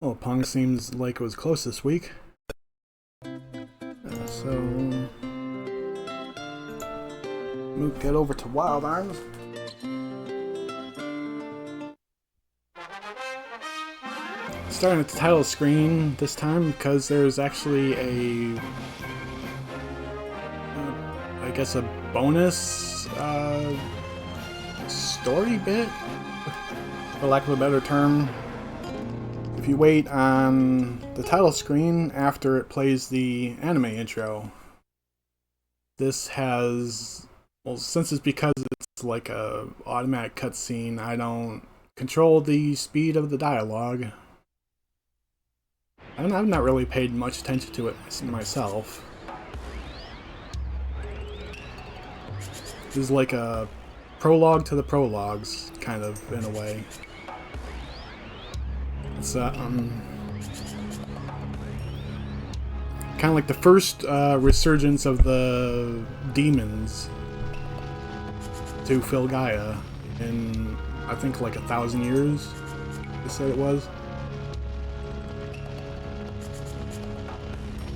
Well, Pong seems like it was close this week. So, get over to Wild Arms. Starting at the title screen this time because there's actually I guess a bonus story bit, for lack of a better term. If you wait on the title screen after it plays the anime intro, this has, well, since it's because it's like a automatic cutscene, I don't control the speed of the dialogue. I've not really paid much attention to it myself. This is like a prologue to the prologues, kind of, in a way. It's kind of like the first resurgence of the demons to fill Gaia in, I think, like 1,000 years, they said it was.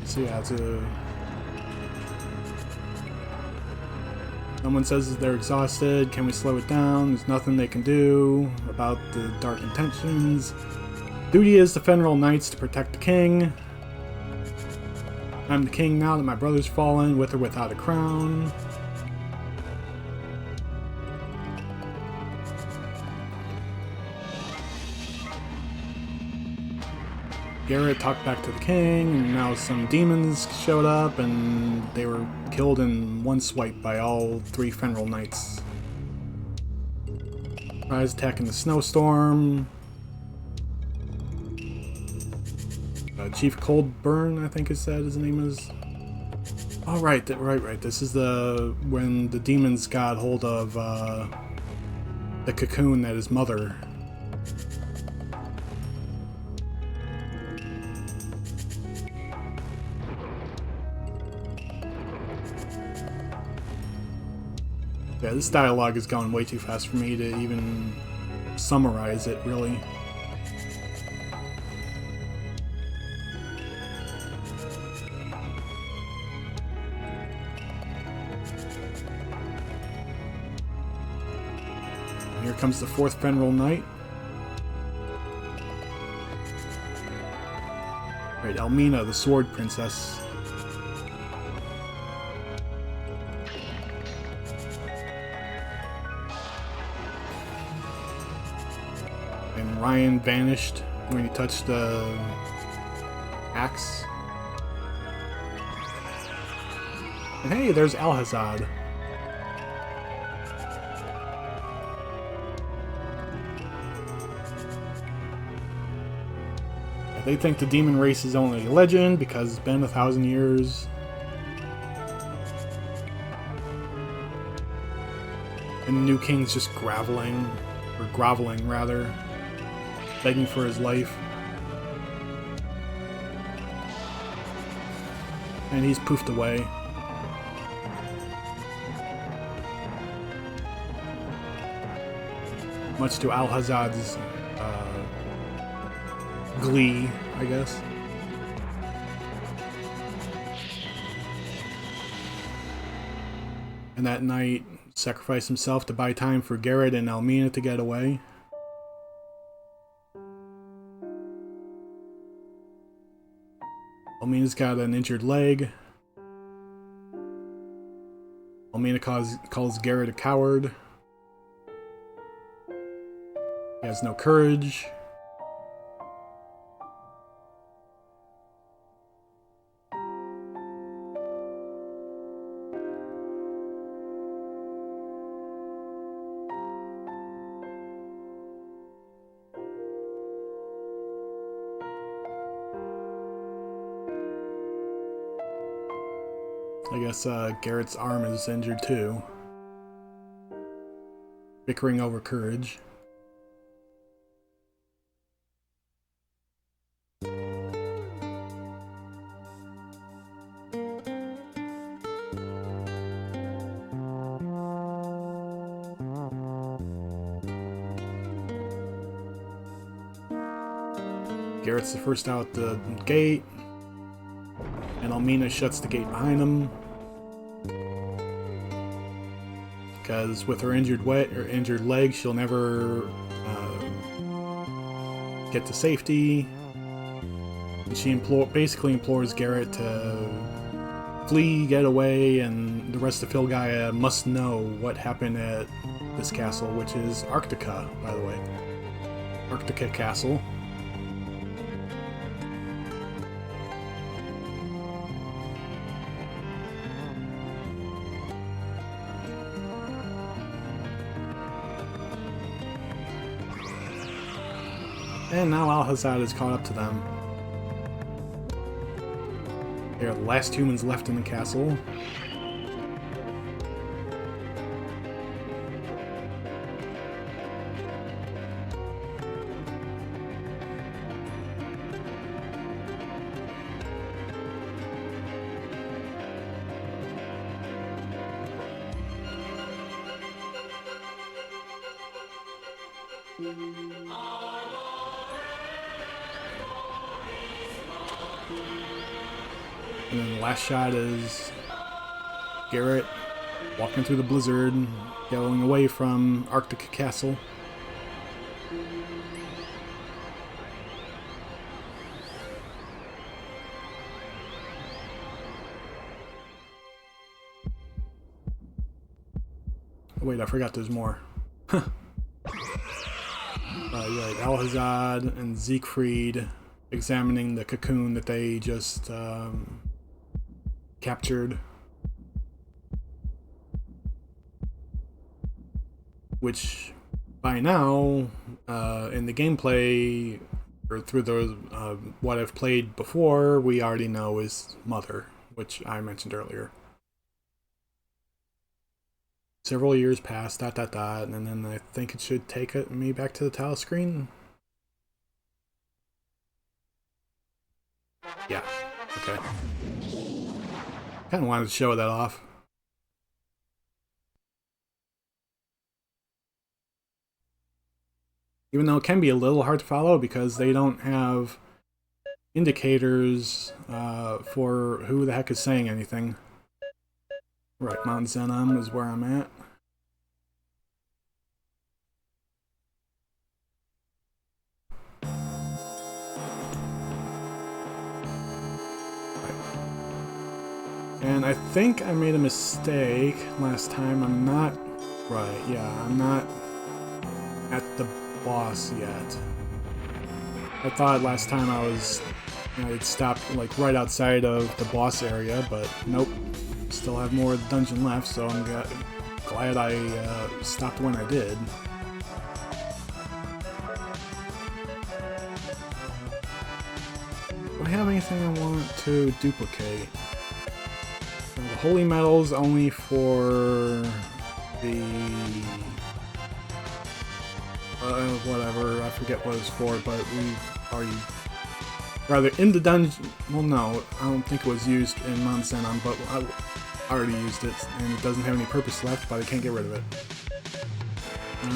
So yeah, someone says they're exhausted. Can we slow it down? There's nothing they can do about the dark intentions. Duty is to Fenral Knights to protect the king. I'm the king now that my brother's fallen, with or without a crown. Garrett talked back to the king, and now some demons showed up, and they were killed in one swipe by all 3 Fenral Knights. Rise attacking the snowstorm. Chief Coldburn, I think it said his name is. Oh, right. This is when the demons got hold of the cocoon that his mother. Yeah, this dialogue has gone way too fast for me to even summarize it, really. Here comes the 4th Fenral Knight. Right, Elmina, the Sword Princess. And Ryan vanished when he touched the axe. And hey, there's Alhazad. They think the demon race is only a legend because it's been 1,000 years. And the new king's just groveling rather, begging for his life. And he's poofed away. Much to Alhazad's glee, I guess. And that night, sacrificed himself to buy time for Garrett and Elmina to get away. Elmina's got an injured leg. Elmina calls Garrett a coward. He has no courage. I guess Garrett's arm is injured too. Bickering over courage. Garrett's the first out the gate, and Almina shuts the gate behind him. Because with her injured leg, she'll never get to safety. And she basically implores Garrett to flee, get away, and the rest of Filgaia must know what happened at this castle, which is Arctica, by the way. Arctica Castle. And now Alhazad is caught up to them. They are the last humans left in the castle. And then the last shot is Garrett walking through the blizzard, going away from Arctic Castle. Oh, wait, I forgot there's more. Right, Alhazad and Siegfried examining the cocoon that they just captured, which by now in the gameplay or through the what I've played before, we already know is Mother, which I mentioned earlier. Several years passed, and then I think it should take me back to the title screen. Yeah, okay. Kinda wanted to show that off. Even though it can be a little hard to follow because they don't have indicators for who the heck is saying anything. Right, Mount Zenom is where I'm at. And I think I made a mistake last time. I'm not... Right, yeah, I'm not at the boss yet. I thought last time I'd stopped like right outside of the boss area, but nope. Still have more dungeon left, so I'm glad I stopped when I did. Do I have anything I want to duplicate? The holy medal's only for the... whatever, I forget what it's for, but we've already... Rather, in the dungeon... Well, no, I don't think it was used in Mount Zenom, but I already used it, and it doesn't have any purpose left, but I can't get rid of it. I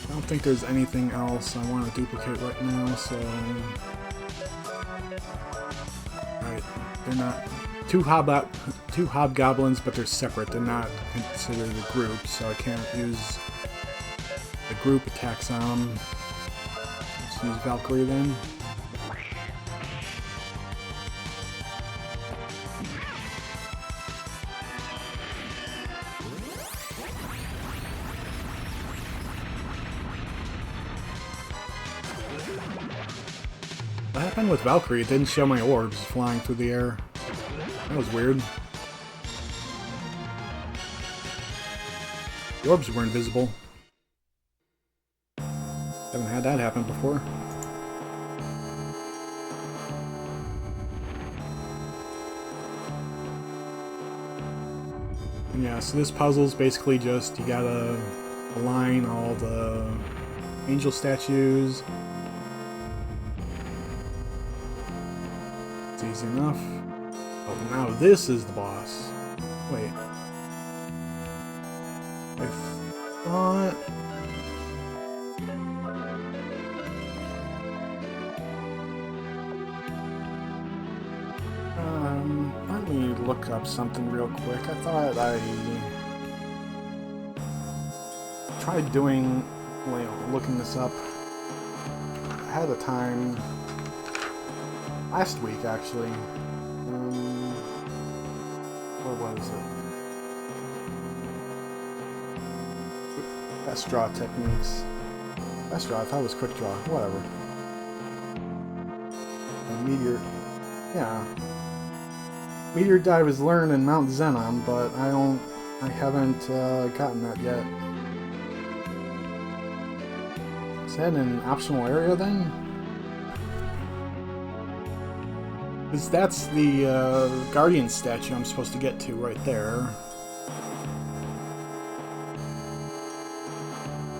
don't think there's anything else I want to duplicate right now, so... Right, they're not... Two hobgoblins, but they're separate. They're not considered a group, so I can't use the group attacks on them. Let's use Valkyrie then. What happened with Valkyrie? It didn't show my orbs flying through the air. That was weird. The orbs were invisible. Haven't had that happen before. And yeah, so this puzzle's basically just you gotta align all the angel statues. It's easy enough. Oh, now this is the boss. Wait. I thought... look up something real quick. I thought I tried doing, looking this up ahead of time last week, actually. What was it? Best draw techniques. Best draw, I thought it was quick draw. Whatever. And meteor. Yeah. Meteor dive is learned in Mount Zenom, but I haven't gotten that yet. Is that an optional area then? Because that's the Guardian statue I'm supposed to get to right there.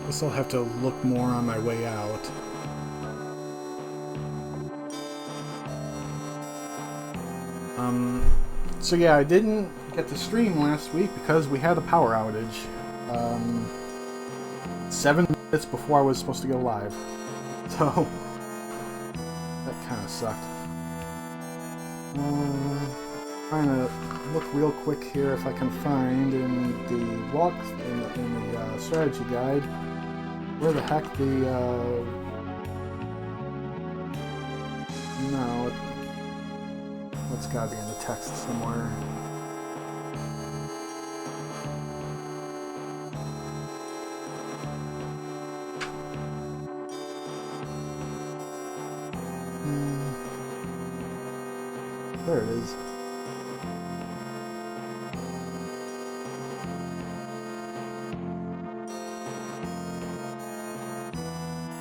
Guess I'll have to look more on my way out. So yeah, I didn't get to stream last week because we had a power outage. 7 minutes before I was supposed to go live. So, that kind of sucked. Trying to look real quick here if I can find in the walk, in the strategy guide, where the heck the, no, it's gotta be in the text somewhere. There it is.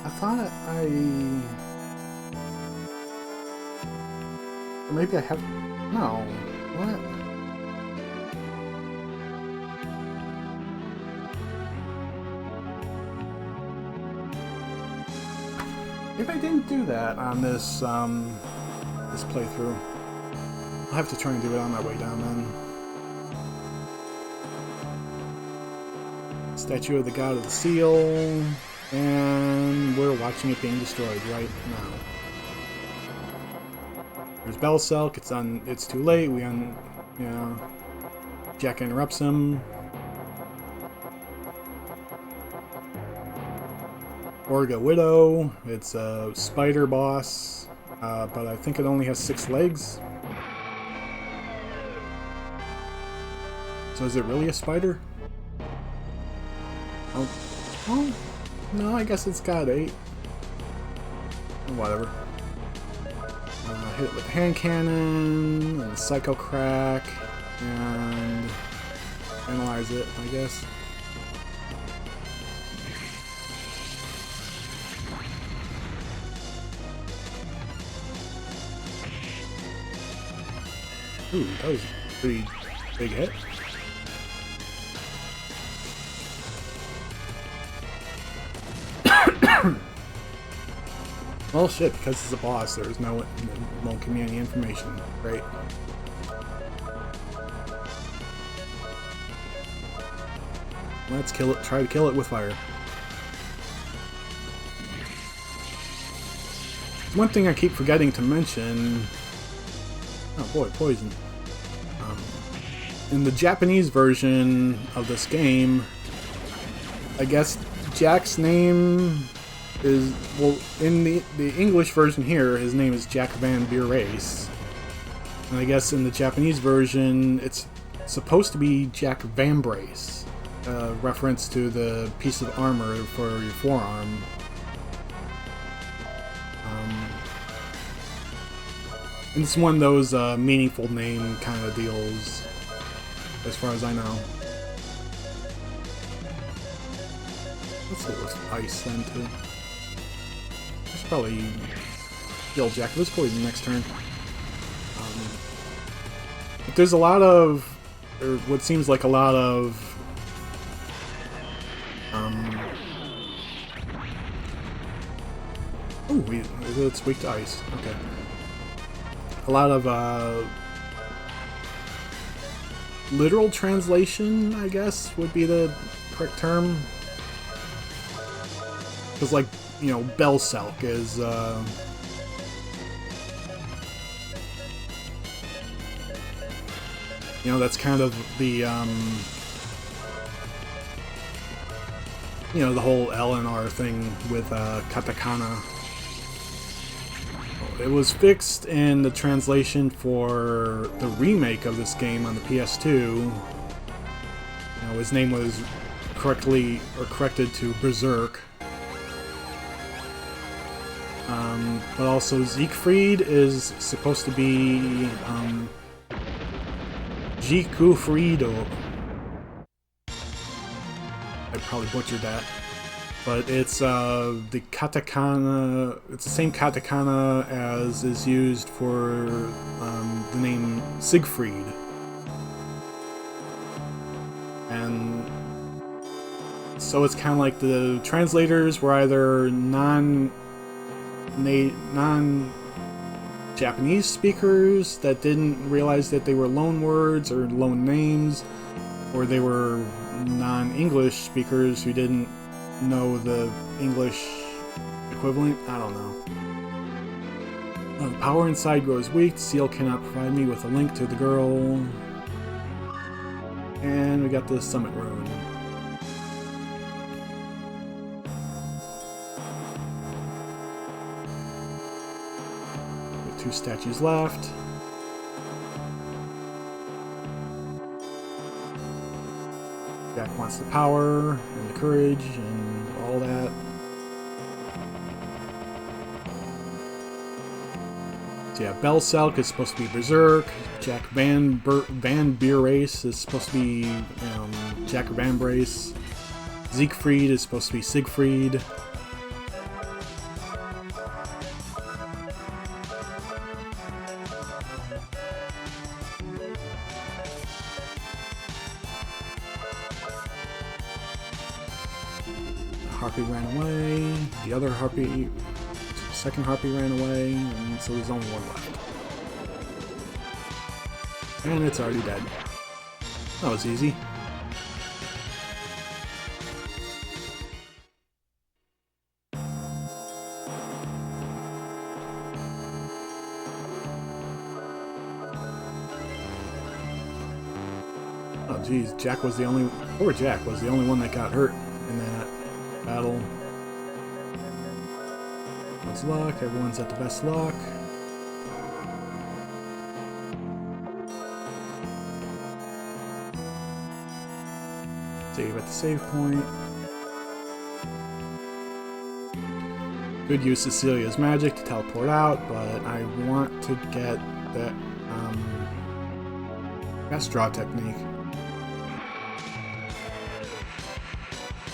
I thought or maybe I have... No. What? Maybe I didn't do that on this, this playthrough. I'll have to try and do it on my way down then. Statue of the God of the Seal, and we're watching it being destroyed right now. There's Belselk, it's too late, Jack interrupts him. Orga Widow, it's a spider boss, but I think it only has 6 legs. So is it really a spider? Oh, no, I guess it's got 8. Whatever. Hit it with the hand cannon, and psycho crack, and analyze it, I guess. Ooh, that was a pretty big hit. Well, shit, because it's a boss, there's won't give me any information. Great. Let's kill it, try to kill it with fire. One thing I keep forgetting to mention... Oh boy, poison. In the Japanese version of this game, I guess Jack's name is, well, in the English version here, his name is Jack Van Beer-Race. And I guess in the Japanese version, it's supposed to be Jack Vambrace, reference to the piece of armor for your forearm. And it's one of those meaningful name kind of deals, as far as I know. Let's hit with ice then too. I should probably kill Jack of his poison next turn. But there's a lot of, or what seems like a lot of, ooh, it's weak to ice. Okay. A lot of literal translation, I guess, would be the correct term. Because, like, you know, Belselk is, You know, that's kind of the, you know, the whole L and R thing with katakana. It was fixed in the translation for the remake of this game on the PS2. You know, his name was corrected to Berserk. But also Siegfried is supposed to be Jikufrido. I probably butchered that. But it's the katakana, it's the same katakana as is used for the name Siegfried. And so it's kind of like the translators were either non-Japanese speakers that didn't realize that they were loan words or loan names, or they were non-English speakers who didn't know the English equivalent. I don't know. The power inside grows weak. Seal cannot provide me with a link to the girl. And we got the summit rune. Two statues left. Jack wants the power and the courage and all that. So yeah, Belselk is supposed to be Berserk. Jack Van Bierrace is supposed to be Jack Van Brace. Siegfried is supposed to be Siegfried. Harpy ran away, the other Harpy, second Harpy ran away, and so there's only one left. And it's already dead. That was easy. Oh geez, poor Jack was the only one that got hurt in that battle. What's luck? Everyone's at the best luck. Save at the save point. Could use Cecilia's magic to teleport out, but I want to get that fast draw technique.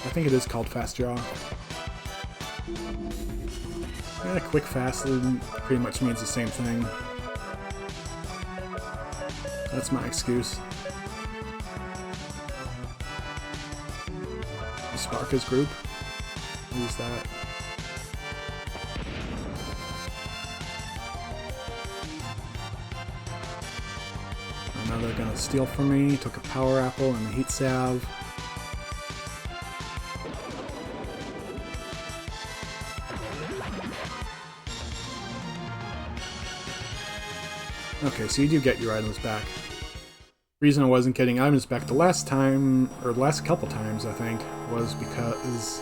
I think it is called fast draw. Yeah, quick fast pretty much means the same thing. That's my excuse. Sparka's group. Use that. Now they're gonna steal from me. Took a power apple and a heat salve. Okay, so you do get your items back. The reason I wasn't getting items back the last time, or the last couple times, I think, was because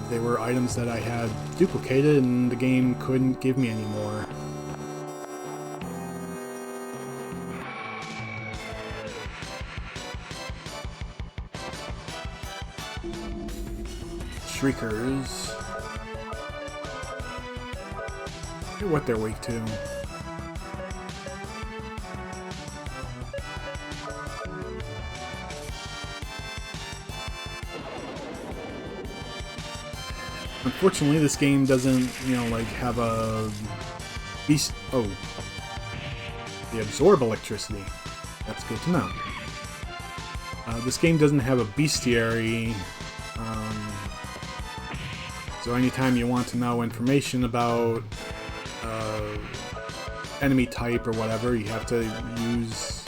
they were items that I had duplicated and the game couldn't give me anymore. Shriekers. I wonder what they're weak to. Unfortunately, this game doesn't, like have a beast. Oh, they absorb electricity. That's good to know. This game doesn't have a bestiary, so anytime you want to know information about enemy type or whatever, you have to use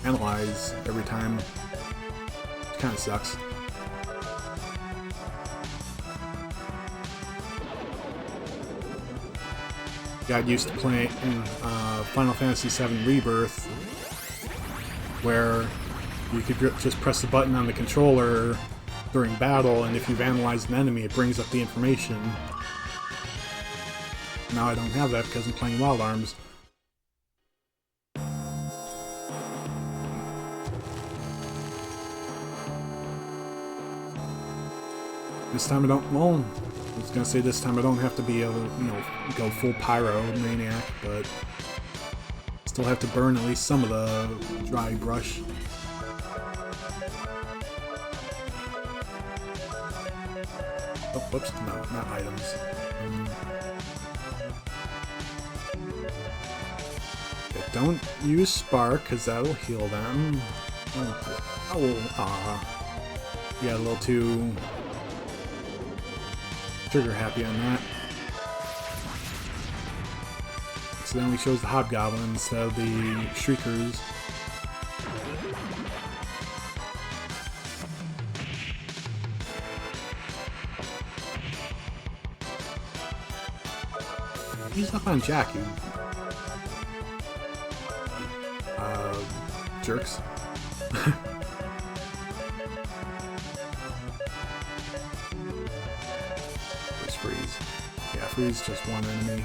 analyze every time. Which kind of sucks. Got used to playing Final Fantasy VII Rebirth where you could just press the button on the controller during battle, and if you've analyzed an enemy, it brings up the information. Now I don't have that because I'm playing Wild Arms. This time I don't, well, I was gonna say this time I don't have to be able to, go full pyro maniac, but still have to burn at least some of the dry brush. Oh, whoops, no, not items. Okay, don't use Spark, because that'll heal them. You got a little too trigger happy on that. Accidentally shows the Hobgoblin instead of the Shriekers. He's up on Jack, you jerks. Where's Freeze? Yeah, Freeze just one enemy.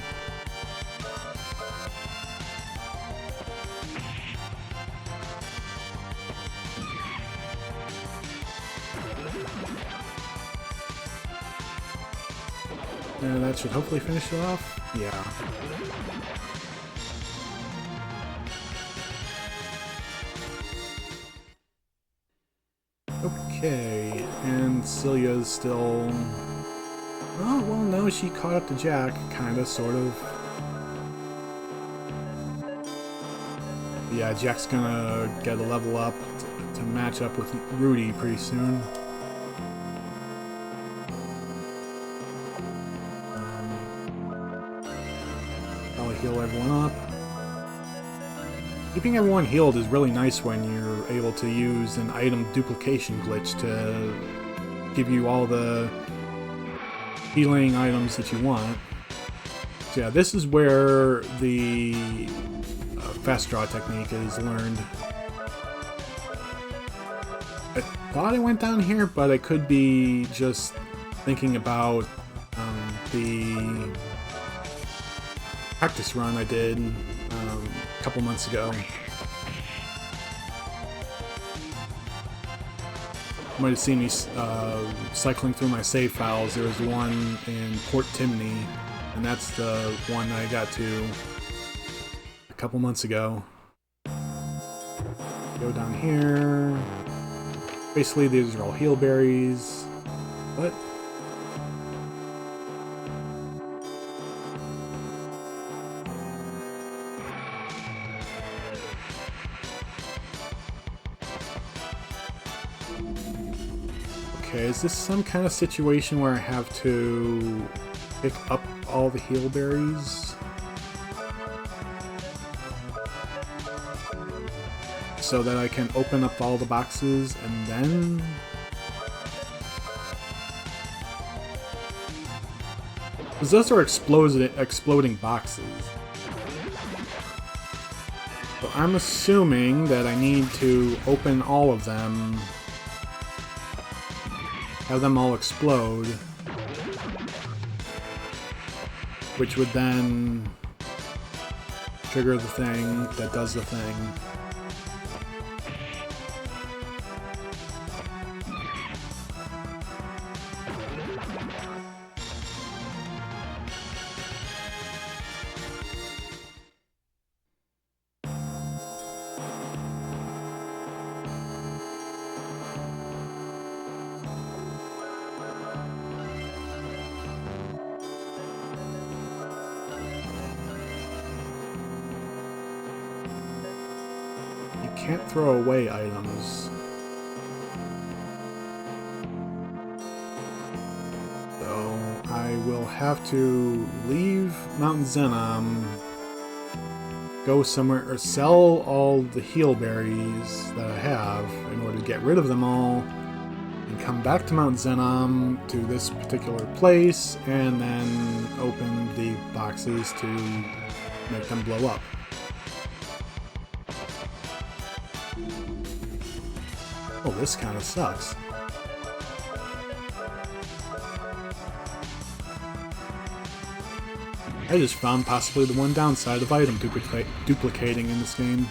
And that should hopefully finish it off. Yeah. Okay, and Celia's still... Oh, well, no, she caught up to Jack, kinda, sort of. Yeah, Jack's gonna get a level up to match up with Rudy pretty soon. Probably heal everyone up. Keeping everyone healed is really nice when you're able to use an item duplication glitch to give you all the healing items that you want. So yeah, this is where the fast draw technique is learned. I thought I went down here, but I could be just thinking about the practice run I did a couple months ago. You might have seen me cycling through my save files. There was one in Port Timney, and that's the one I got to a couple months ago. Go down here. Basically, these are all heal berries. What? Okay, is this some kind of situation where I have to pick up all the heal berries? So that I can open up all the boxes and then... Because those are exploding boxes. So I'm assuming that I need to open all of them, have them all explode, which would then trigger the thing that does the thing. Can't throw away items. So I will have to leave Mount Zenom, go somewhere, or sell all the heal berries that I have in order to get rid of them all, and come back to Mount Zenom to this particular place, and then open the boxes to make them blow up. this kind of sucks. I just found possibly the one downside of item duplicating in this game.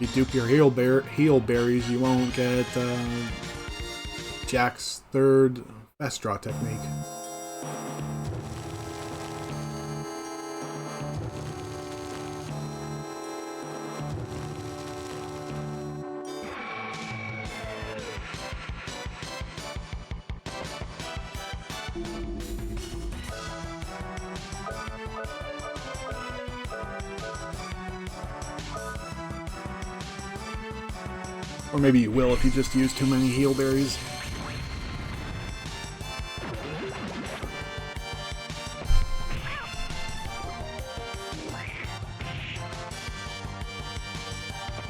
You dupe your heal berries, you won't get Jack's third best draw technique. Or maybe you will if you just use too many heal berries.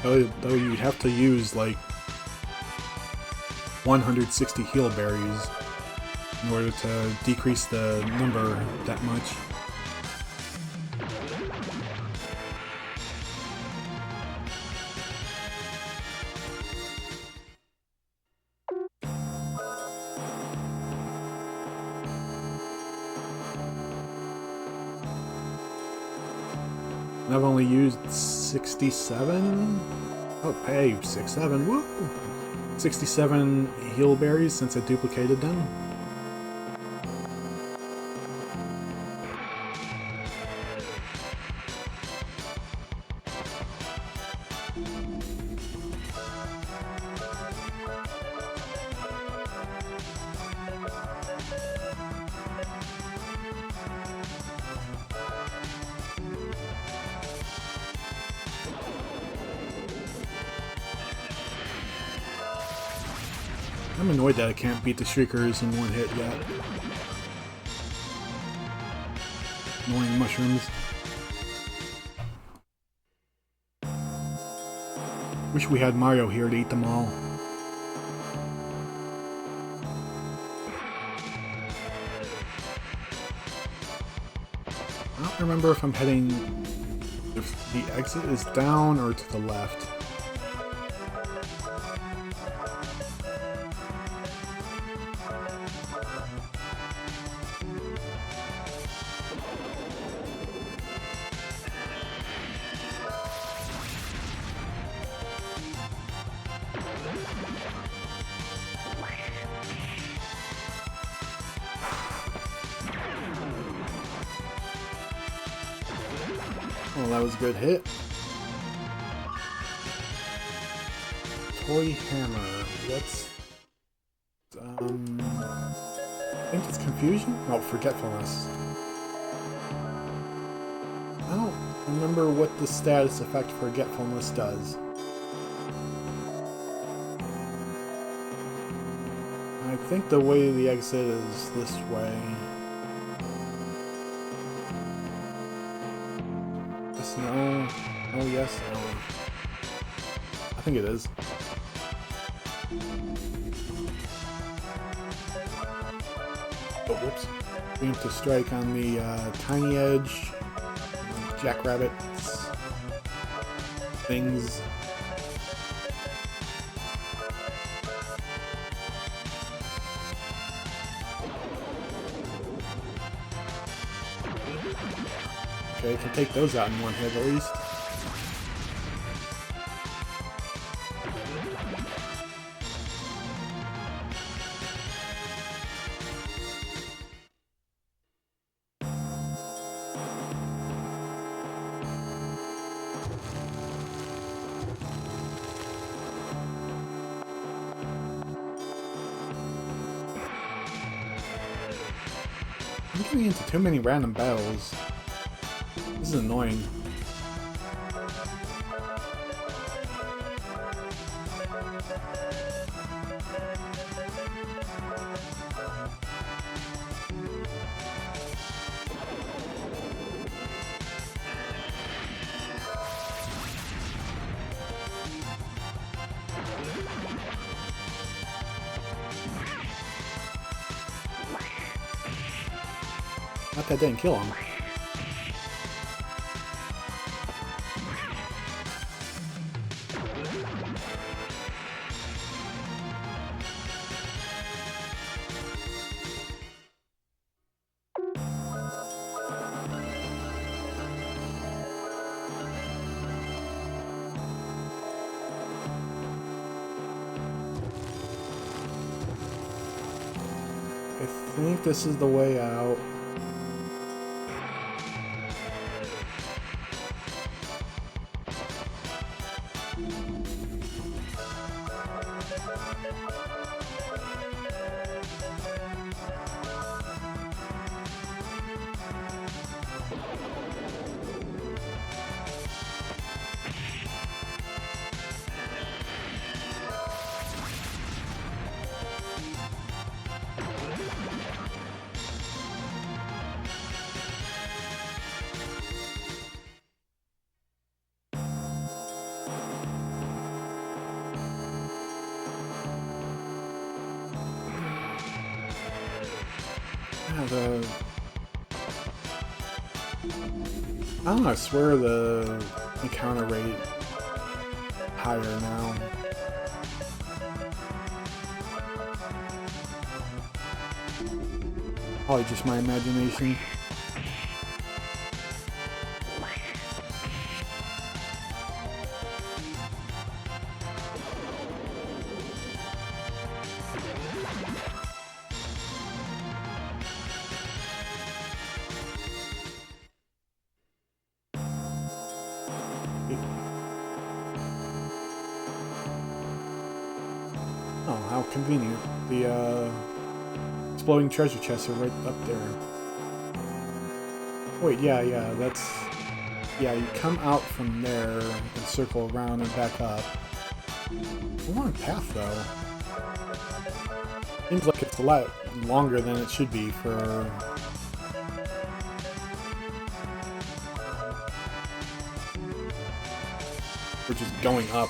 Though you'd have to use like 160 heal berries in order to decrease the number that much. I've only used 67? Oh, hey, 67, woo! 67 heal berries since I duplicated them. I'm annoyed that I can't beat the Shriekers in one hit yet. Annoying mushrooms. Wish we had Mario here to eat them all. I don't remember if I'm heading... if the exit is down or to the left. Well, that was a good hit. Toy hammer. That's... I think it's confusion? Oh, forgetfulness. I don't remember what the status effect forgetfulness does. I think the way the exit is this way. No. Oh, yes. No. I think it is. Oh, whoops. We have to strike on the tiny edge. Jackrabbits. Things. Okay, I can take those out in one hit at least. I'm getting into too many random battles. This is annoying. Not that didn't kill him. I think this is the way out. I don't know, I swear the encounter rate higher now. Probably just my imagination. Oh, how convenient. The exploding treasure chests are right up there. Wait, yeah, that's... Yeah, you come out from there and circle around and back up. It's a long path, though. Seems like it's a lot longer than it should be for... We're just going up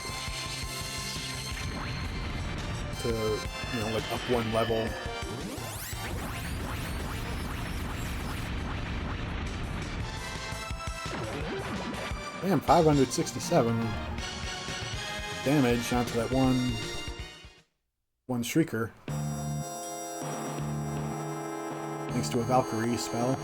to, you know, like up one level. Damn, 567 damage onto that one Shrieker. Thanks to a Valkyrie spell.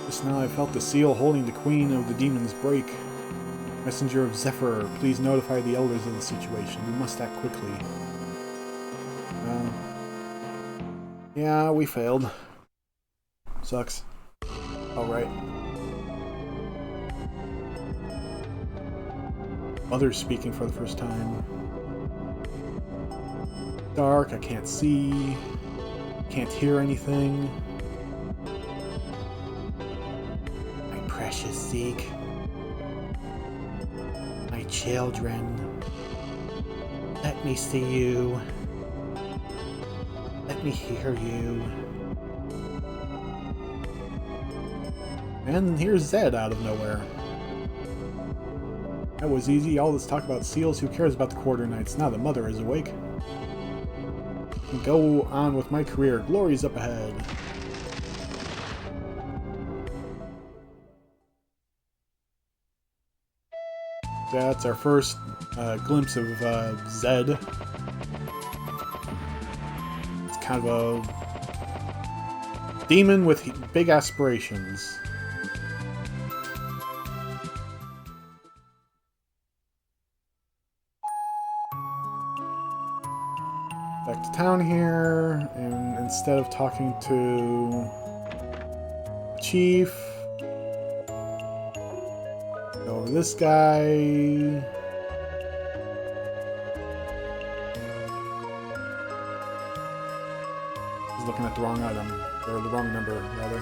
Just now I felt the seal holding the Queen of the Demons break. Messenger of Zephyr, please notify the elders of the situation. We must act quickly. Yeah, we failed. Sucks. Alright. Mother's speaking for the first time. Dark, I can't see. Can't hear anything. My precious Zeke. My children. Let me see you. Let me hear you. And here's Zed out of nowhere. That was easy. All this talk about seals. Who cares about the Quarter Knights? Now the mother is awake. I can go on with my career. Glory's up ahead. That's our first glimpse of Zed. It's kind of a demon with big aspirations. Back to town here, and instead of talking to Chief, go over this guy. He's looking at the wrong item, or the wrong number, rather.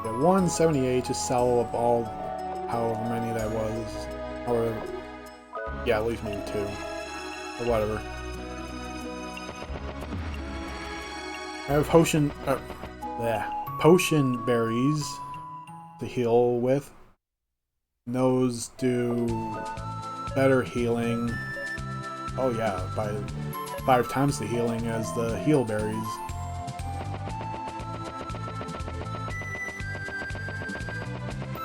Yeah, 178, just sell up all, however many that was. However, yeah, at least maybe 2. Or whatever. I have potion berries to heal with. And those do better healing. Oh yeah, by 5 times the healing as the heal berries.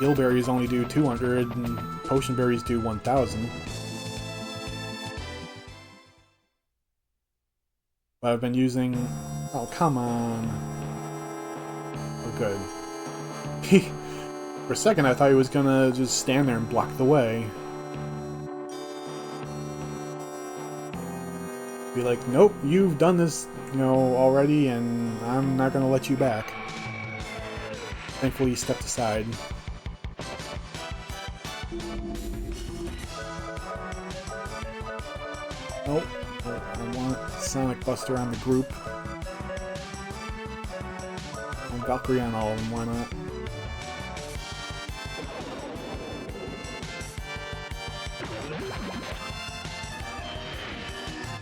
Heal berries only do 200 and potion berries do 1000. But I've been using... Oh, come on. Oh, good. For a second I thought he was gonna just stand there and block the way. Be like, nope, you've done this, you know, already, and I'm not gonna let you back. Thankfully he stepped aside. Nope. I want Sonic Buster on the group. And Valkyrie on all of them, why not?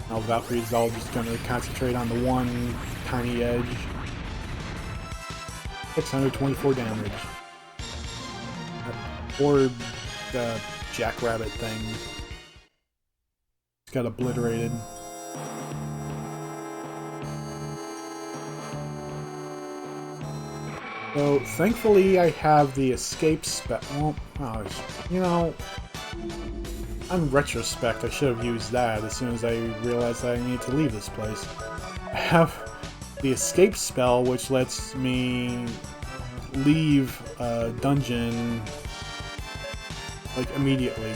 Now Valkyrie's all just gonna concentrate on the one tiny edge. 624 damage. Or the jackrabbit thing. It's got obliterated. So, thankfully I have the escape spell. Well, you know, on retrospect, I should have used that as soon as I realized that I need to leave this place. I have the escape spell, which lets me leave a dungeon, like, immediately.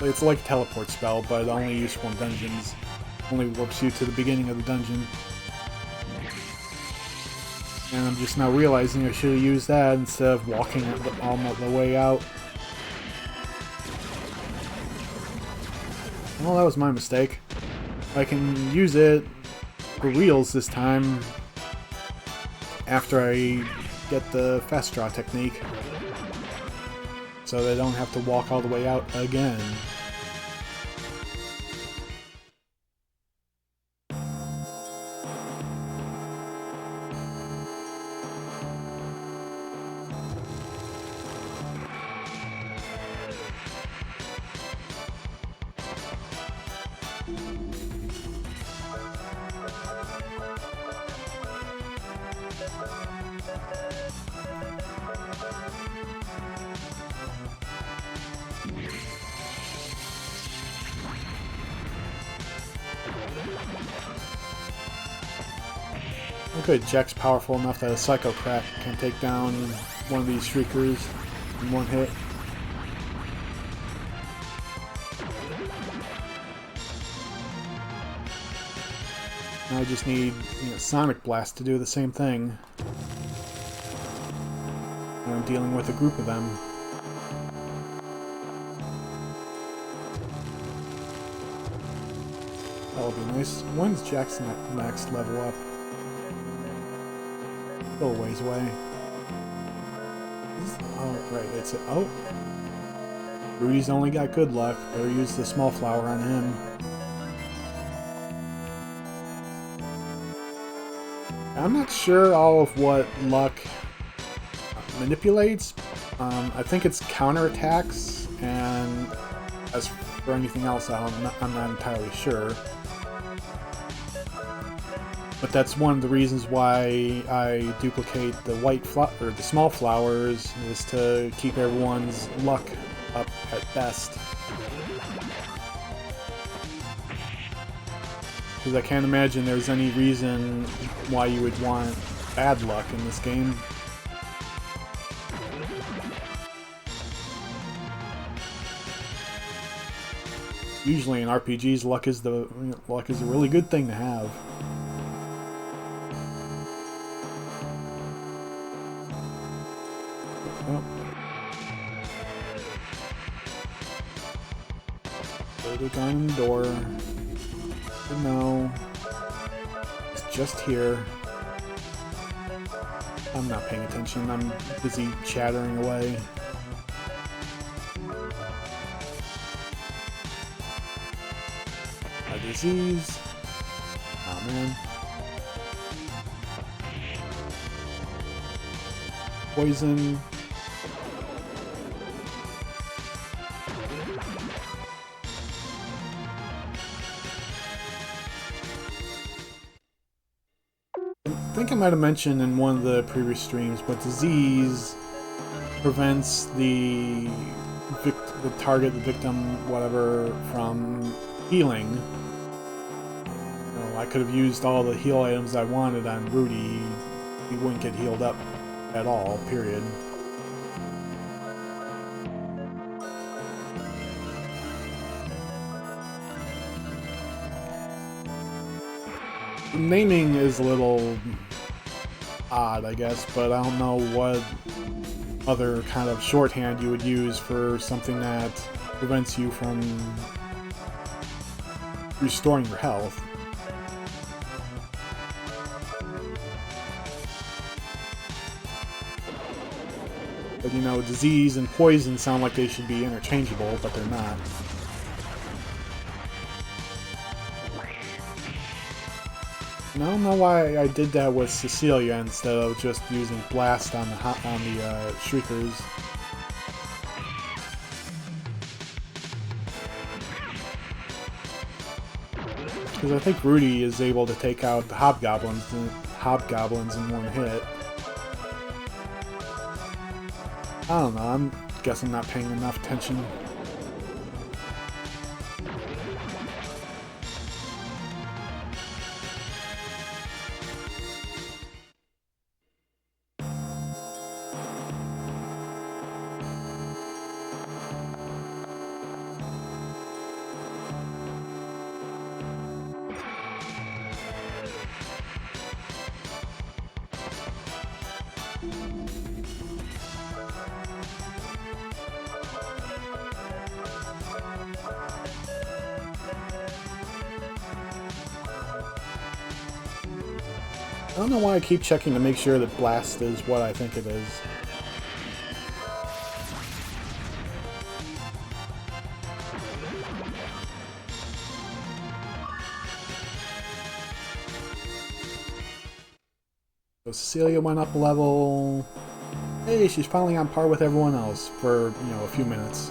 It's like a teleport spell, but only useful in dungeons. Only warps you to the beginning of the dungeon. And I'm just now realizing I should have used that instead of walking all the way out. Well, that was my mistake. I can use it for reals this time after I get the fast draw technique. So they don't have to walk all the way out again. Okay, Jack's powerful enough that a Psycho Crack can take down one of these Shriekers in one hit. Now I just need, you know, Sonic Blast to do the same thing. And I'm dealing with a group of them. That'll be nice. When's Jack's next level up? Still a ways away. Oh, right, it's it. Oh! Rudy's only got good luck. Better use the small flower on him. I'm not sure all of what luck manipulates. I think it's counterattacks, and as for anything else, I'm not entirely sure. But that's one of the reasons why I duplicate the the small flowers, is to keep everyone's luck up at best. Because I can't imagine there's any reason why you would want bad luck in this game. Usually in RPGs, luck is a really good thing to have. Oh. Put it on the door. No. It's just here. I'm not paying attention. I'm busy chattering away. A disease. Oh man. think I might have mentioned in one of the previous streams, but disease prevents the target, the victim, whatever, from healing. You know, I could have used all the heal items I wanted on Rudy. He wouldn't get healed up at all, period. The naming is a little odd, I guess, but I don't know what other kind of shorthand you would use for something that prevents you from restoring your health. But you know, disease and poison sound like they should be interchangeable, but they're not. And I don't know why I did that with Cecilia instead of just using Blast on the Shriekers. Because I think Rudy is able to take out the Hobgoblins in one hit. I don't know, I guess I'm not paying enough attention. I don't know why I keep checking to make sure that Blast is what I think it is. So Cecilia went up a level. Hey, she's finally on par with everyone else for, you know, a few minutes.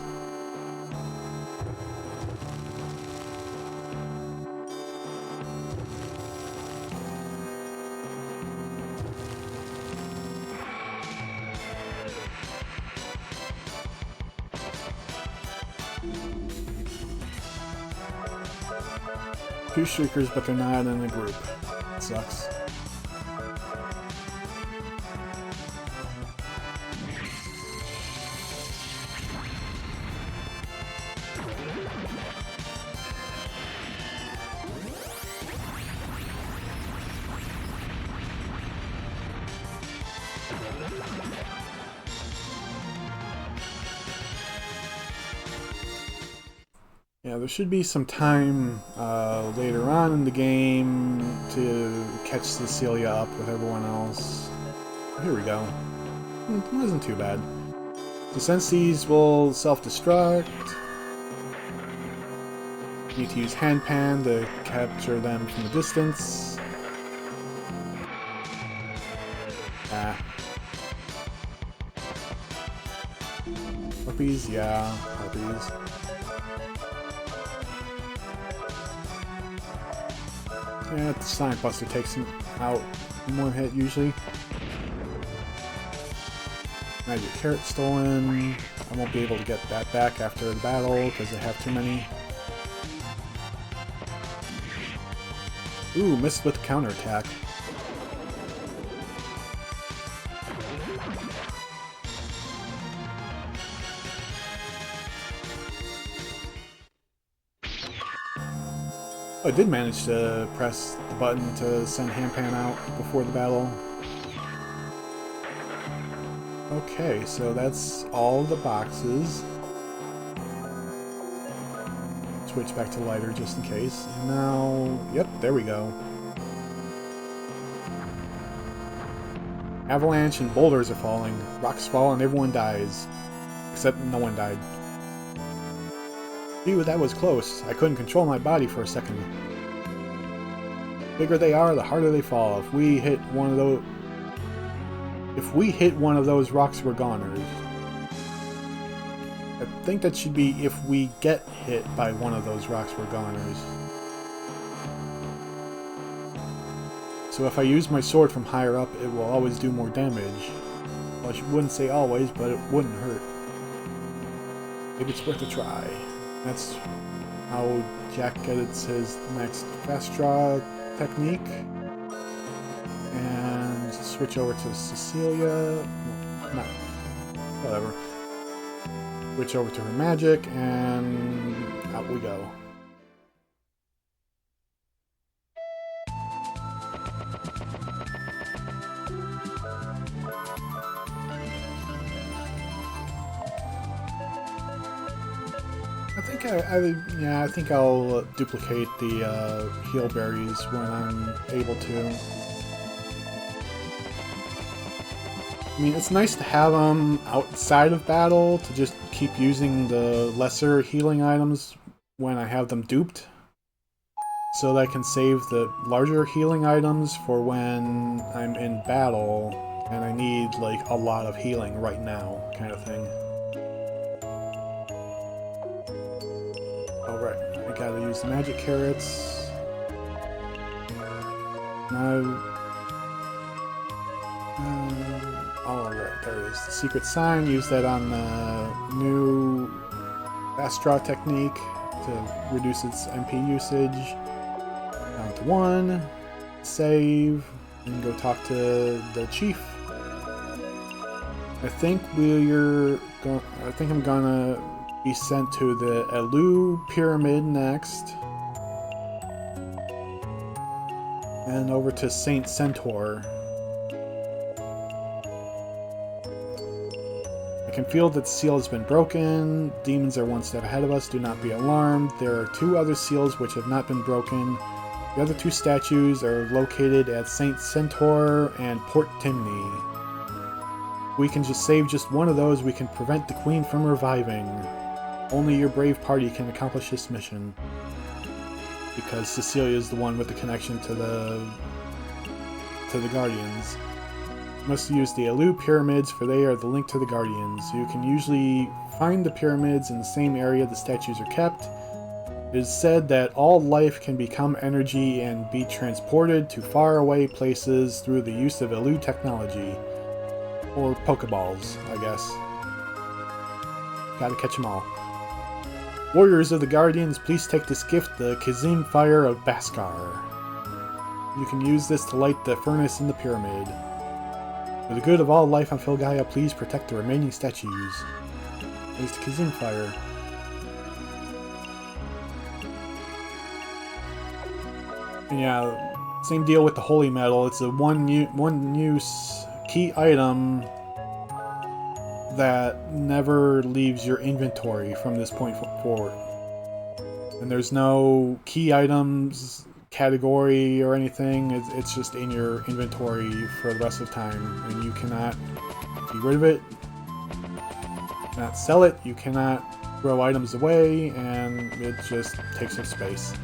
Two Shriekers, but they're not in a group. It sucks. Yeah, there should be some time later on in the game to catch Cecilia up with everyone else. Here we go. It wasn't too bad. So since these will self-destruct, need to use Handpan to capture them from a distance. Harpies? Yeah, harpies. Yeah, the Sonic Buster takes him out in one hit usually. Magic Carrot stolen. I won't be able to get that back after the battle because I have too many. Ooh, missed with the counterattack. I did manage to press the button to send Handpan out before the battle. Okay, so that's all the boxes. Switch back to lighter just in case. And now, yep, there we go. Avalanche and boulders are falling. Rocks fall and everyone dies. Except no one died. Phew, that was close. I couldn't control my body for a second. The bigger they are, the harder they fall. If we hit one of those rocks, we're goners. I think that should be if we get hit by one of those rocks, we're goners. So if I use my sword from higher up, it will always do more damage. Well, I wouldn't say always, but it wouldn't hurt. Maybe it's worth a try. That's how Jack gets his next fast draw technique. And switch over to Cecilia. No, whatever. Switch over to her magic, and out we go. I think I'll duplicate the heal berries when I'm able to. I mean, it's nice to have them outside of battle to just keep using the lesser healing items when I have them duped, so that I can save the larger healing items for when I'm in battle and I need like a lot of healing right now, kind of thing. Alright, I gotta use the magic carrots. Oh, there it is. The secret sign, use that on the new fast draw technique to reduce its MP usage. Down to 1. Save. And go talk to the chief. I think I'm gonna be sent to the Elu Pyramid next. And over to Saint Centour. I can feel that the seal has been broken. Demons are one step ahead of us. Do not be alarmed. There are 2 other seals which have not been broken. The other 2 statues are located at Saint Centour and Port Timney. If we can just save just one of those, we can prevent the Queen from reviving. Only your brave party can accomplish this mission. Because Cecilia is the one with the connection to the Guardians. You must use the Elu Pyramids, for they are the link to the Guardians. You can usually find the pyramids in the same area the statues are kept. It is said that all life can become energy and be transported to faraway places through the use of Elu technology. Or Pokeballs, I guess. Gotta catch them all. Warriors of the Guardians, please take this gift, the Kazim Fire of Baskar. You can use this to light the furnace in the pyramid. For the good of all life on Filgaia, please protect the remaining statues. There's the Kazim Fire. And yeah, same deal with the Holy Metal. It's a one-use key item that never leaves your inventory from this point forward. And there's no key items category or anything. It's just in your inventory for the rest of the time, and you cannot get rid of it, you cannot sell it, you cannot throw items away, and it just takes up space.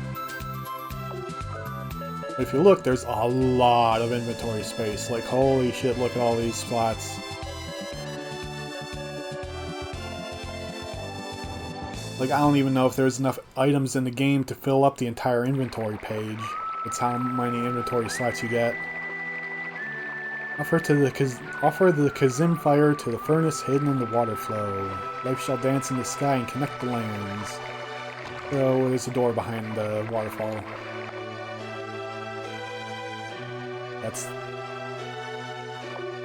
But if you look, there's a lot of inventory space. Like, holy shit, look at all these slots. Like, I don't even know if there's enough items in the game to fill up the entire inventory page. That's how many inventory slots you get. Offer the Kazim Fire to the furnace hidden in the water flow. Life shall dance in the sky and connect the lands. So, there's a door behind the waterfall.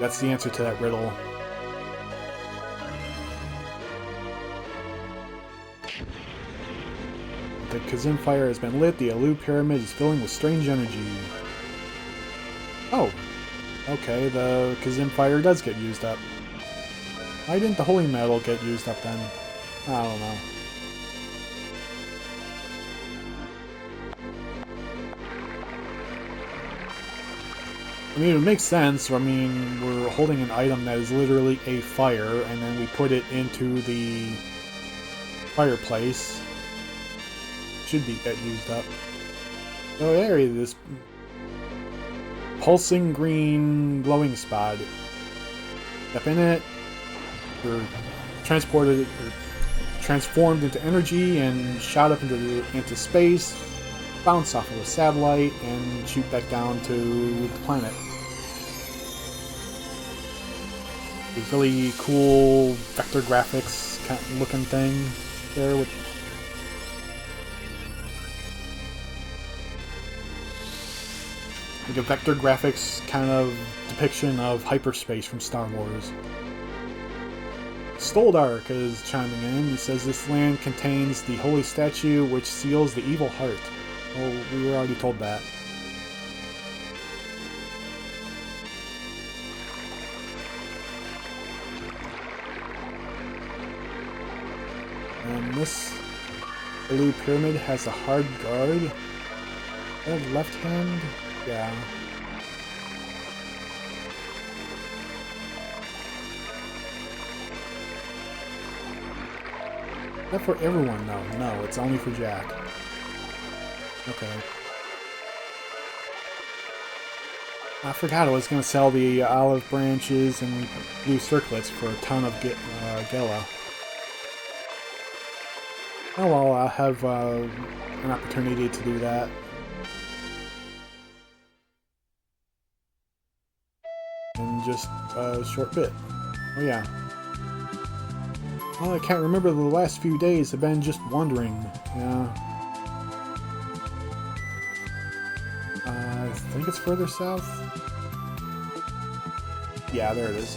That's the answer to that riddle. The Kazim Fire has been lit. The Elu Pyramid is filling with strange energy. Oh. Okay, the Kazim Fire does get used up. Why didn't the Holy Metal get used up then? I don't know. I mean, it makes sense. I mean, we're holding an item that is literally a fire, and then we put it into the fireplace. Should be get used up. Oh, there it is. Pulsing green glowing spot. Step in it. We're transported or transformed into energy and shot up into space. bounce off of a satellite and shoot back down to the planet. These really cool vector graphics kind of looking thing there with like a vector graphics kind of depiction of hyperspace from Star Wars. Stoldark is chiming in. He says this land contains the holy statue which seals the evil heart. Well, we were already told that. And this blue pyramid has a hard guard. Left hand? Yeah. Not for everyone, though. No, it's only for Jack. Okay. I forgot I was going to sell the olive branches and blue circlets for a ton of Gela. Oh well, I'll have an opportunity to do that. In just a short bit. Oh yeah. Well, I can't remember the last few days. I've been just wandering. Yeah. I think it's further south. Yeah, there it is.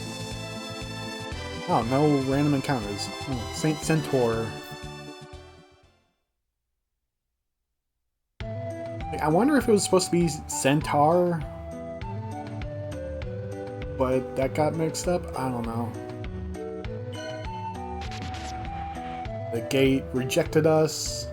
Oh, no random encounters. Oh, Centour. I wonder if it was supposed to be Centour, but that got mixed up. I don't know. The gate rejected us.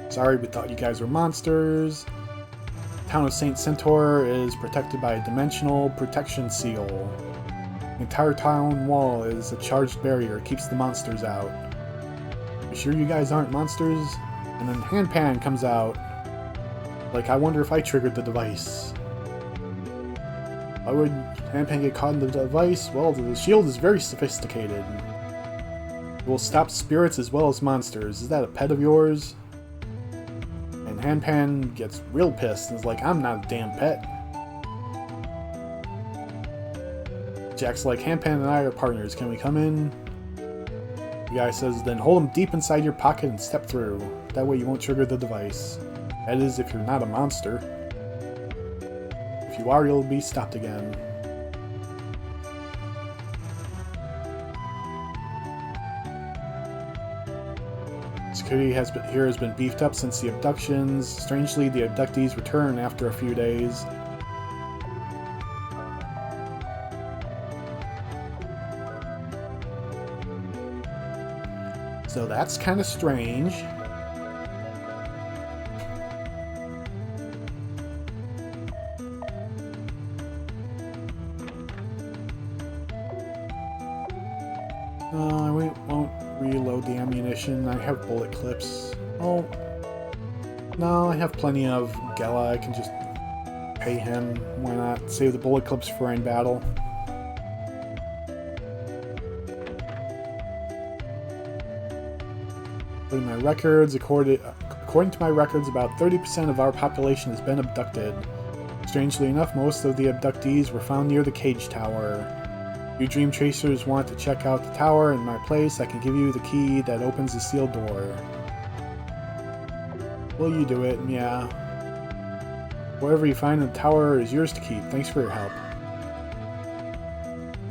Sorry, we thought you guys were monsters. The town of St. Centour is protected by a dimensional protection seal. The entire town wall is a charged barrier. It keeps the monsters out. You sure you guys aren't monsters? And then Handpan comes out. Like, I wonder if I triggered the device. Why would Handpan get caught in the device? Well, the shield is very sophisticated. It will stop spirits as well as monsters. Is that a pet of yours? And Handpan gets real pissed and is like, I'm not a damn pet. Jack's like, Handpan and I are partners. Can we come in? The guy says, then hold them deep inside your pocket and step through. That way you won't trigger the device. That is, if you're not a monster. If you are, you'll be stopped again. Security here has been beefed up since the abductions. Strangely, the abductees return after a few days. So that's kind of strange. We won't reload the ammunition. I have bullet clips. Oh, no, I have plenty of Gela. I can just pay him. Why not? Save the bullet clips for in battle. According to my records, according to my records, about 30% of our population has been abducted. Strangely enough, most of the abductees were found near the cage tower. If you Dream Chasers want to check out the tower in my place, I can give you the key that opens the sealed door. Will you do it? Yeah. Whatever you find in the tower is yours to keep. Thanks for your help.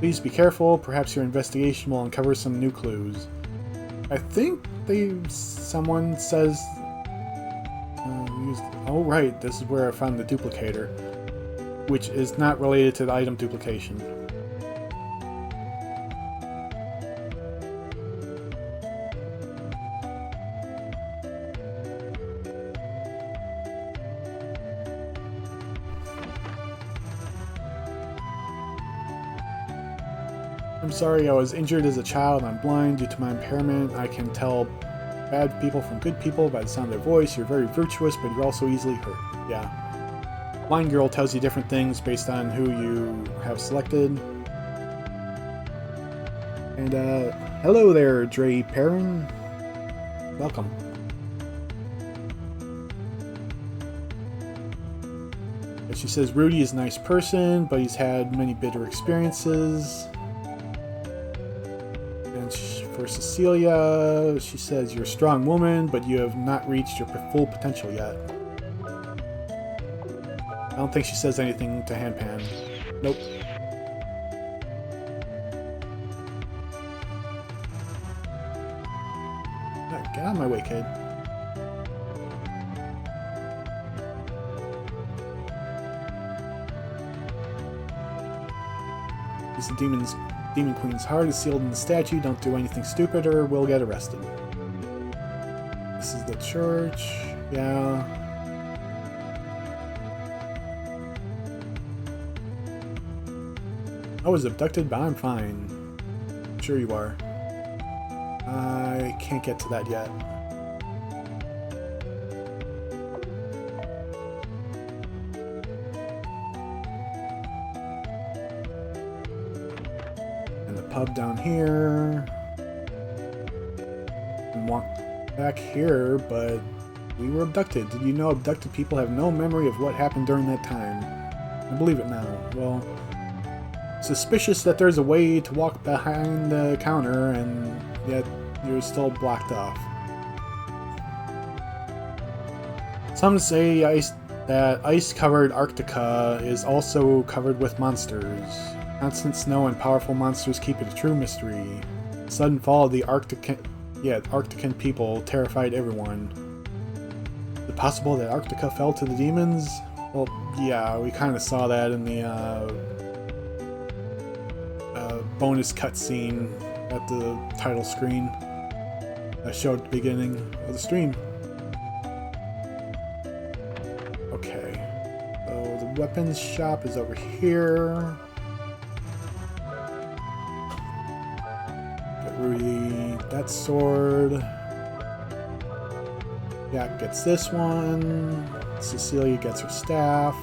Please be careful. Perhaps your investigation will uncover some new clues. I think someone says... oh right, this is where I found the duplicator. Which is not related to the item duplication. I'm sorry, I was injured as a child. I'm blind due to my impairment. I can tell bad people from good people by the sound of their voice. You're very virtuous, but you're also easily hurt. Yeah. Blind Girl tells you different things based on who you have selected. And, Hello there, Dre Perrin. Welcome. And she says Rudy is a nice person, but he's had many bitter experiences. And for Cecilia, she says you're a strong woman, but you have not reached your full potential yet. I don't think she says anything to Handpan. Nope. Get out of my way, kid. Is the Demon Queen's heart is sealed in the statue. Don't do anything stupid or we'll get arrested. This is the church. Yeah. I was abducted, but I'm fine. I'm sure you are. I can't get to that yet. And the pub down here. And walk back here, but we were abducted. Did you know abducted people have no memory of what happened during that time? I believe it now. Well, suspicious that there's a way to walk behind the counter and yet you're still blocked off. Some say that ice-covered Arctica is also covered with monsters. Constant snow and powerful monsters keep it a true mystery. The sudden fall of the Arctican people terrified everyone. Is it possible that Arctica fell to the demons? Well, yeah, we kind of saw that in the bonus cutscene at the title screen that showed at the beginning of the stream. Okay, so the weapons shop is over here. Get Rudy that sword. Jack gets this one. Cecilia gets her staff.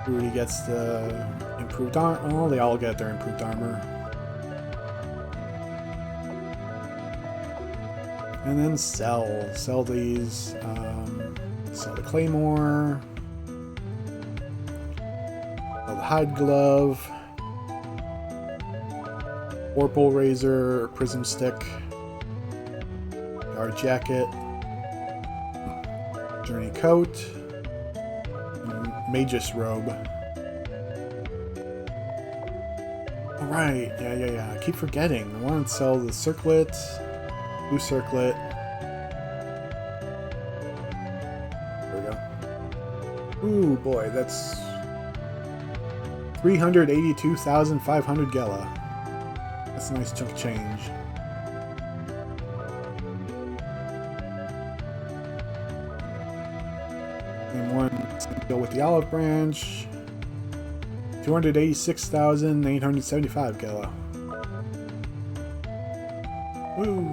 Rudy gets the improved armor. Oh, they all get their improved armor. And then sell. Sell these. Sell the claymore. Sell the hide glove. Vorpal razor, prism stick. Guard jacket. Journey coat. Magus robe. Alright, yeah. I keep forgetting. I want to sell the circlet. Blue circlet. There we go. Ooh, boy, that's 382,500 Gela. That's a nice chunk of change. And one go with the olive branch. 286,875 Gela. Woo!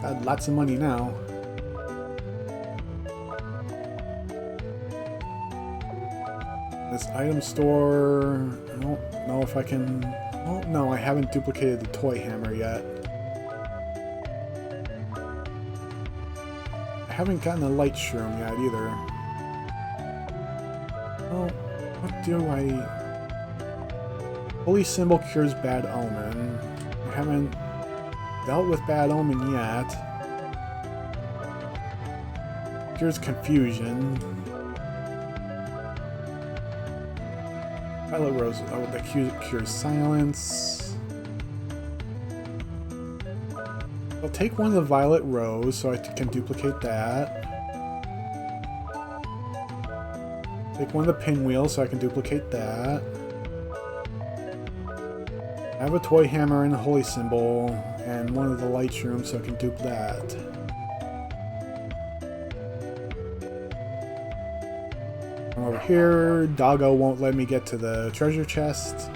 Got lots of money now. This item store, I don't know if I can... Oh, no, I haven't duplicated the toy hammer yet. I haven't gotten a light shroom yet either. Well, what do I... Holy symbol cures bad omen. I haven't dealt with bad omen yet. Cures confusion. Violet rose. Oh, that cures silence. I'll take one of the violet rose so I can duplicate that. Take one of the pinwheels so I can duplicate that. I have a toy hammer and a holy symbol, and one of the light shrooms so I can dupe that. Come over here, Doggo won't let me get to the treasure chest.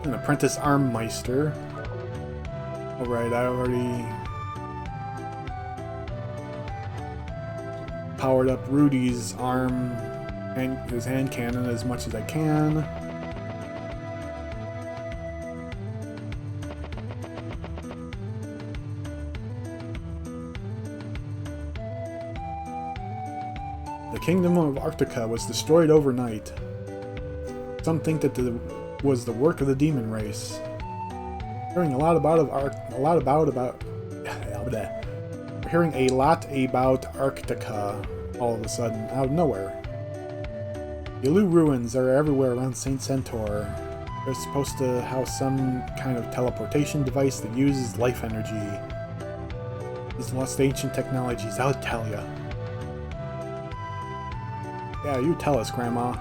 An apprentice armmeister. Alright, I already... powered up Rudy's arm and his hand cannon as much as I can. The kingdom of Arctica was destroyed overnight. Some think that was the work of the demon race. Hearing a lot about Arctica all of a sudden, out of nowhere. The Ilu ruins are everywhere around St. Centour. They're supposed to house some kind of teleportation device that uses life energy. These lost ancient technologies, I'll tell ya. Yeah, you tell us, Grandma.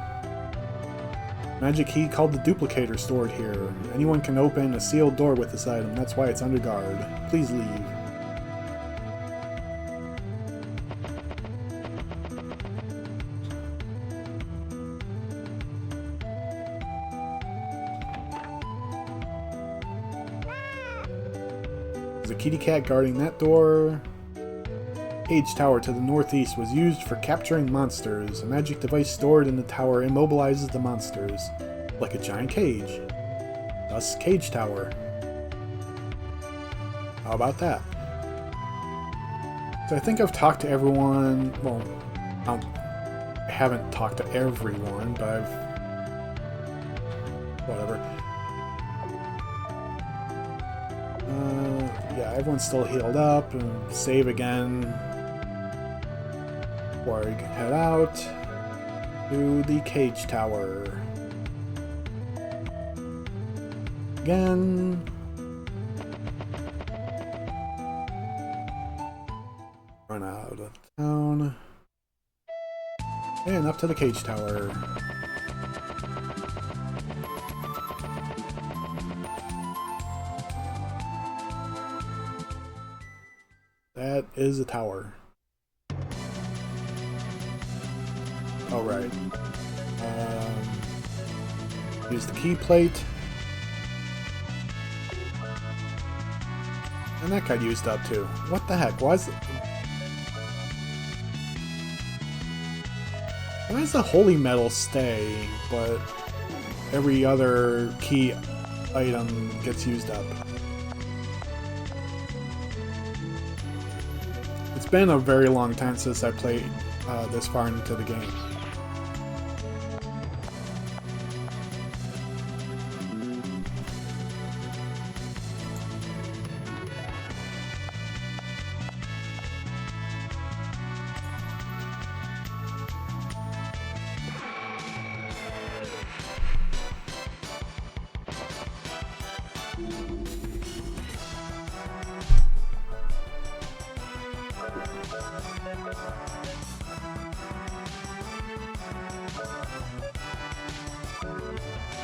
Magic key called the duplicator stored here. Anyone can open a sealed door with this item. That's why it's under guard. Please leave. There's a kitty cat guarding that door. Cage tower to the northeast was used for capturing monsters. A magic device stored in the tower immobilizes the monsters, like a giant cage. Thus, cage tower. How about that? So I think I've talked to everyone. Well, I haven't talked to everyone, but I've... whatever. Yeah, everyone's still healed up, and save again. Before I head out to the cage tower. Again. Run out of town. And up to the cage tower. That is a tower. Alright. Use the key plate. And that got used up too. What the heck? Why does the holy metal stay, but every other key item gets used up? It's been a very long time since I played this far into the game.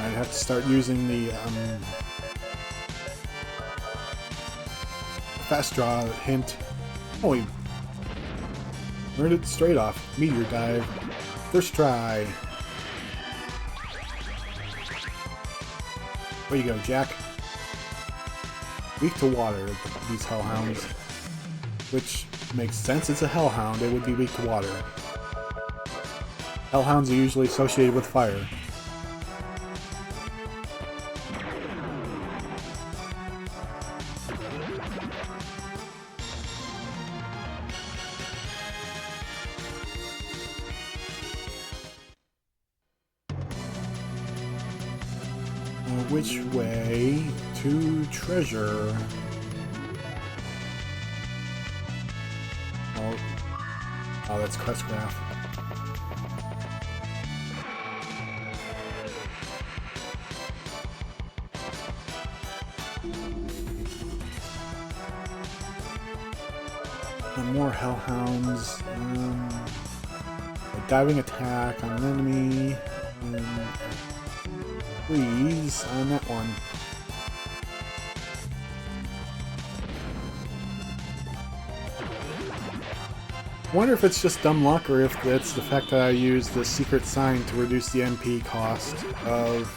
I'd have to start using the fast draw hint. Oh, he learned it straight off. Meteor dive. First try. Where you go, Jack? Weak to water, these hellhounds. Which makes sense, it's a hellhound, it would be weak to water. Hellhounds are usually associated with fire. Which way to treasure? Oh, that's quest graph. And more hellhounds. A diving attack on an enemy. And freeze on that one. I wonder if it's just dumb luck or if it's the fact that I used the secret sign to reduce the MP cost of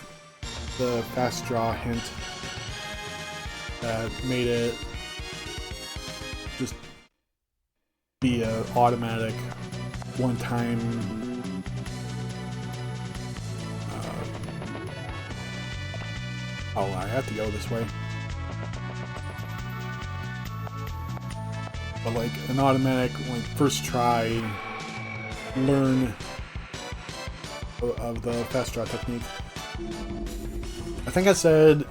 the fast draw hint that made it just be an automatic one time oh, I have to go this way. But like an automatic, like first try, learn of the fast draw technique. I think I said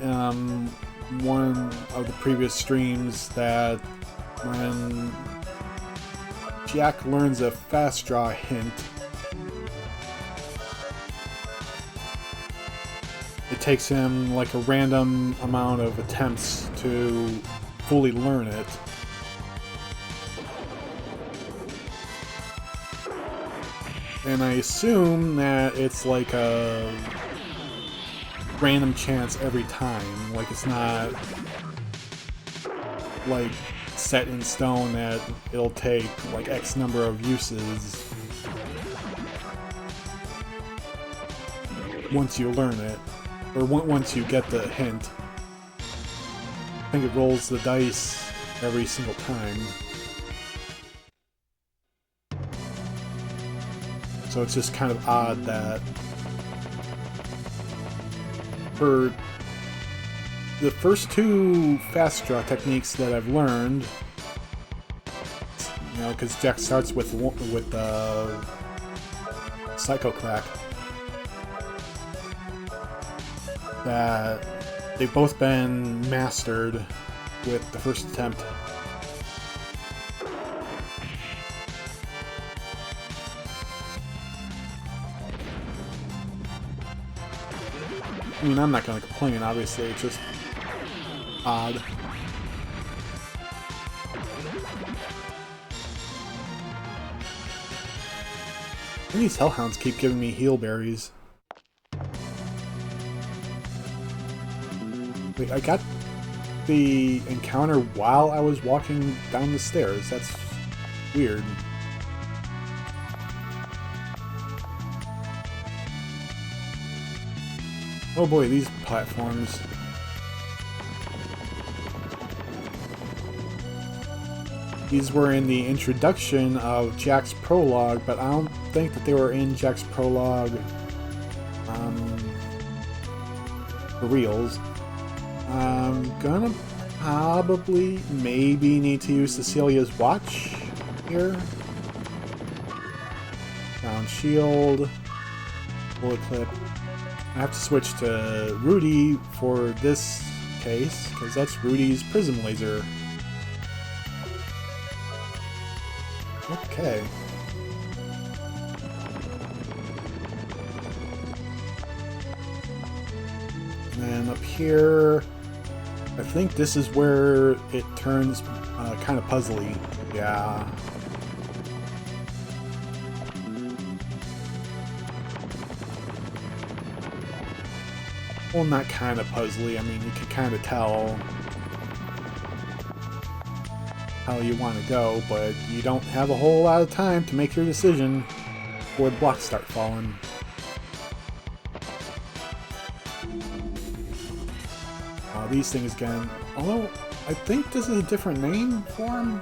one of the previous streams that when Jack learns a fast draw hint, it takes him like a random amount of attempts to fully learn it. And I assume that it's like a random chance every time. Like it's not like set in stone that it'll take like X number of uses once you learn it. Or once you get the hint. I think it rolls the dice every single time. So it's just kind of odd that for the first two fast draw techniques that I've learned, you know, because Jack starts with Psycho Crack, that they've both been mastered with the first attempt. I mean, I'm not going to complain, obviously, it's just odd. And these hellhounds keep giving me heal berries. Wait, I got the encounter while I was walking down the stairs. That's weird. Oh boy, these platforms. These were in the introduction of Jack's prologue, but I don't think that they were in Jack's prologue for reals. I'm gonna probably maybe need to use Cecilia's watch here. Round shield, bullet clip. I have to switch to Rudy for this case, because that's Rudy's prism laser. Okay. And then up here, I think this is where it turns kind of puzzly. Yeah. Well, not kind of puzzly. I mean, you can kind of tell how you want to go, but you don't have a whole lot of time to make your decision before the blocks start falling. These things again. Although, I think this is a different name for them.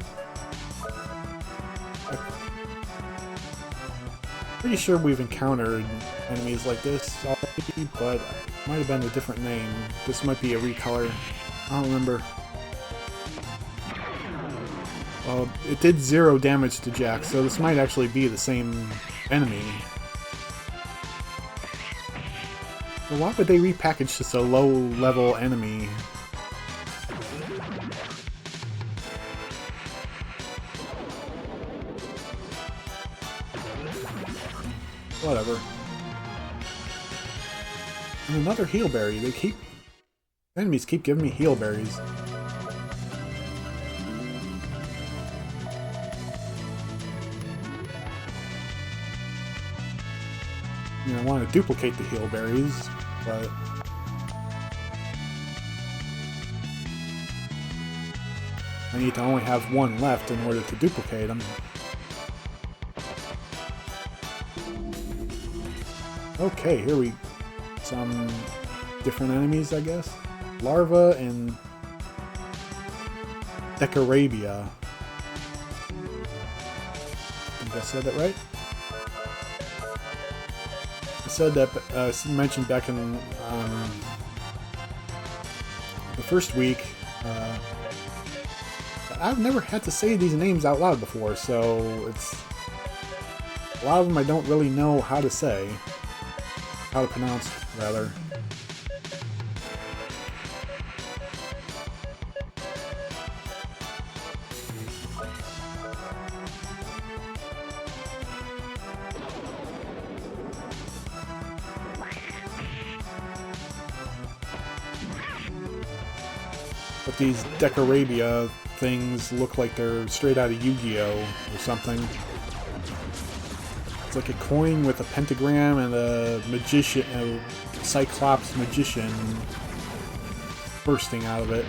I'm pretty sure we've encountered enemies like this already, but it might have been a different name. This might be a recolor. I don't remember. It did 0 damage to Jack, so this might actually be the same enemy. But why would they repackage just a low-level enemy? Whatever. And another heal berry. Enemies keep giving me heal berries. I mean, I want to duplicate the heal berries, but I need to only have one left in order to duplicate them. Okay, here we... some different enemies, I guess. Larva and Decarabia. I think I said that right. said that, mentioned back in the first week, I've never had to say these names out loud before, so it's a lot of them I don't really know how to say, how to pronounce, rather. But these Decorabia things look like they're straight out of Yu-Gi-Oh! Or something. It's like a coin with a pentagram and a magician, a Cyclops magician bursting out of it.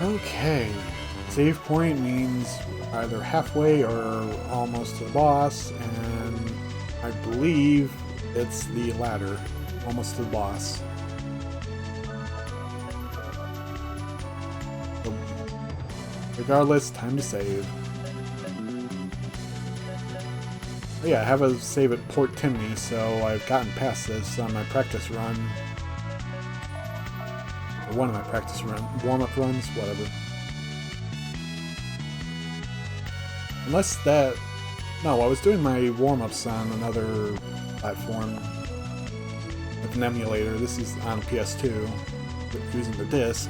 Okay, save point means either halfway or almost to the boss, and I believe it's the latter, almost to the boss. So, regardless, time to save. Oh yeah, I have a save at Port Timney, so I've gotten past this on my practice run. One of my practice warm-up runs, whatever. Unless that... No, I was doing my warm-ups on another platform with an emulator. This is on PS2, using the disc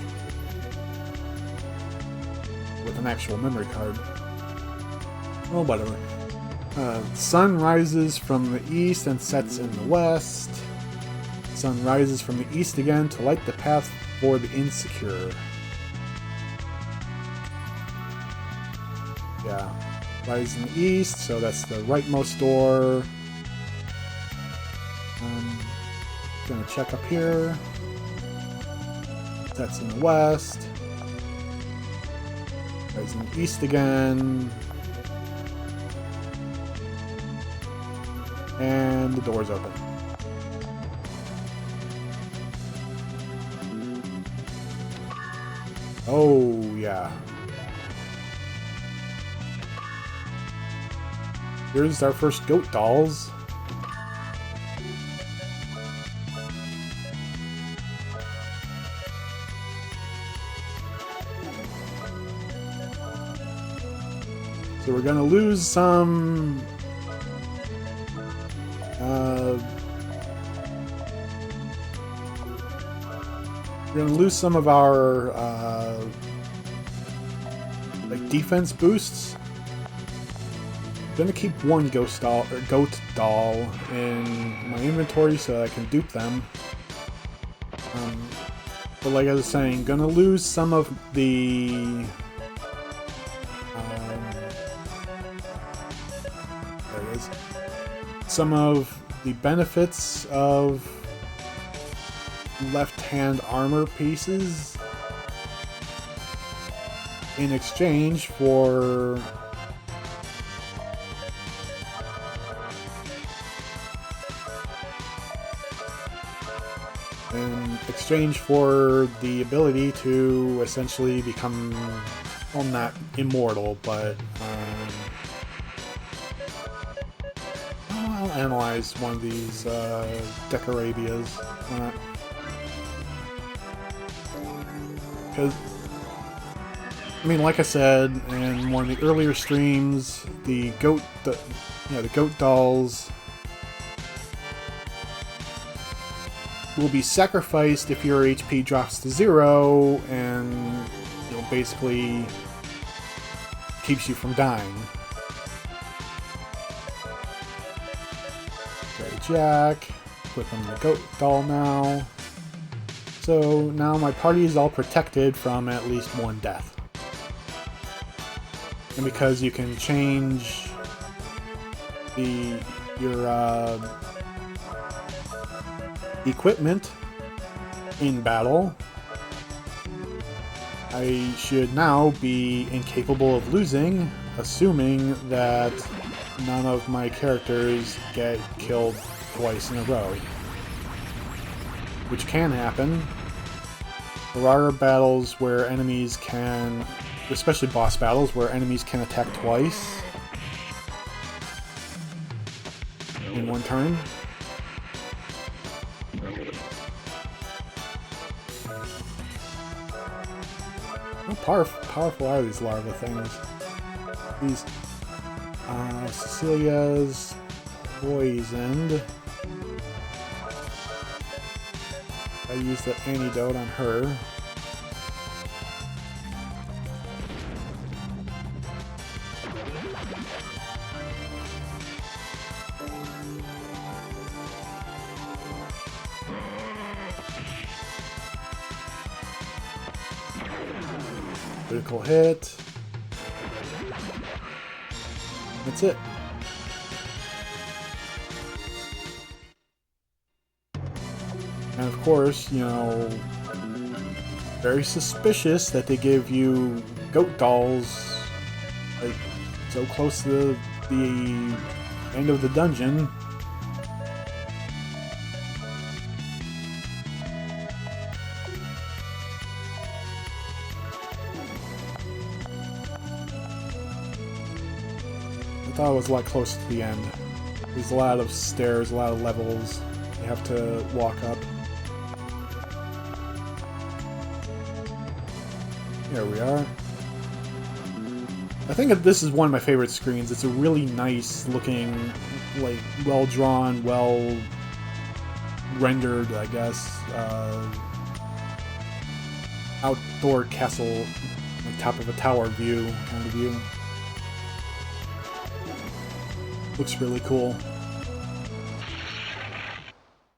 with an actual memory card. Oh, whatever. Sun rises from the east and sets in the west. Sun rises from the east again to light the path for the insecure. Yeah. Rise in the east, so that's the rightmost door. Gonna check up here. That's in the west. Rise in the east again. And the door's open. Oh, yeah. Here's our first goat dolls. So we're gonna lose some... we're gonna lose some of our like defense boosts. I'm gonna keep one goat doll in my inventory so that I can dupe them. But like I was saying, gonna lose some of the there it is. Some of the benefits of left-hand armor pieces in exchange for the ability to essentially become, well, not immortal, but I'll analyze one of these Decorabias. Because, I mean, like I said in one of the earlier streams, the goat dolls will be sacrificed if your HP drops to 0, and basically keeps you from dying. Okay, Jack. Put them in the goat doll now. So now my party is all protected from at least one death. And because you can change your equipment in battle, I should now be incapable of losing, assuming that none of my characters get killed twice in a row. Which can happen. There are battles where enemies can, especially boss battles, where enemies can attack twice in one turn. How powerful are these larva things? These Cecilia's poisoned. I used the antidote on her. Critical hit. That's it. And of course, you know, very suspicious that they give you goat dolls like so close to the end of the dungeon. I thought it was a lot closer to the end. There's a lot of stairs, a lot of levels you have to walk up. There we are. I think that this is one of my favorite screens. It's a really nice looking, like, well drawn, well rendered, I guess, outdoor castle, like top of a tower view kind of view. Looks really cool.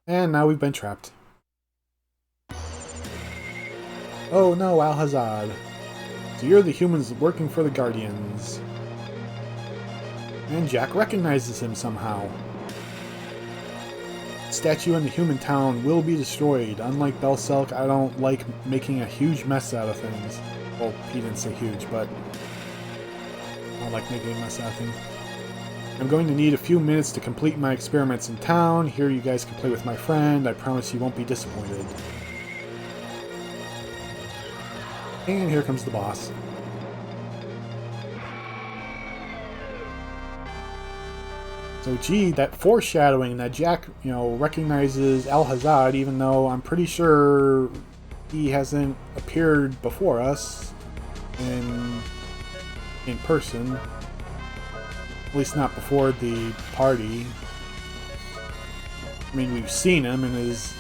And now we've been trapped. Oh no, Alhazad. So you're the humans working for the Guardians. And Jack recognizes him somehow. The statue in the human town will be destroyed. Unlike Belselk, I don't like making a huge mess out of things. Well, he didn't say huge, but I don't like making a mess out of things. I'm going to need a few minutes to complete my experiments in town. Here you guys can play with my friend. I promise you won't be disappointed. And here comes the boss. So gee, that foreshadowing that Jack, you know, recognizes Alhazad, even though I'm pretty sure he hasn't appeared before us in person. At least not before the party. I mean, we've seen him in his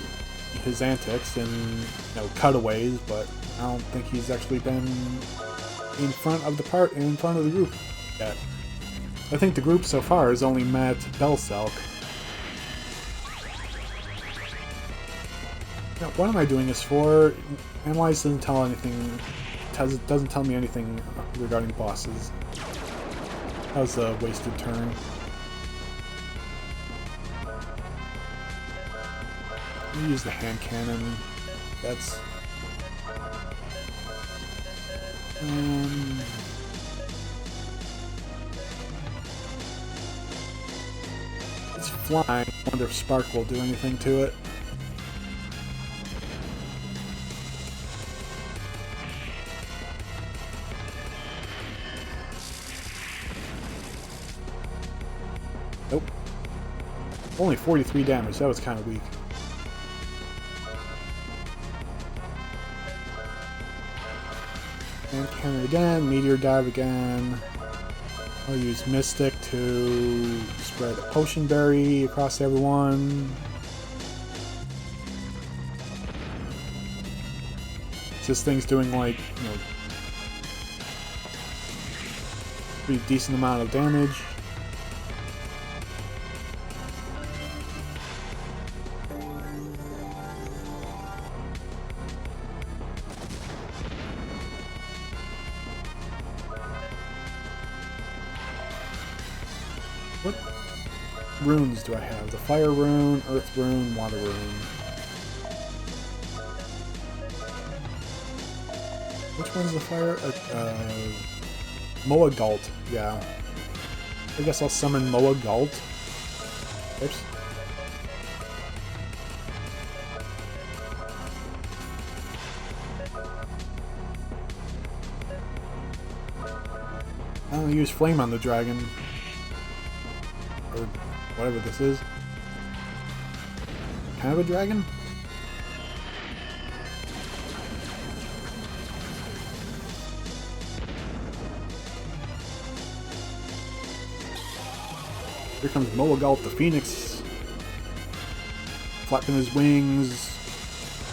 antics and, you know, cutaways, but I don't think he's actually been in front of the group yet. I think the group so far has only met Belselk. Now, what am I doing this for? Analyze doesn't tell anything. Doesn't tell me anything regarding bosses. That was a wasted turn. Use the hand cannon. That's... it's flying. I wonder if Spark will do anything to it. Nope. Only 43 damage. That was kind of weak. And cannon again. Meteor dive again. I'll use Mystic to spread a Potion Berry across everyone. This thing's doing, like, you know, pretty decent amount of damage. What runes do I have? The fire rune, earth rune, water rune. Which one's the fire? Moa Galt, yeah. I guess I'll summon Moa Galt. Oops. I'll use Flame on the dragon. Or whatever this is. Kind of a dragon? Here comes Moa Galt the Phoenix. Flapping his wings.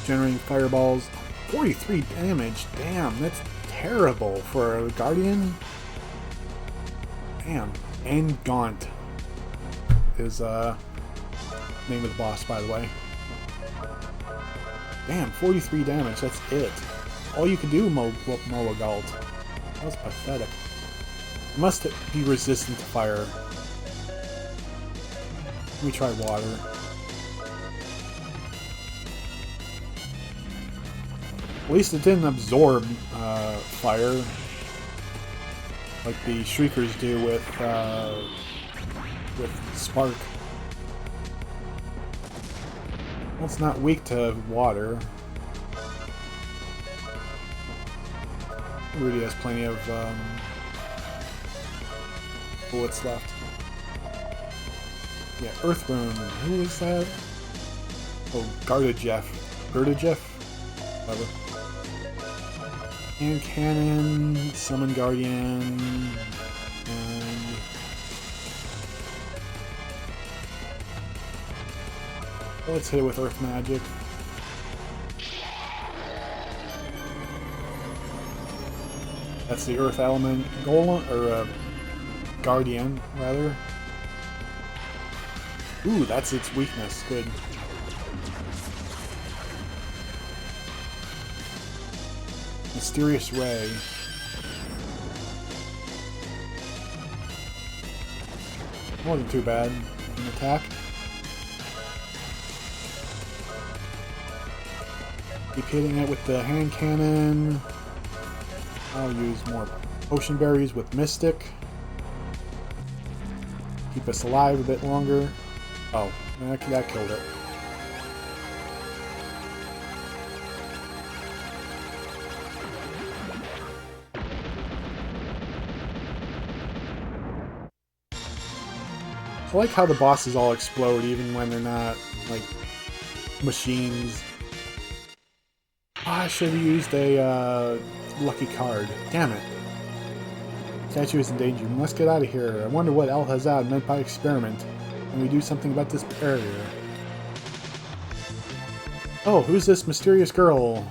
Generating fireballs. 43 damage. Damn, that's terrible for a Guardian. Damn. And Gaunt is name of the boss, by the way. Damn, 43 damage, that's it. All you can do, Moa Galt. That was pathetic. Must be resistant to fire. Let me try water. At least it didn't absorb fire like the Shriekers do with Spark. Well, it's not weak to water. Rudy has plenty of bullets left. Yeah, Earth Rune. Who is that? Oh, Gardajeff. Whatever. Hand Cannon, Summon Guardian, and... well, let's hit it with Earth Magic. That's the Earth Element Golem, or Guardian, rather. Ooh, that's its weakness. Good. Mysterious Ray. Wasn't too bad. An attack. Keep hitting it with the hand cannon. I'll use more potion berries with Mystic. Keep us alive a bit longer. Oh, that killed it. I like how the bosses all explode even when they're not, like, machines. Oh, I should have used a lucky card. Damn it. Statue is in danger. We must get out of here. I wonder what El Hazard meant by experiment. Can we do something about this barrier? Oh, who's this mysterious girl?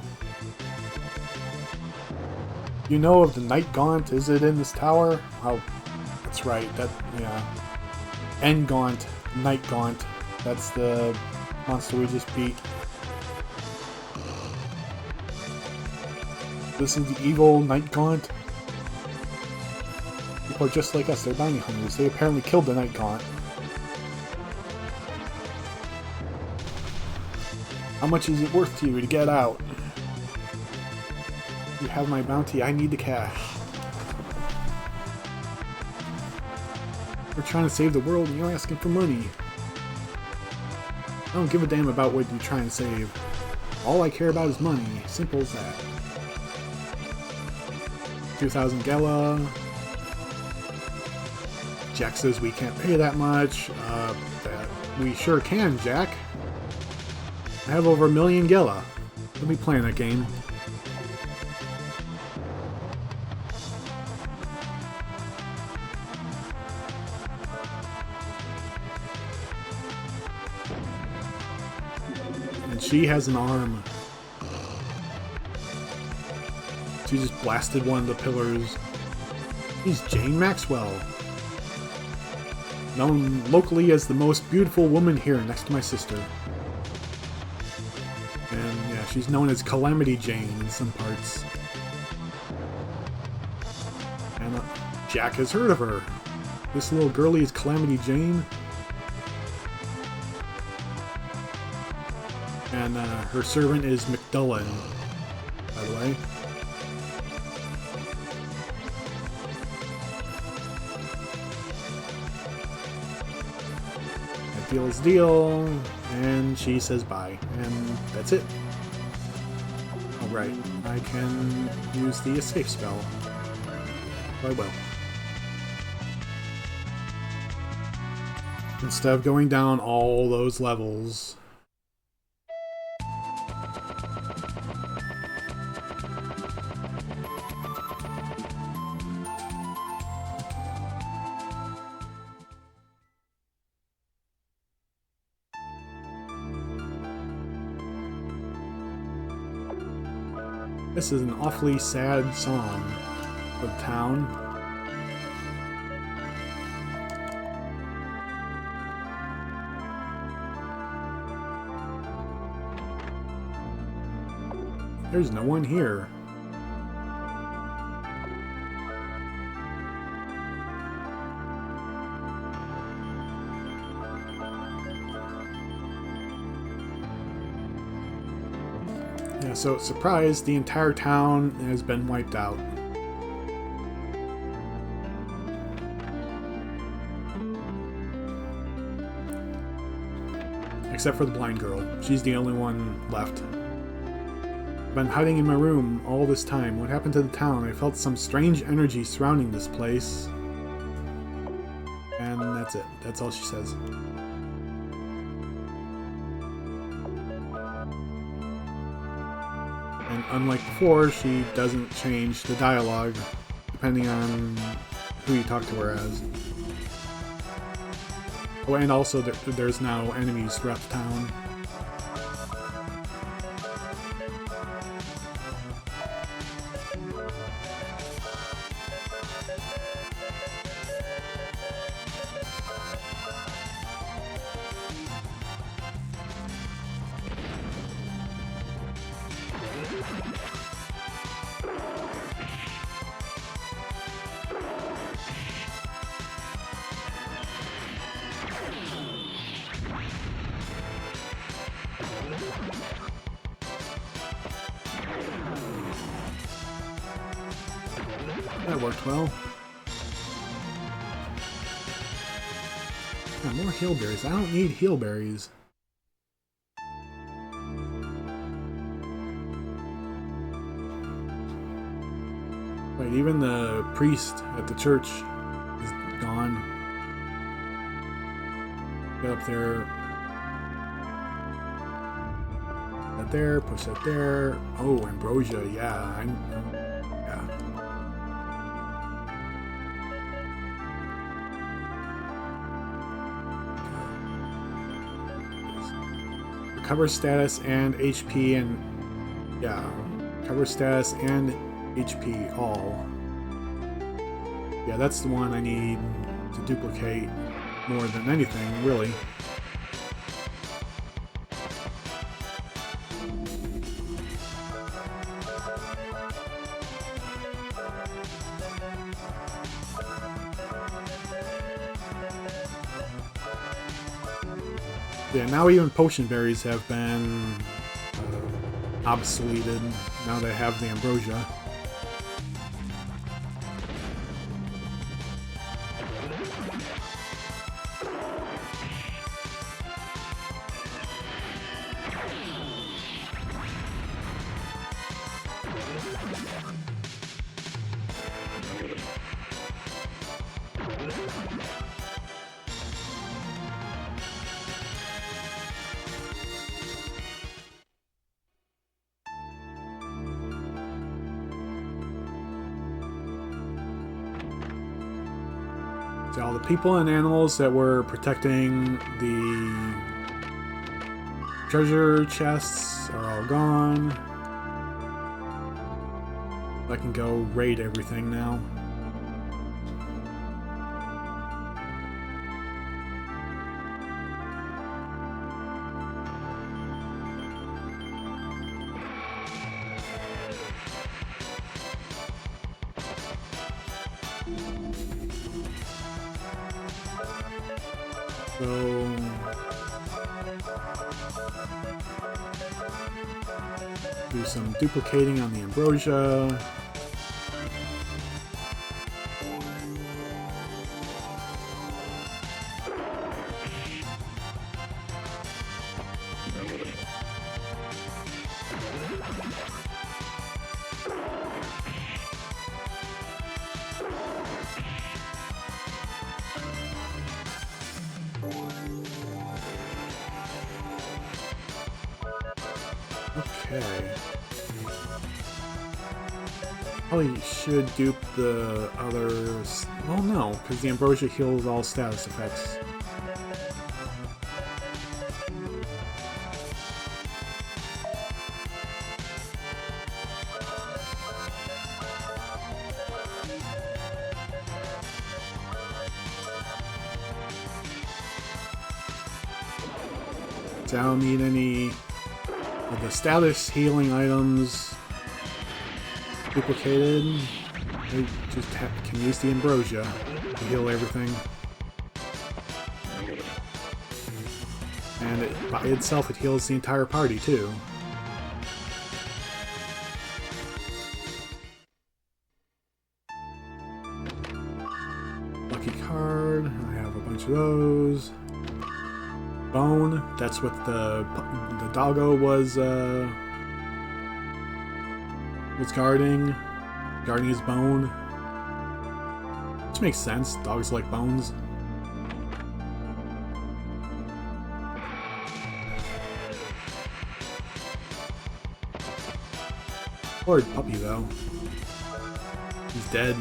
You know of the Night Gaunt? Is it in this tower? Oh, that's right. Yeah. End Gaunt, Night Gaunt. That's the monster we just beat. This is the evil Night Gaunt. People are just like us. They're bounty hunters. They apparently killed the Night Gaunt. How much is it worth to you to get out? You have my bounty. I need the cash. We're trying to save the world and you're asking for money. I don't give a damn about what you're trying to save. All I care about is money. Simple as that. 2,000 Gela. Jack says we can't pay that much. We sure can, Jack. I have over 1 million Gela. Let me play that game. And she has an arm. She just blasted one of the pillars. She's Jane Maxwell. Known locally as the most beautiful woman here next to my sister. And yeah, she's known as Calamity Jane in some parts. And Jack has heard of her. This little girlie is Calamity Jane. And her servant is McDullen, by the way. That deal is deal, and she says bye, and that's it. Alright, I can use the escape spell. I will. Instead of going down all those levels. This is an awfully sad song for the town. There's no one here. Yeah, so surprise, the entire town has been wiped out. Except for the blind girl. She's the only one left. I've been hiding in my room all this time. What happened to the town? I felt some strange energy surrounding this place. And that's it. That's all she says. And unlike before, she doesn't change the dialogue depending on who you talk to her as. Oh, and also there's now enemies throughout the town. That worked well. Yeah, more heelberries. I don't need heelberries. Wait, even the priest at the church is gone. Get up there. That there, push that there. Oh, ambrosia, yeah. Yeah. Recover status and HP and... yeah. Recover status and HP all. Yeah, that's the one I need to duplicate more than anything, really. Yeah, now even potion berries have been obsoleted. Now they have the ambrosia. So all the people and animals that were protecting the treasure chests are all gone. I can go raid everything now. So do some duplicating on the ambrosia. Okay. Probably should dupe the others. Well, no, because the ambrosia heals all status effects. So I don't need any of the status healing items duplicated. I just can use the ambrosia to heal everything. And by itself, it heals the entire party too. Lucky card. I have a bunch of those. Bone. That's what the doggo was guarding his bone. Which makes sense. Dogs like bones. Poor puppy though. He's dead.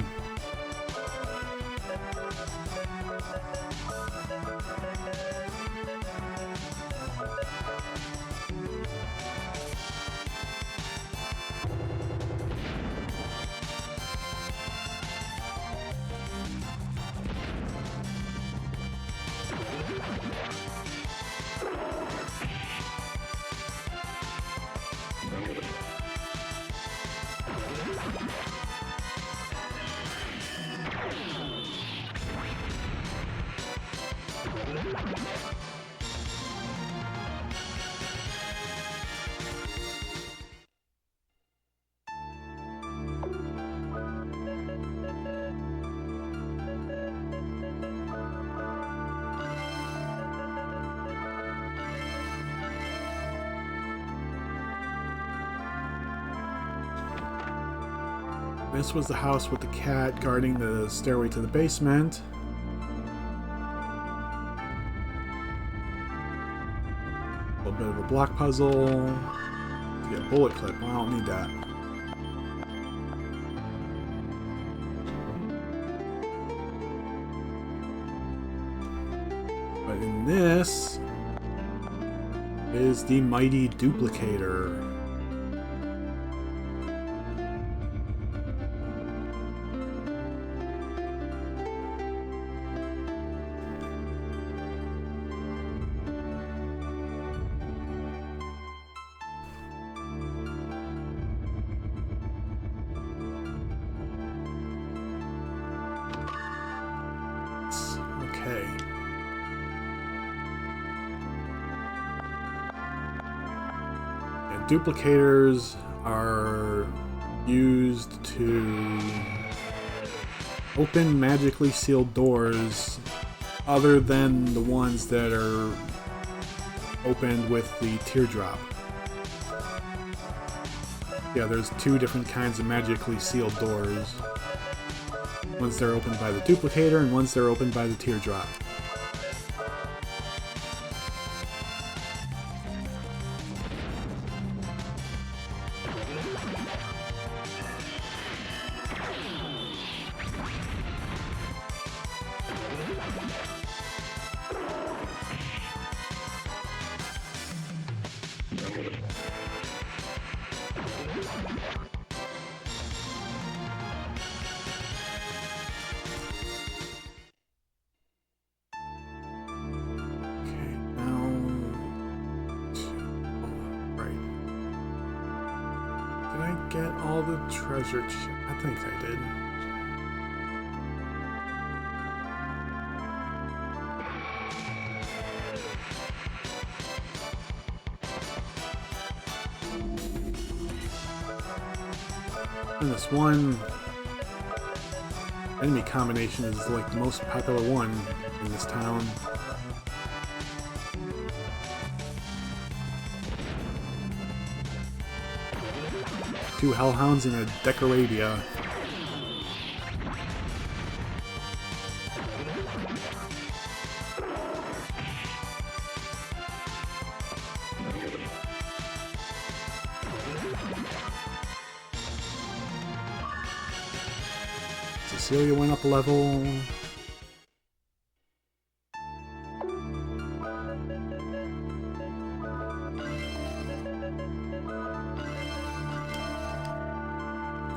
This was the house with the cat guarding the stairway to the basement. A little bit of a block puzzle. Get a bullet clip. Well, I don't need that. But in this is the mighty duplicator. Okay. And duplicators are used to open magically sealed doors other than the ones that are opened with the teardrop. Yeah, there's two different kinds of magically sealed doors. Ones that are opened by the duplicator and ones that are opened by the teardrop. Get all the treasure. I think I did. And this one enemy combination is like the most popular one in this town. Two hellhounds and a Decoradia. Cecilia went up a level.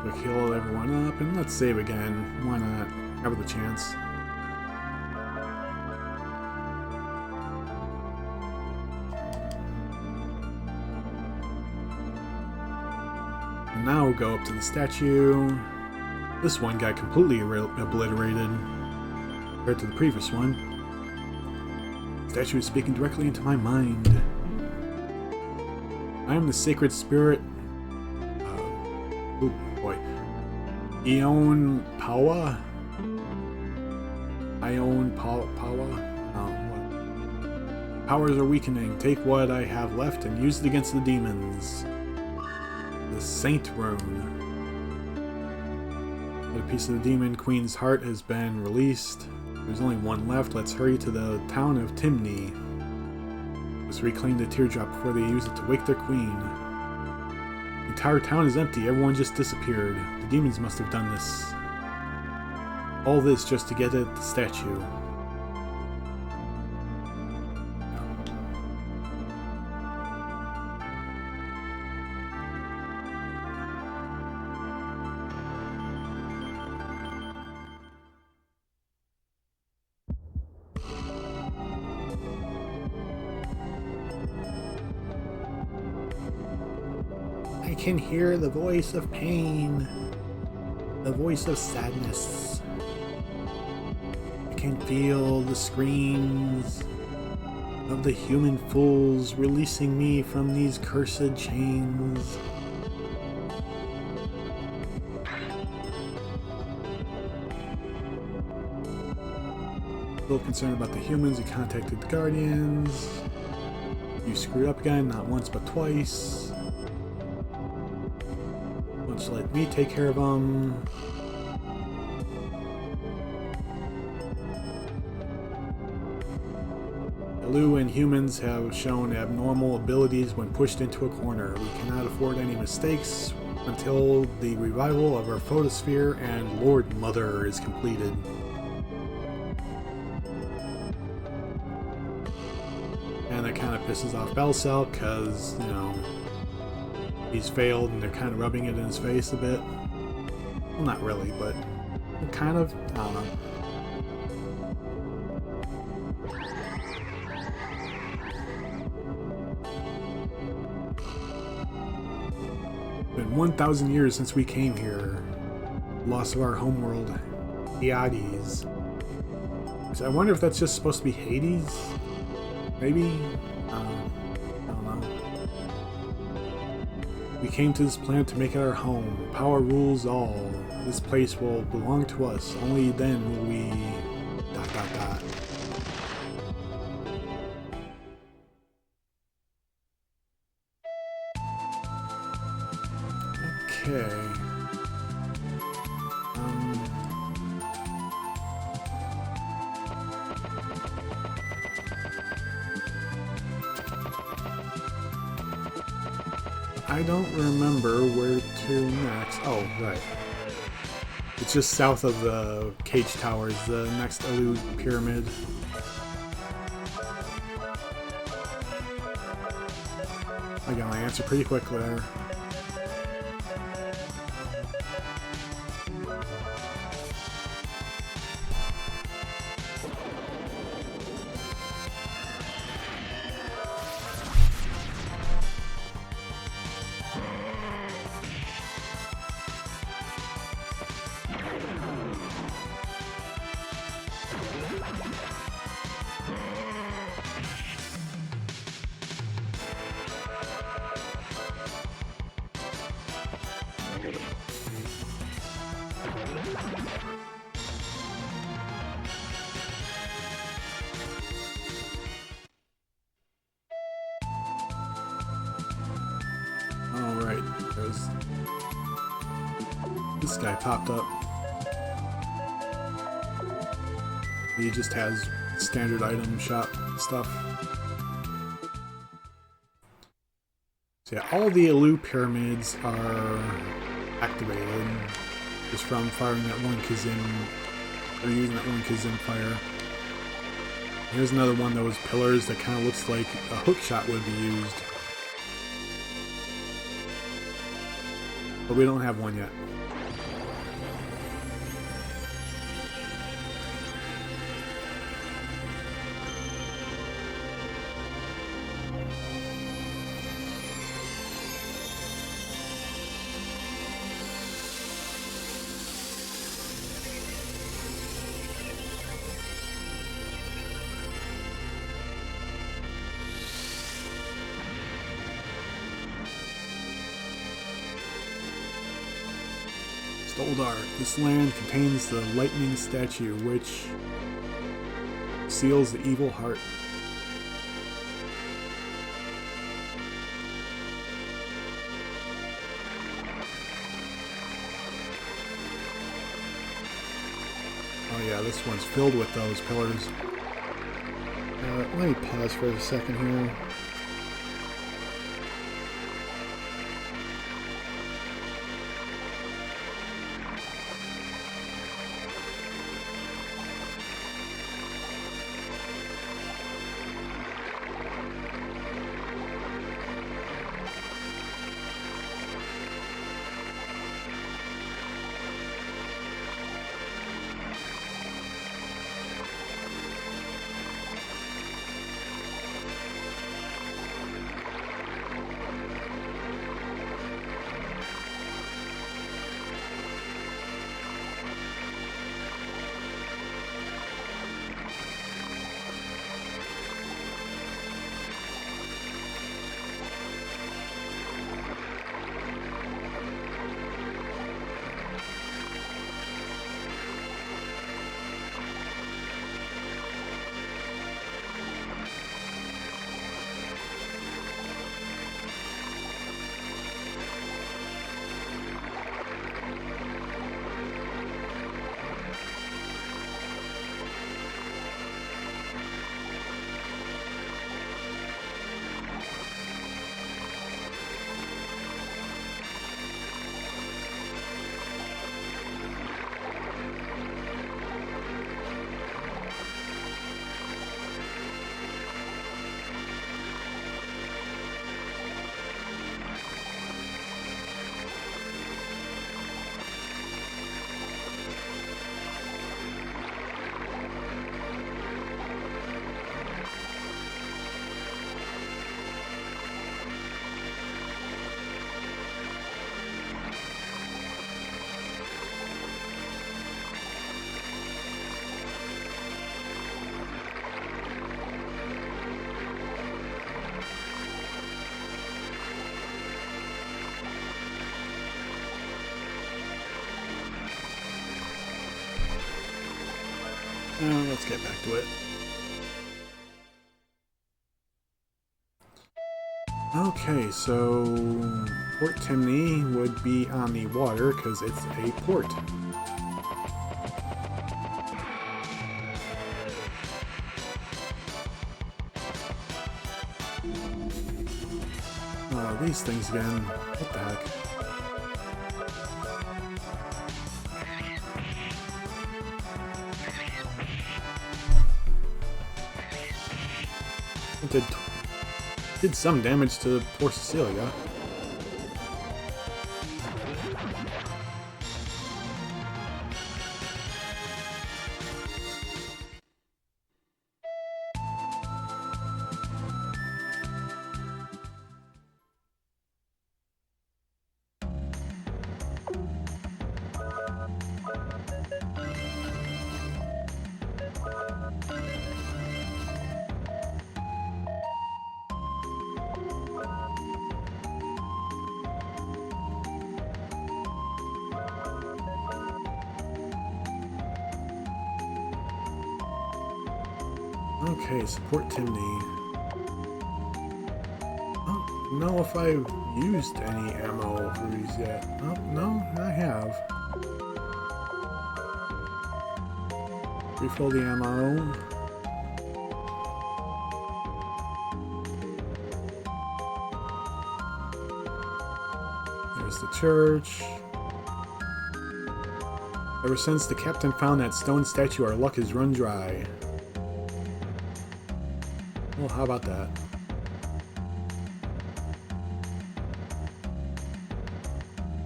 Quick heal everyone up, and let's save again. Why not? Have the chance. And now we'll go up to the statue. This one got completely obliterated compared to the previous one. The statue is speaking directly into my mind. I am the sacred spirit. Oh boy. Ion Pawa? Ion Pawa? What? Powers are weakening. Take what I have left and use it against the demons. The Saint Rune. A piece of the Demon Queen's heart has been released. There's only one left. Let's hurry to the town of Timney. Let's reclaim the teardrop before they use it to wake their queen. The entire town is empty. Everyone just disappeared. The demons must have done this. All this just to get at the statue. I can hear the voice of pain, the voice of sadness. I can feel the screams of the human fools releasing me from these cursed chains. Still concerned about the humans, you contacted the Guardians. You screwed up again, not once but twice. Let's let me take care of them. Alu and humans have shown abnormal abilities when pushed into a corner. We cannot afford any mistakes until the revival of our photosphere and Lord Mother is completed. And that kind of pisses off Belsel because, you know, he's failed and they're kind of rubbing it in his face a bit. Well, not really, but kind of, I don't know. It's been 1,000 years since we came here. Loss of our homeworld, Hades. So I wonder if that's just supposed to be Hades? Maybe? I don't know. We came to this planet to make it our home. Power rules all. This place will belong to us. Only then will we... ... Okay. I don't remember where to next. Oh, right. It's just south of the cage towers, the next Alu pyramid. I got my answer pretty quick there. Alright, there's... This guy popped up. He just has standard item shop stuff. So yeah, all the Elu pyramids are activated just from firing that one Kazim, or using that one Kazim fire. Here's another one of those pillars that kind of looks like a hook shot would be used. But we don't have one yet. Stoldar. This land contains the lightning statue, which seals the evil heart. Oh yeah, this one's filled with those pillars. Let me pause for a second here. Let's get back to it. Okay, so Port Timney would be on the water because it's a port. Oh, these things again. What the heck? Did some damage to poor Cecilia. Okay, support Timney. I don't know if I've used any ammo for these yet. Oh, no, I have. Refill the ammo. There's the church. Ever since the captain found that stone statue, our luck has run dry. Well, how about that?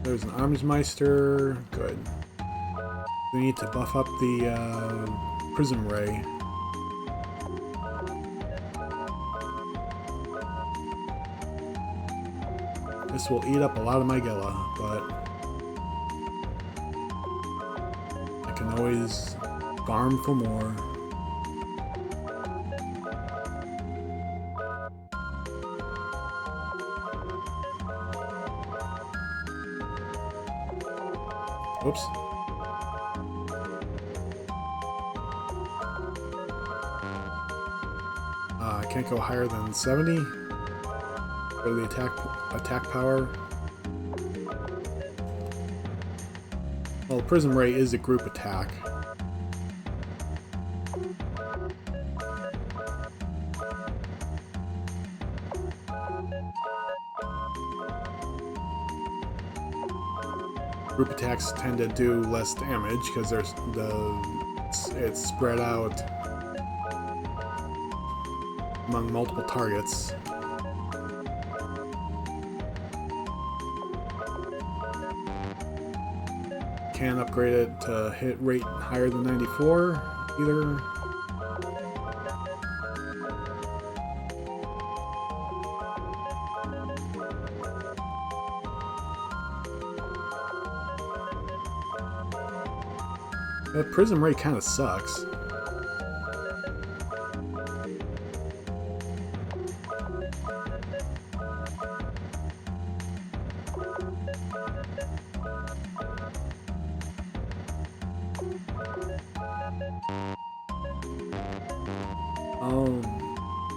There's an Armsmeister. Good. We need to buff up the prism ray. This will eat up a lot of my Gila, but I can always farm for more. Whoops. I can't go higher than 70 for the attack power. Well, Prism Ray is a group attack. Group attacks tend to do less damage because it's spread out among multiple targets. Can't upgrade it to hit rate higher than 94 either. That Prism Ray kind of sucks.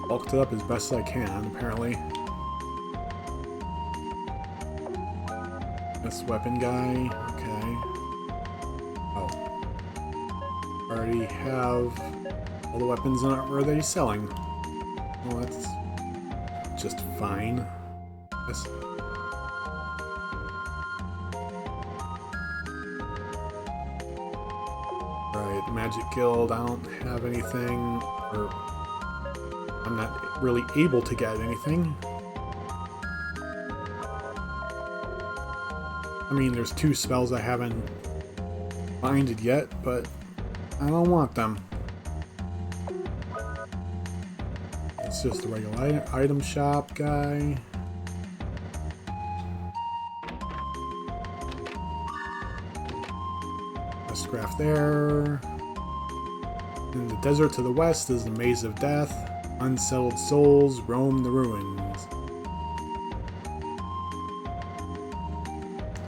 Bulked it up as best I can, apparently. This weapon guy, okay. Oh. Already have all the weapons and armor that he's selling. Well, that's just fine. Yes. Alright, Magic Guild, I don't have anything, or I'm not really able to get anything. I mean, there's 2 spells I haven't binded yet, but I don't want them. It's just a regular item shop guy. Let's craft there. In the desert to the west is the Maze of Death. Unsettled souls roam the ruins.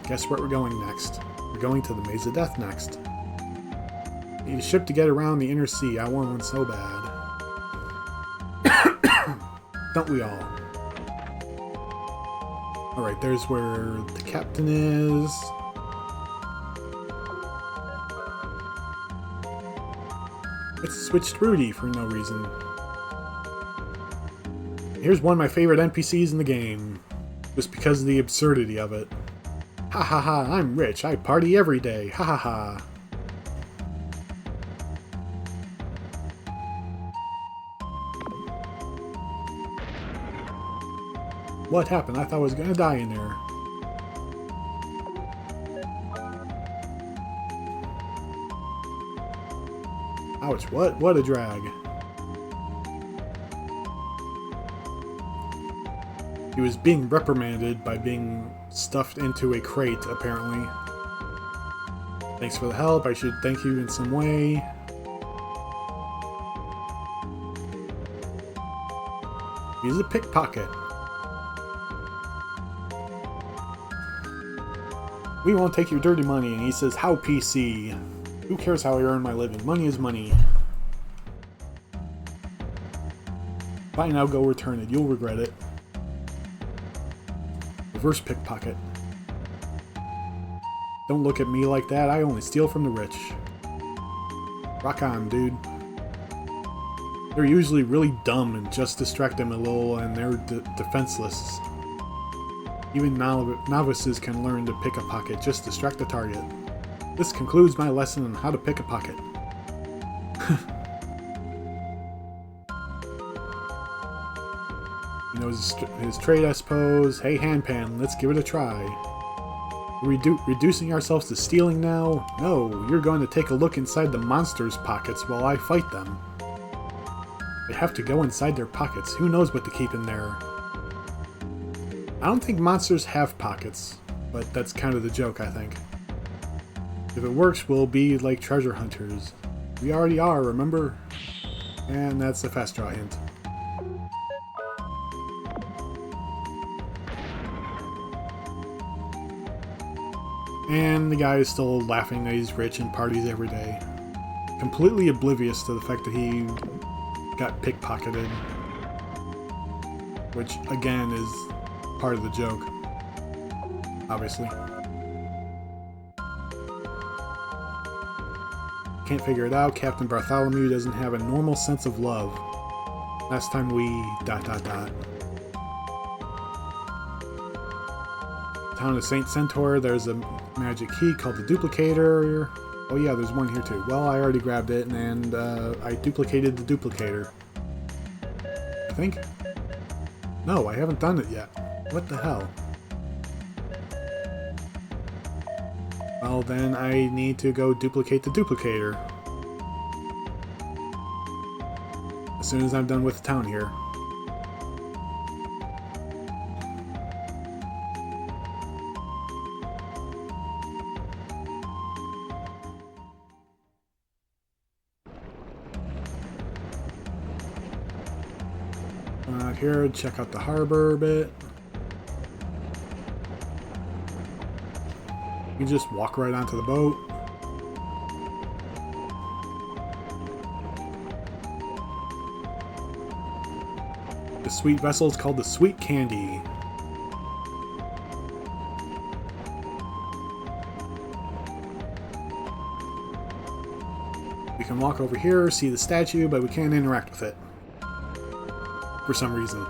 Guess where we're going next? We're going to the Maze of Death next. Need a ship to get around the inner sea. I want one so bad. Don't we all? Alright, there's where the captain is. It's switched Rudy for no reason. Here's one of my favorite NPCs in the game, just because of the absurdity of it. Ha ha ha, I'm rich, I party every day, ha ha ha. What happened? I thought I was gonna die in there. Ouch, what a drag. He was being reprimanded by being stuffed into a crate, apparently. Thanks for the help. I should thank you in some way. He's a pickpocket. We won't take your dirty money. And he says, how PC? Who cares how I earn my living? Money is money. Fine, I'll go return it. You'll regret it. Reverse pickpocket. Don't look at me like that. I only steal from the rich. Rock on, dude. They're usually really dumb and just distract them a little and they're defenseless. Even novices can learn to pick a pocket. Just distract the target. This concludes my lesson on how to pick a pocket. He knows his trade, I suppose. Hey, Handpan, let's give it a try. Reducing ourselves to stealing now? No, you're going to take a look inside the monsters' pockets while I fight them. I have to go inside their pockets. Who knows what to keep in there? I don't think monsters have pockets, but that's kind of the joke, I think. If it works, we'll be like treasure hunters. We already are, remember? And that's a fast draw hint. And the guy is still laughing that he's rich and parties every day. Completely oblivious to the fact that he got pickpocketed. Which, again, is part of the joke. Obviously. Can't figure it out. Captain Bartholomew doesn't have a normal sense of love. Last time we... ... Town of St. Centour, there's a magic key called the duplicator. Oh yeah, there's one here too. Well, I already grabbed it, and I duplicated the duplicator. I think? No, I haven't done it yet. What the hell? Well, then I need to go duplicate the duplicator. As soon as I'm done with the town here. Out here, check out the harbor a bit. You just walk right onto the boat. The sweet vessel is called the Sweet Candy. We can walk over here, see the statue, but we can't interact with it. For some reason.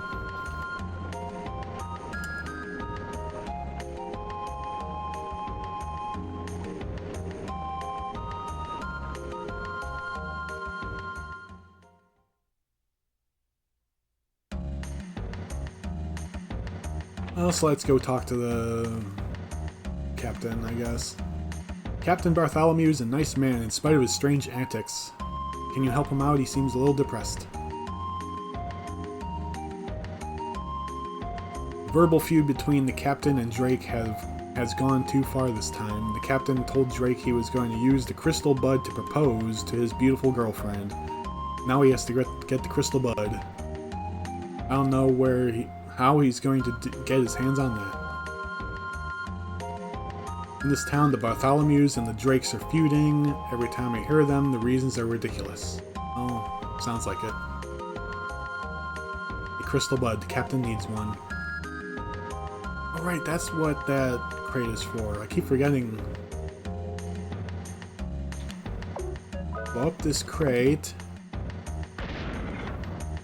Well, so let's go talk to the captain, I guess. Captain Bartholomew is a nice man in spite of his strange antics. Can you help him out? He seems a little depressed. The verbal feud between the captain and Drake has gone too far this time. The captain told Drake he was going to use the crystal bud to propose to his beautiful girlfriend. Now he has to get the crystal bud. I don't know how he's going to get his hands on that. In this town, the Bartholomews and the Drakes are feuding. Every time I hear them, the reasons are ridiculous. Oh, sounds like it. The crystal bud. The captain needs one. Alright, that's what that crate is for. I keep forgetting. Blow up this crate.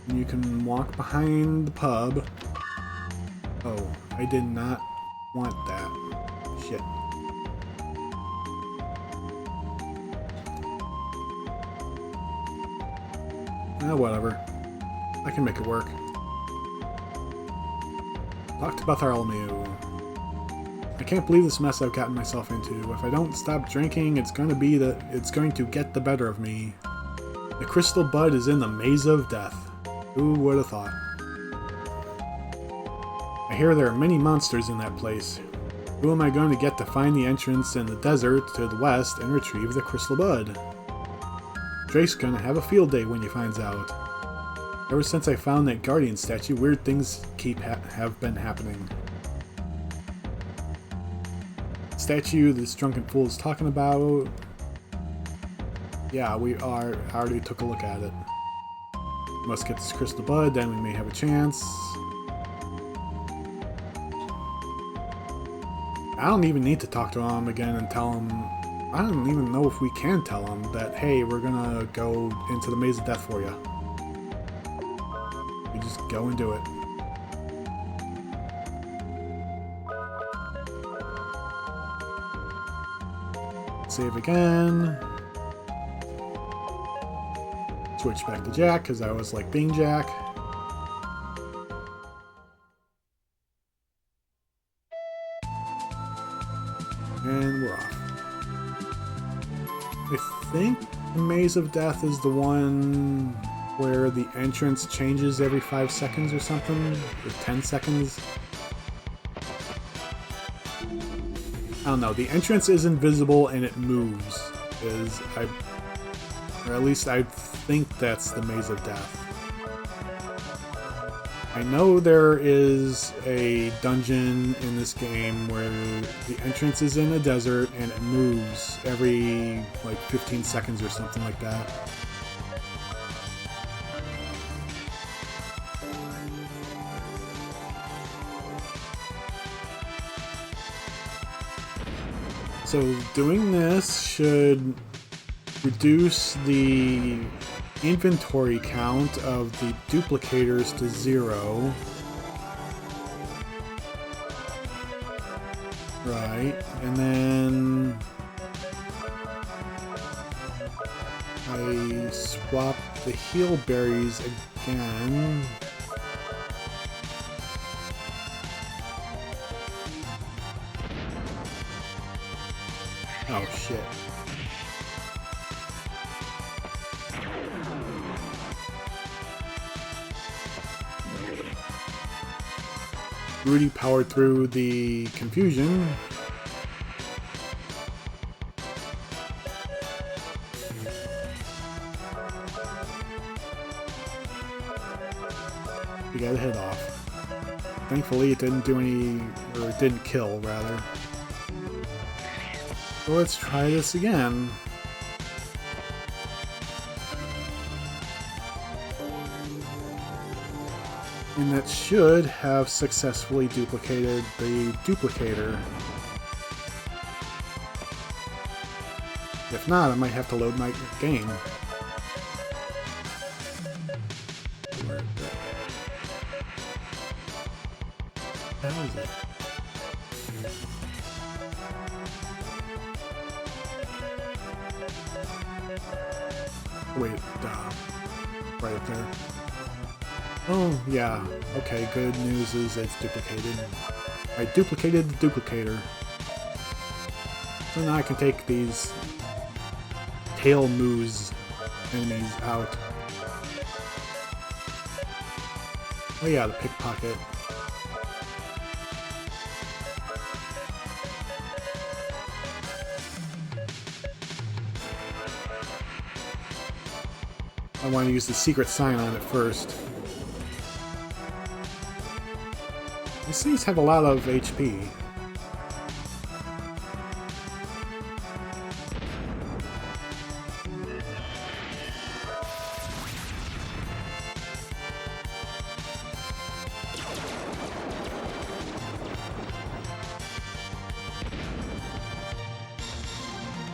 And you can walk behind the pub. Oh, I did not want that. Shit. Whatever. I can make it work. Talk to Bartholomew. I can't believe this mess I've gotten myself into. If I don't stop drinking, it's going to get the better of me. The crystal bud is in the maze of death. Who would have thought? I hear there are many monsters in that place. Who am I going to get to find the entrance in the desert to the west and retrieve the crystal bud? Drake's gonna have a field day when he finds out. Ever since I found that guardian statue, weird things have been happening. Statue this drunken fool is talking about. Yeah, I already took a look at it. Must get this crystal bud, then we may have a chance. I don't even need to talk to him again and tell him... I don't even know if we can tell him that, hey, we're gonna go into the Maze of Death for you. We just go and do it. Save again. Switch back to Jack, because I always like being Jack. And we're off. I think the Maze of Death is the one where the entrance changes every 5 seconds or something, or 10 seconds. I don't know, the entrance is invisible and it moves, or at least I think that's the Maze of Death. I know there is a dungeon in this game where the entrance is in a desert and it moves every like 15 seconds or something like that. So doing this should reduce the inventory count of the duplicators to 0. Right, and then I swap the heal berries again. Oh shit. Rudy powered through the confusion. We got to head off. Thankfully it didn't do any, or it didn't kill rather. So let's try this again. And that should have successfully duplicated the duplicator. If not, I might have to load my game. How is it? Wait, right up there. Oh, yeah. Okay, good news is it's duplicated. I duplicated the duplicator. So now I can take these tail moose enemies out. Oh yeah, the pickpocket. I want to use the secret sign on it first. These things have a lot of HP.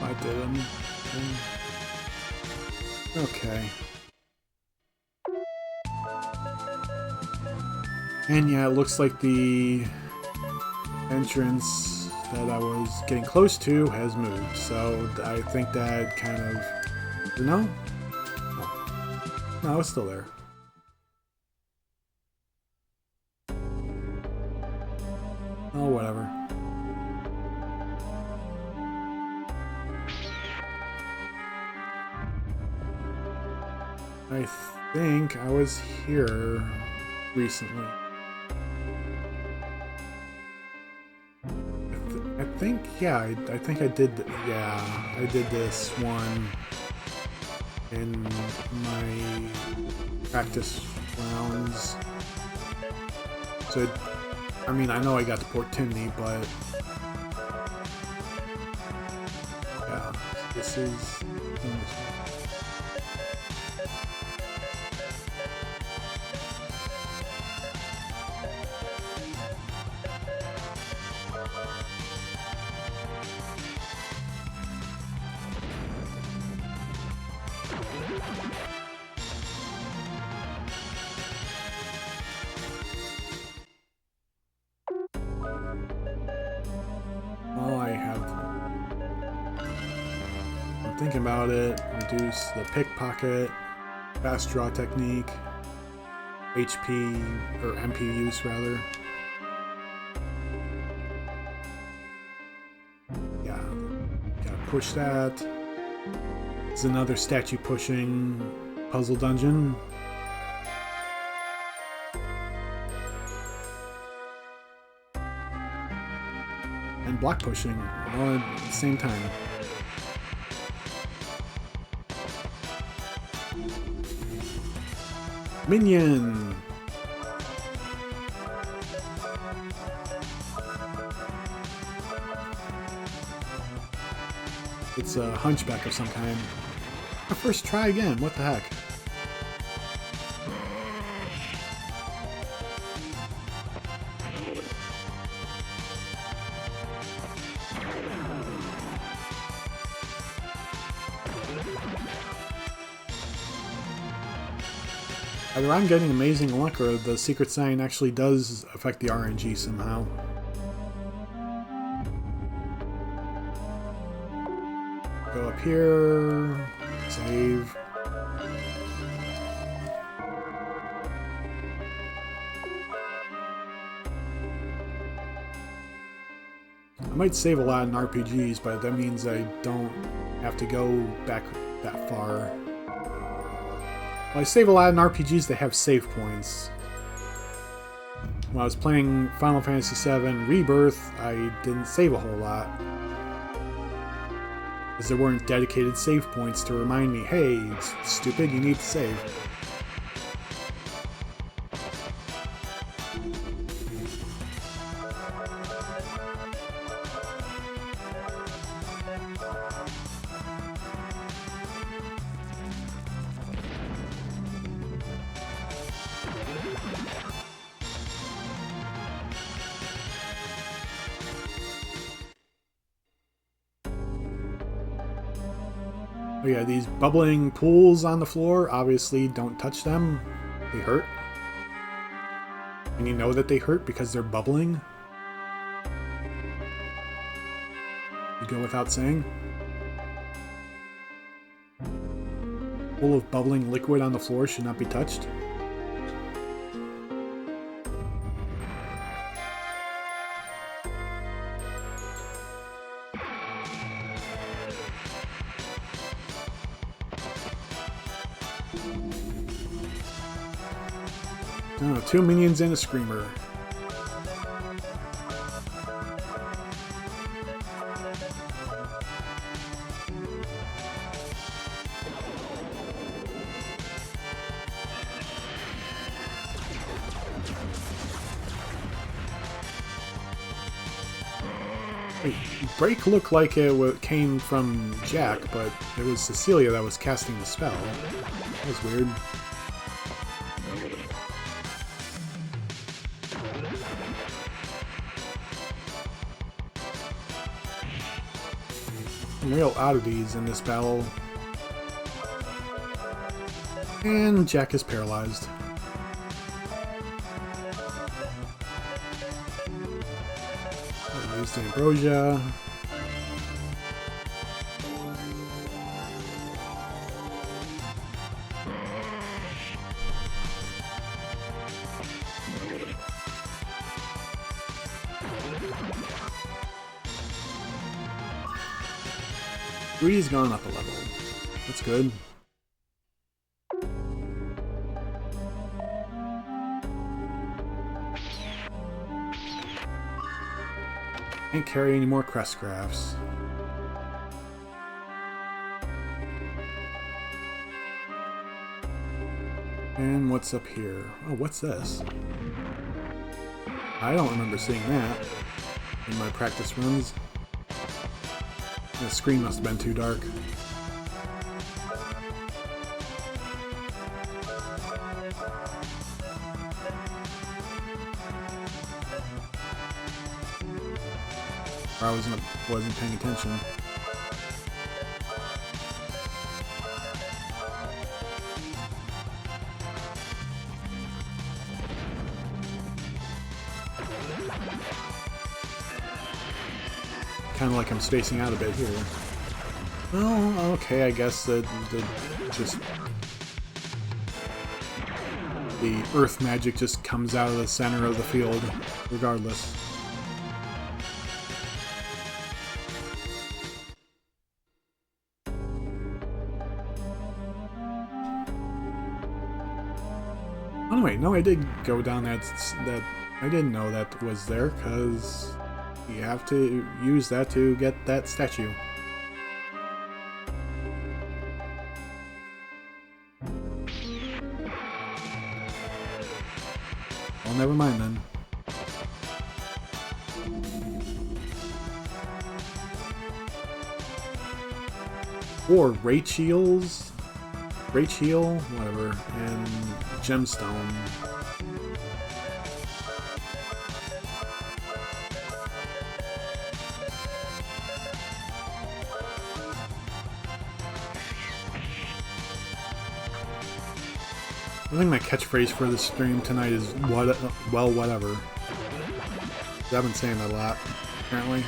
I did them. Okay. And yeah, it looks like the entrance that I was getting close to has moved. So I think that kind of... No? No, it's still there. Oh, whatever. I think I was here recently. I think, yeah, I think I did, yeah, I did this one in my practice rounds. So, I mean, I know I got to Port Timney, but yeah, this is... Well, I'm thinking about it. Reduce the pickpocket, fast draw technique, HP, or MP use rather. Yeah, gotta push that. It's another statue pushing puzzle dungeon. And block pushing all at the same time. Minion! It's a hunchback of some kind. First try again, what the heck? Either I'm getting amazing luck or the secret sign actually does affect the RNG somehow. Go up here, save. I might save a lot in RPGs, but that means I don't have to go back that far. Well, I save a lot in RPGs that have save points. When I was playing Final Fantasy VII Rebirth, I didn't save a whole lot. Because there weren't dedicated save points to remind me, hey, it's stupid, you need to save. Oh yeah, these bubbling pools on the floor, obviously don't touch them. They hurt. And you know that they hurt because they're bubbling. You go without saying. Pool of bubbling liquid on the floor should not be touched. Oh, 2 minions and a screamer. Wait, break looked like it came from Jack, but it was Cecilia that was casting the spell. That was weird. Some real oddities in this battle. And Jack is paralyzed. Use the ambrosia. Gree's gone up a level. That's good. Can't carry any more crest crafts. And what's up here? Oh, what's this? I don't remember seeing that in my practice runs. The screen must have been too dark. Or I wasn't paying attention. Kind of like I'm spacing out a bit here. Oh, okay, I guess just the earth magic just comes out of the center of the field, regardless. Oh wait, no, I did go down that I didn't know that was there, because you have to use that to get that statue. Well, never mind then. Or Rachel's, whatever, and Gemstone. I think my catchphrase for the stream tonight is well, whatever. I've been saying that a lot, apparently.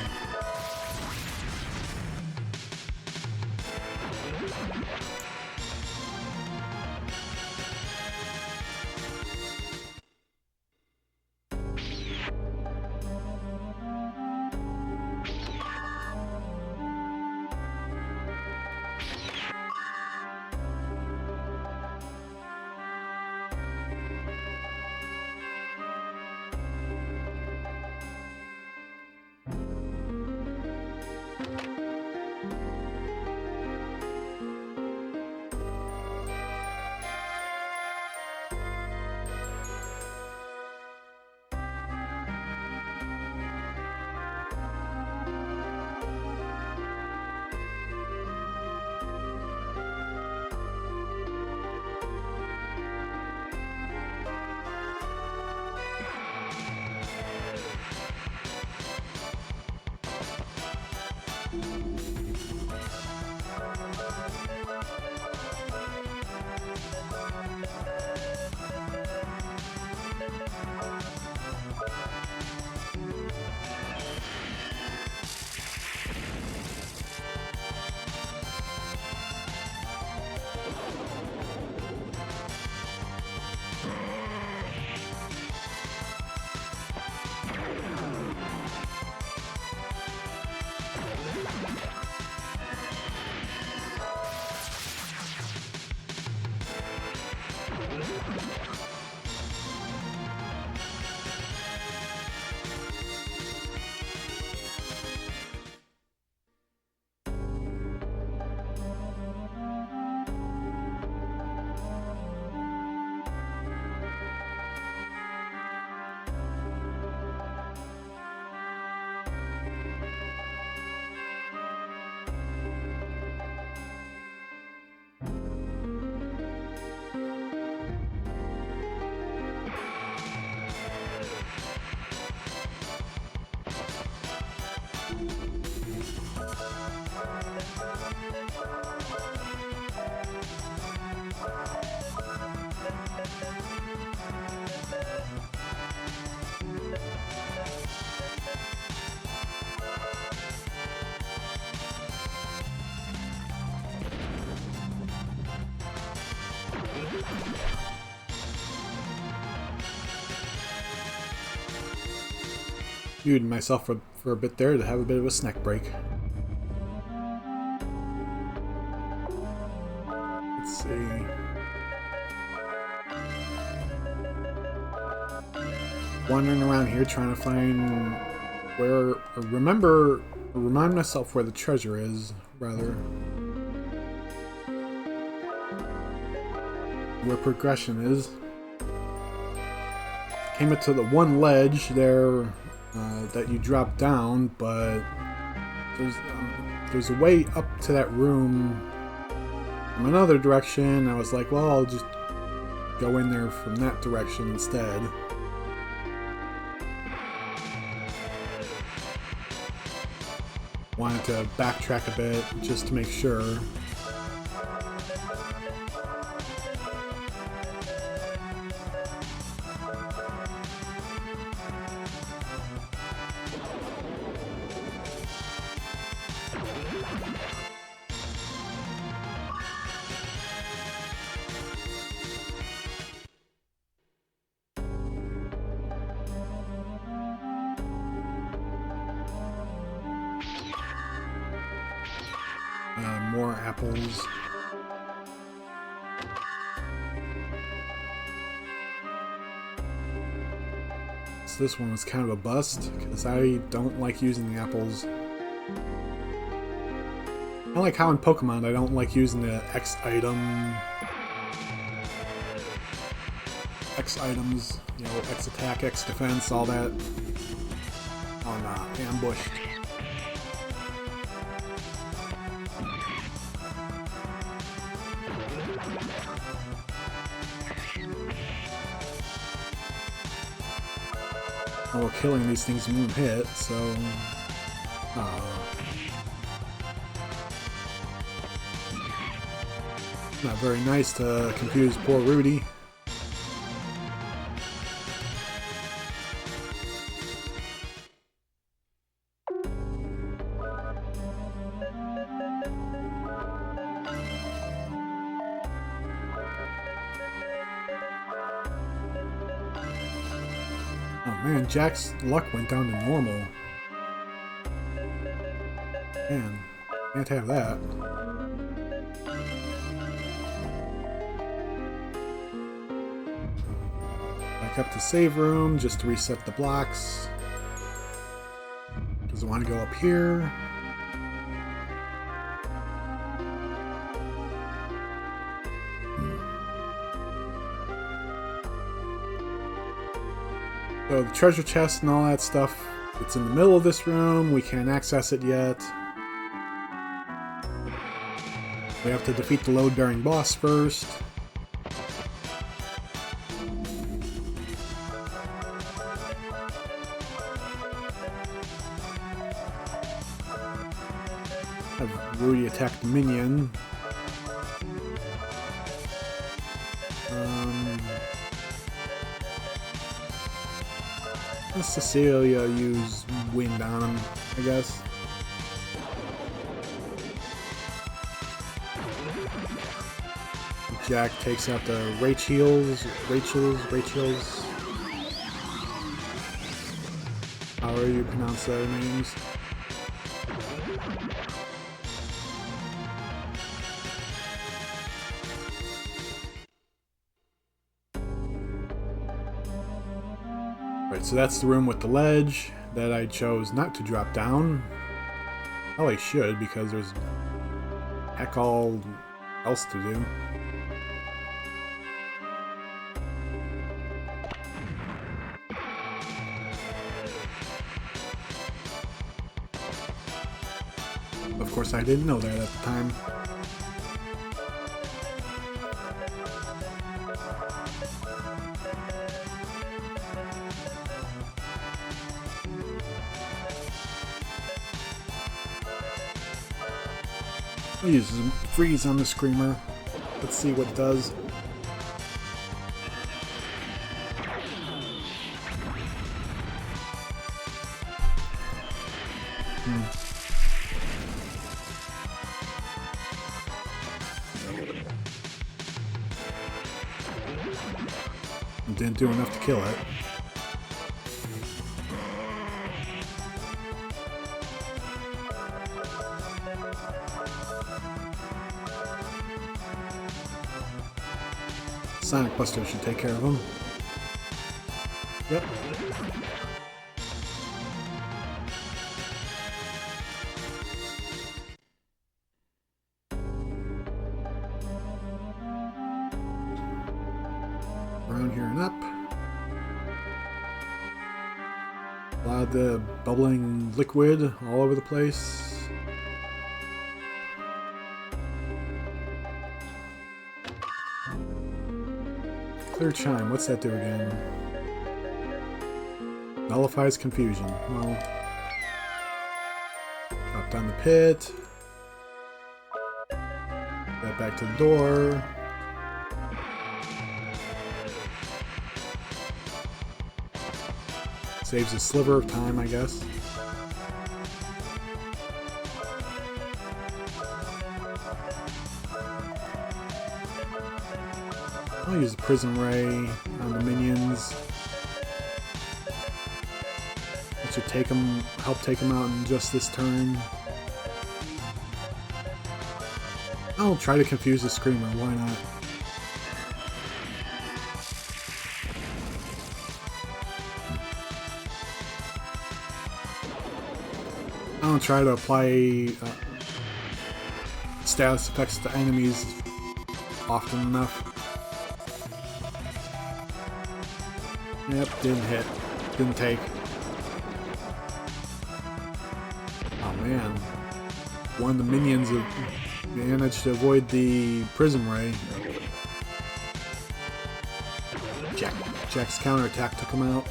Muted myself for a bit there to have a bit of a snack break. Let's see. Wandering around here trying to find where, remind myself where the treasure is, rather. Where progression is. Came up to the one ledge there that you drop down, but there's a way up to that room from another direction. I was like, well, I'll just go in there from that direction instead. Wanted to backtrack a bit just to make sure. more apples. So this one was kind of a bust, because I don't like using the apples. I like how in Pokemon I don't like using the X items, you know, X attack, X defense, all that. Oh nah, ambushed. Oh, well, killing these things won't hit, so... not very nice to confuse poor Rudy. Oh man, Jack's luck went down to normal. Man, can't have that. Back up to save room just to reset the blocks. Doesn't want to go up here. So the treasure chest and all that stuff, it's in the middle of this room. We can't access it yet. We have to defeat the load-bearing boss first. Have Rudy attack the minion. Let Cecilia use wind on him, I guess. Jack takes out the Rachel's. However you pronounce their names. Right, so that's the room with the ledge that I chose not to drop down. Well, I should, because there's heck all else to do. Of course, I didn't know that at the time. I'll use freeze on the Screamer. Let's see what it does. Didn't do enough to kill it. Sonic Buster should take care of him. Yep. Around here and up. A lot of the bubbling liquid all over the place. Clear chime, what's that do again? Nullifies confusion. Well, drop down the pit. Get back to the door. Saves a sliver of time, I guess. I'll use the Prism Ray on the minions. That should help take them out in just this turn. I'll try to confuse the screamer, why not? I'll try to apply status effects to enemies often enough. Yep, didn't hit. Didn't take. Oh man. One of the minions managed to avoid the prism ray. Jack's counterattack took him out.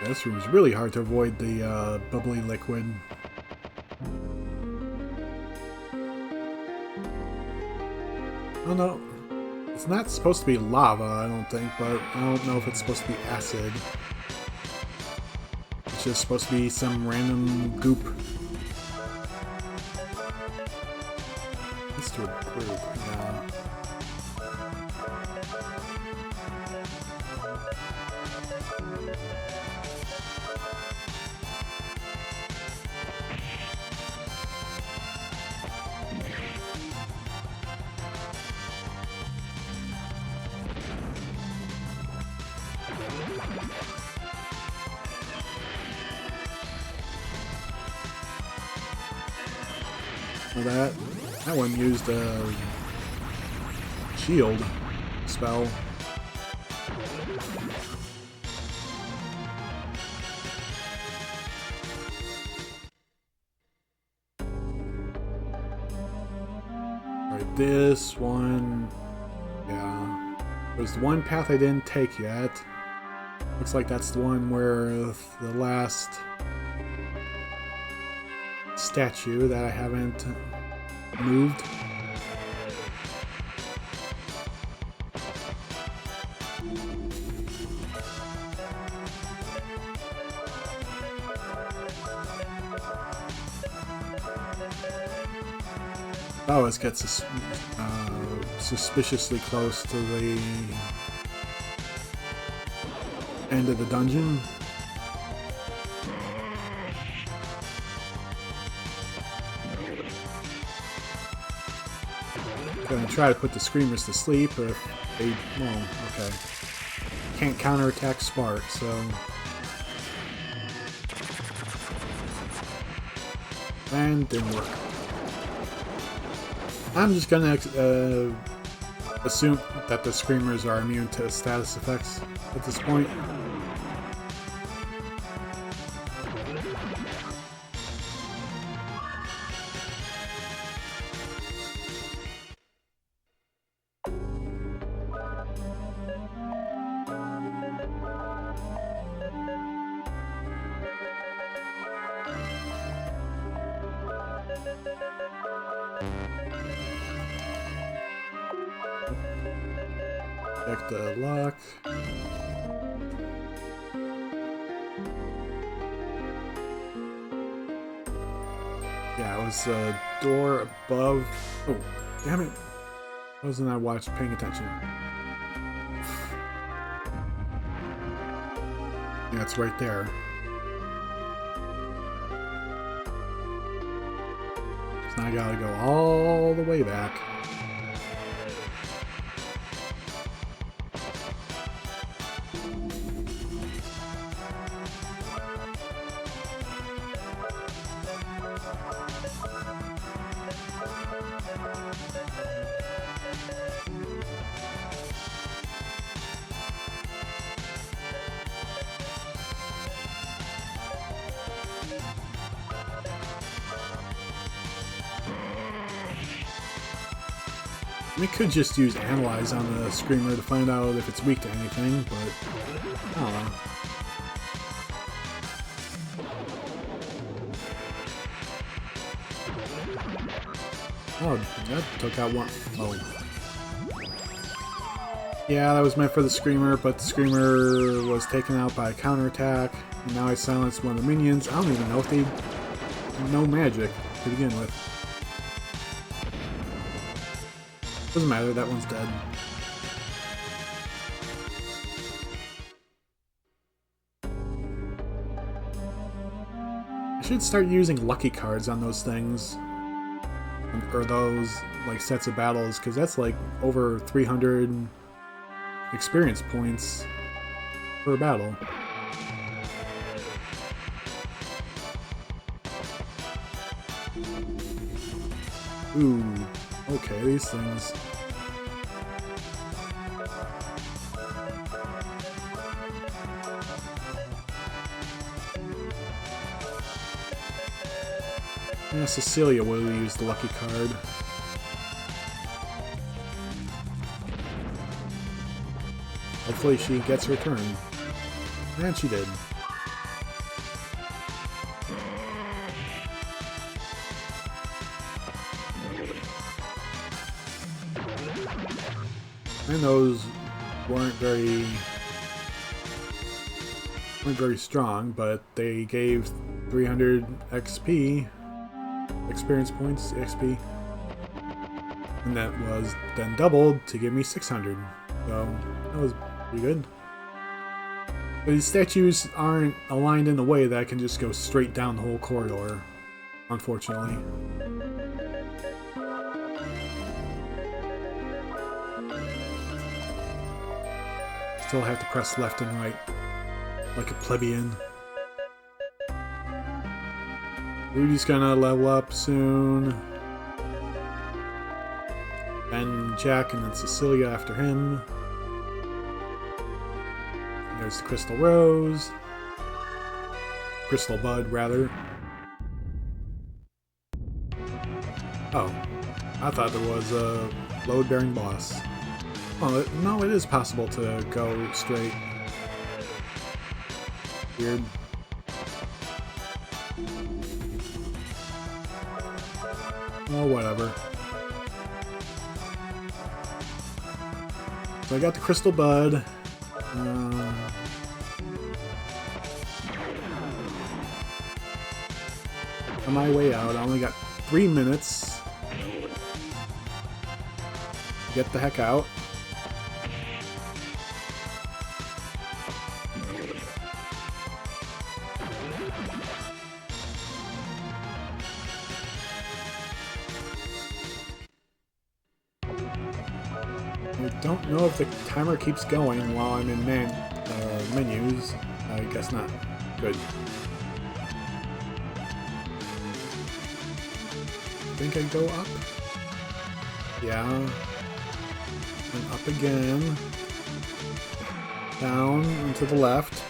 This room's really hard to avoid the bubbly liquid. Oh no, it's not supposed to be lava, I don't think, but I don't know if it's supposed to be acid. It's just supposed to be some random goop. Let's do a group, yeah. Well, that one used a shield spell. Right, this one, yeah. There's one path I didn't take yet. Looks like that's the one where the last statue that I haven't moved. Always gets suspiciously close to the end of the dungeon. Gonna try to put the screamers to sleep, but if they, well, okay. Can't counterattack Spark, so. And didn't work. I'm just gonna assume that the screamers are immune to status effects at this point. Check the lock. Yeah, it was a door above. Oh, damn it. Wasn't I paying attention? Yeah, it's right there. So now I gotta go all the way back. We could just use Analyze on the Screamer to find out if it's weak to anything, but I don't know. Oh, that took out one. Oh. Yeah, that was meant for the Screamer, but the Screamer was taken out by a counterattack. And now I silenced one of the minions. I don't even know if they know magic to begin with. Doesn't matter, that one's dead. I should start using lucky cards on those things. Or those, like, sets of battles, because that's like over 300 experience points per battle. Ooh, okay, these things. Yeah, Cecilia will use the lucky card. Hopefully she gets her turn. And she did. And those weren't very strong, but they gave 300 XP, experience points, XP, and that was then doubled to give me 600. So that was pretty good. But these statues aren't aligned in a way that I can just go straight down the whole corridor, unfortunately. Still have to press left and right, like a plebeian. Rudy's gonna level up soon. And Jack, and then Cecilia after him. And there's the Crystal Rose. Crystal Bud, rather. Oh, I thought there was a load-bearing boss. Oh, no, it is possible to go straight. Weird. Oh, whatever. So I got the Crystal Bud. On my way out, I only got 3 minutes to get the heck out. I don't know if the timer keeps going while I'm in menus. I guess not. Good. I think I go up. Yeah. And up again. Down and to the left.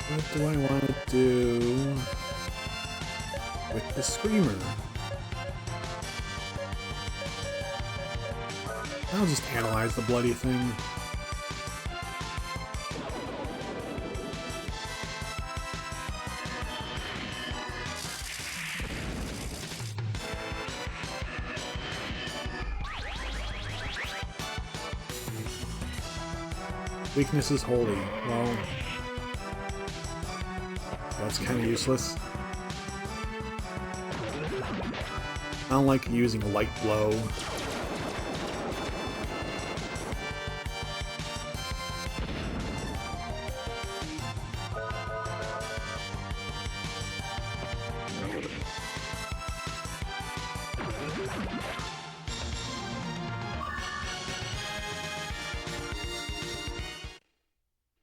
What do I want to do with the Screamer? I'll just analyze the bloody thing. Weakness is holy. Well, that's kind of useless. I don't like using a light blow.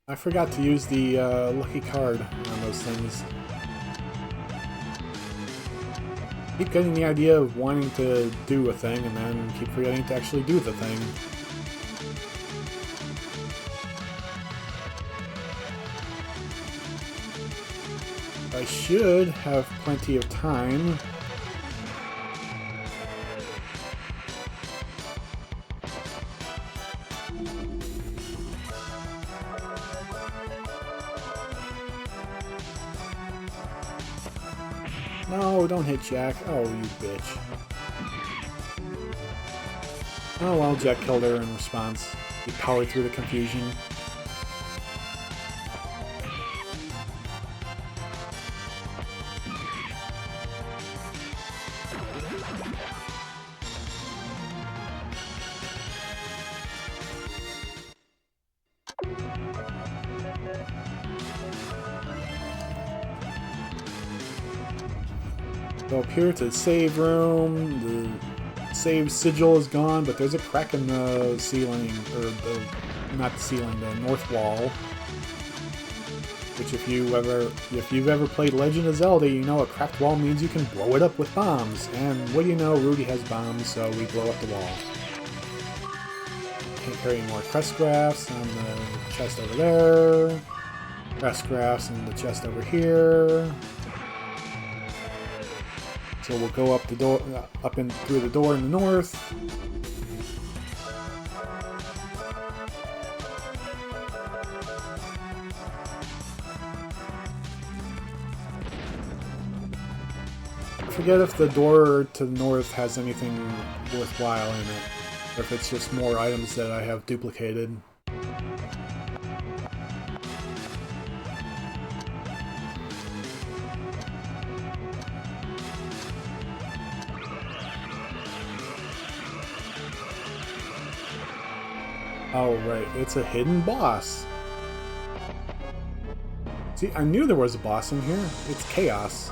I forgot to use the lucky card on those things. Keep getting the idea of wanting to do a thing and then keep forgetting to actually do the thing. I should have plenty of time No, don't hit Jack. Oh, you bitch. Oh well, Jack killed her in response. He powered through the confusion. Go up here to the save room. The save sigil is gone, but there's a crack in the ceiling, or not the ceiling, the north wall. Which, if you've ever played Legend of Zelda, you know a cracked wall means you can blow it up with bombs. And what do you know? Rudy has bombs, so we blow up the wall. Can't carry any more crest grafts on the chest over there. Crest grafts in the chest over here. So we'll go up the door, up and through the door in the north. I forget if the door to the north has anything worthwhile in it, or if it's just more items that I have duplicated. Oh, right. It's a hidden boss. See, I knew there was a boss in here. It's Chaos.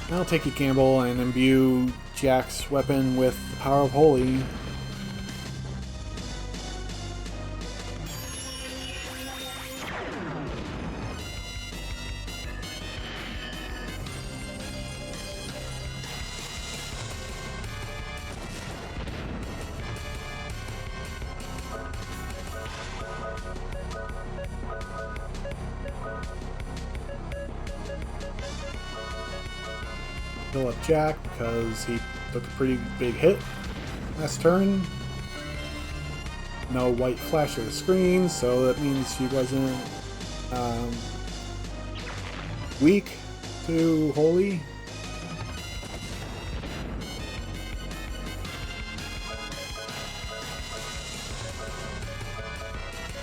I'll take a gamble and imbue Jack's weapon with the power of Holy. Heal up Jack because he took a pretty big hit last turn. No white flash of the screen, so that means she wasn't weak to Holy.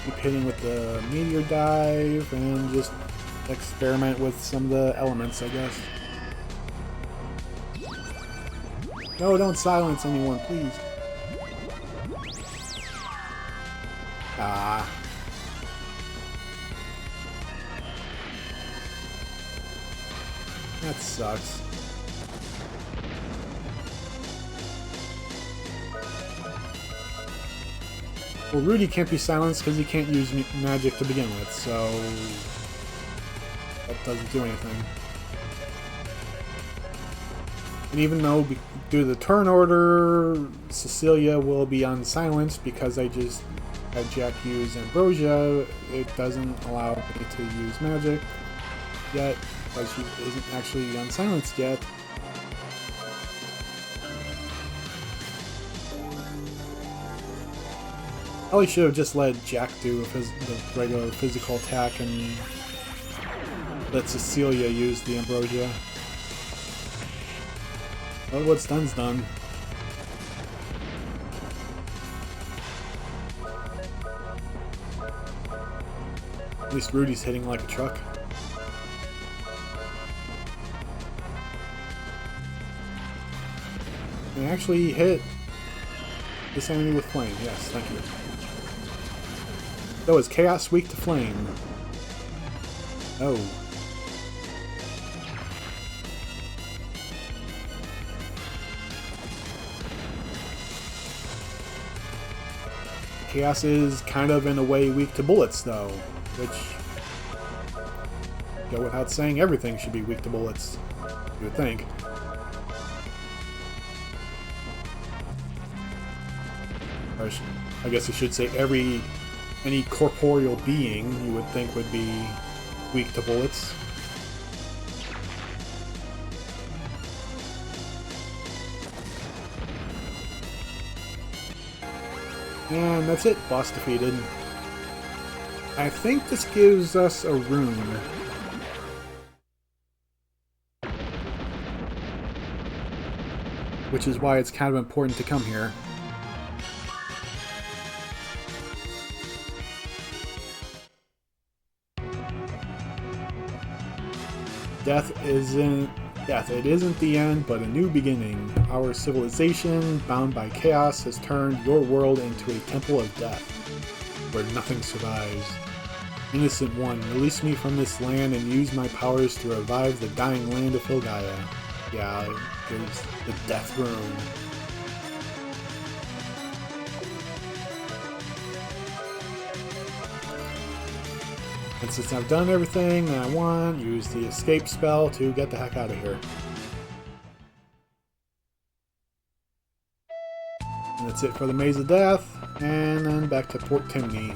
Keep hitting with the meteor dive and just experiment with some of the elements, I guess. No, don't silence anyone, please. Ah. That sucks. Well, Rudy can't be silenced because he can't use magic to begin with, so that doesn't do anything. And even though, due to the turn order, Cecilia will be unsilenced because I just had Jack use Ambrosia, it doesn't allow me to use magic yet, because she isn't actually unsilenced yet. Probably should have just let Jack do the regular physical attack and let Cecilia use the Ambrosia. But what's done's done. At least Rudy's hitting like a truck. And actually hit this enemy with flame. Yes, thank you. So is Chaos weak to flame? Oh. Chaos is kind of, in a way, weak to bullets, though, which, go without saying, everything should be weak to bullets, you would think. Or I guess I should say any corporeal being you would think would be weak to bullets. And that's it, boss defeated. I think this gives us a rune. Which is why it's kind of important to come here. Death, it isn't the end, but a new beginning. Our civilization, bound by chaos, has turned your world into a temple of death, where nothing survives. Innocent one, release me from this land and use my powers to revive the dying land of Filgaia. Yeah, here's the death rune. And since I've done everything I want, use the escape spell to get the heck out of here. And that's it for the Maze of Death, and then back to Fort Timney.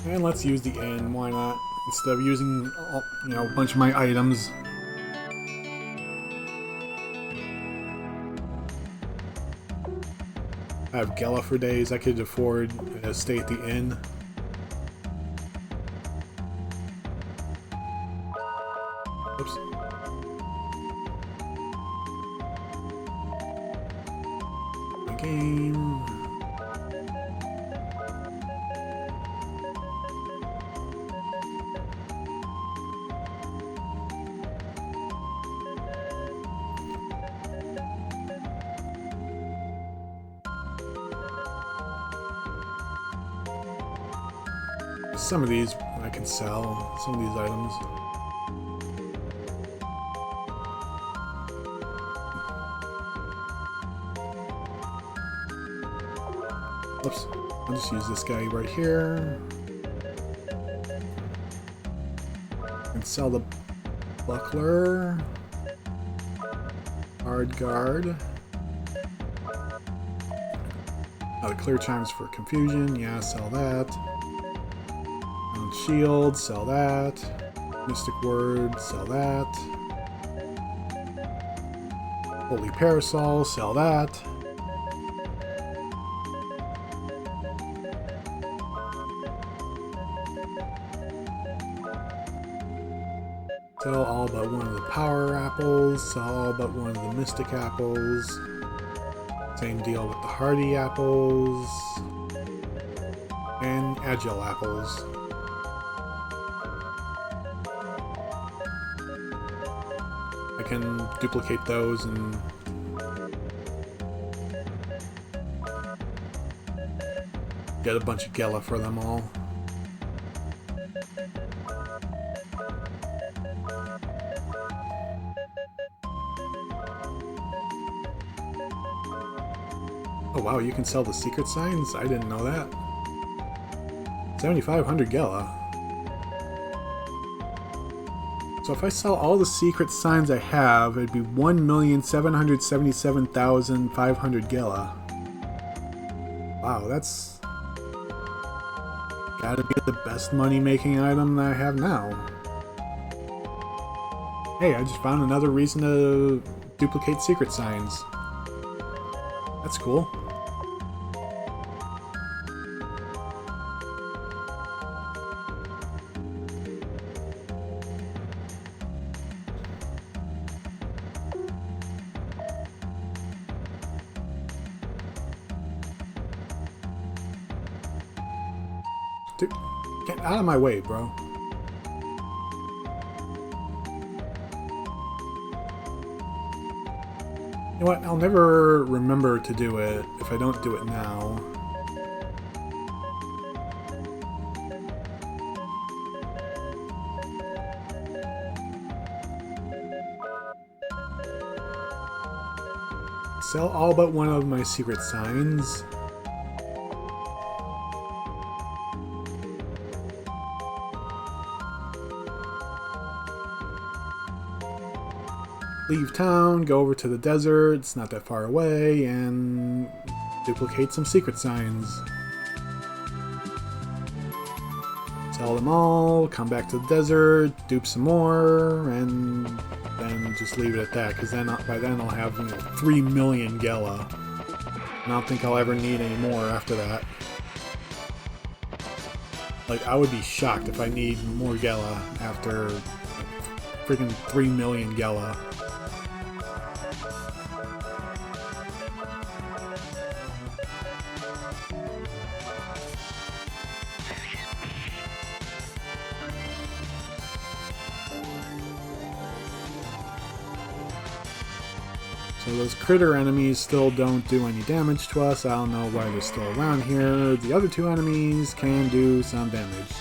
And let's use the inn, why not? Instead of using, a bunch of my items. I have Gela for days. I could afford to stay at the inn. Oops. My game. Some of these I can sell, some of these items. Oops, I'll just use this guy right here. And sell the buckler. Hard guard. The clear chimes for confusion, yeah, sell that. Shield, sell that. Mystic Word, sell that. Holy Parasol, sell that. Sell all but one of the Power Apples, sell all but one of the Mystic Apples. Same deal with the Hardy Apples. And Agile Apples. I can duplicate those and get a bunch of Gela for them all. Oh wow, you can sell the secret signs? I didn't know that. 7,500 Gela. So if I sell all the secret signs I have, it'd be 1,777,500 Gela. Wow, that's gotta be the best money-making item that I have now. Hey, I just found another reason to duplicate secret signs. That's cool. Dude, get out of my way, bro. You know what? I'll never remember to do it if I don't do it now. Sell all but one of my secret signs. leave town, go over to the desert, it's not that far away, and duplicate some secret signs. Sell them all, come back to the desert, dupe some more, and then just leave it at that, because then by then I'll have 3 million Gela. And I don't think I'll ever need any more after that. Like, I would be shocked if I need more Gela after freaking 3 million Gela. So those critter enemies still don't do any damage to us. I don't know why they're still around here. The other two enemies can do some damage.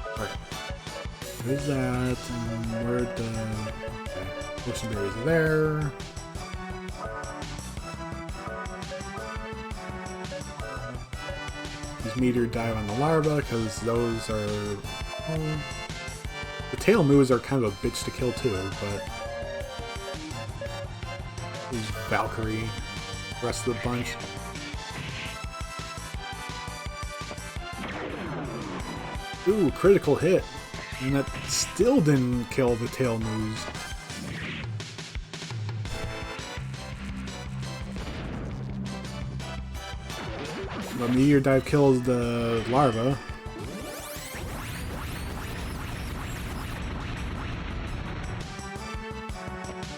Alright. There's that. And where'd the... Okay. Potion berries are there. Meteor dive on the larva because those are the tail moves are kind of a bitch to kill too, but there's Valkyrie, the rest of the bunch. Ooh, critical hit, and that still didn't kill the tail moves. The meteor dive kills the larva.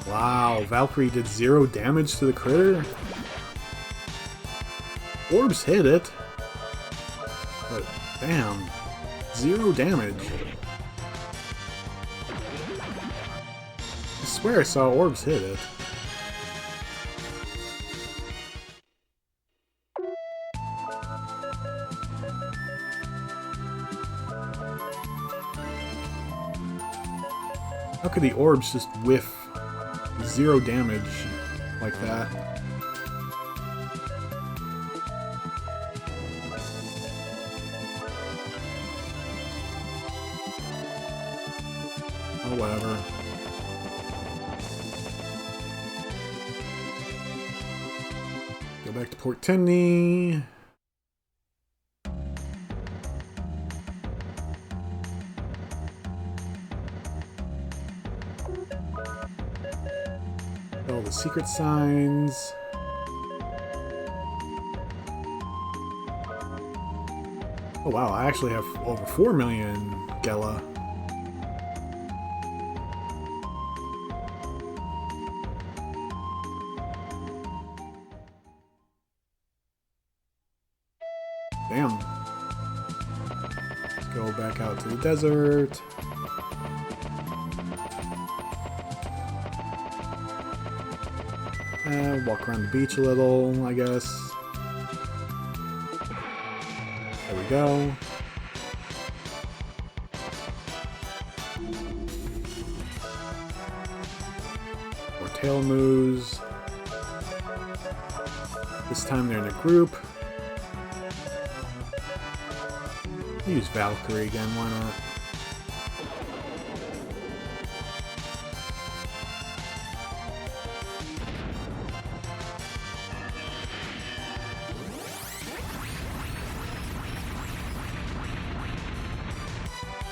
Wow, Valkyrie did 0 damage to the critter? Orbs hit it. But damn, 0 damage. I swear I saw orbs hit it. How could the orbs just whiff 0 damage like that? Oh, whatever. Go back to Port Timney. All the secret signs. Oh wow, I actually have over 4 million Gela. Damn. Let's go back out to the desert. Walk around the beach a little, I guess. There we go. More tail moves. This time they're in a group. Use Valkyrie again, why not?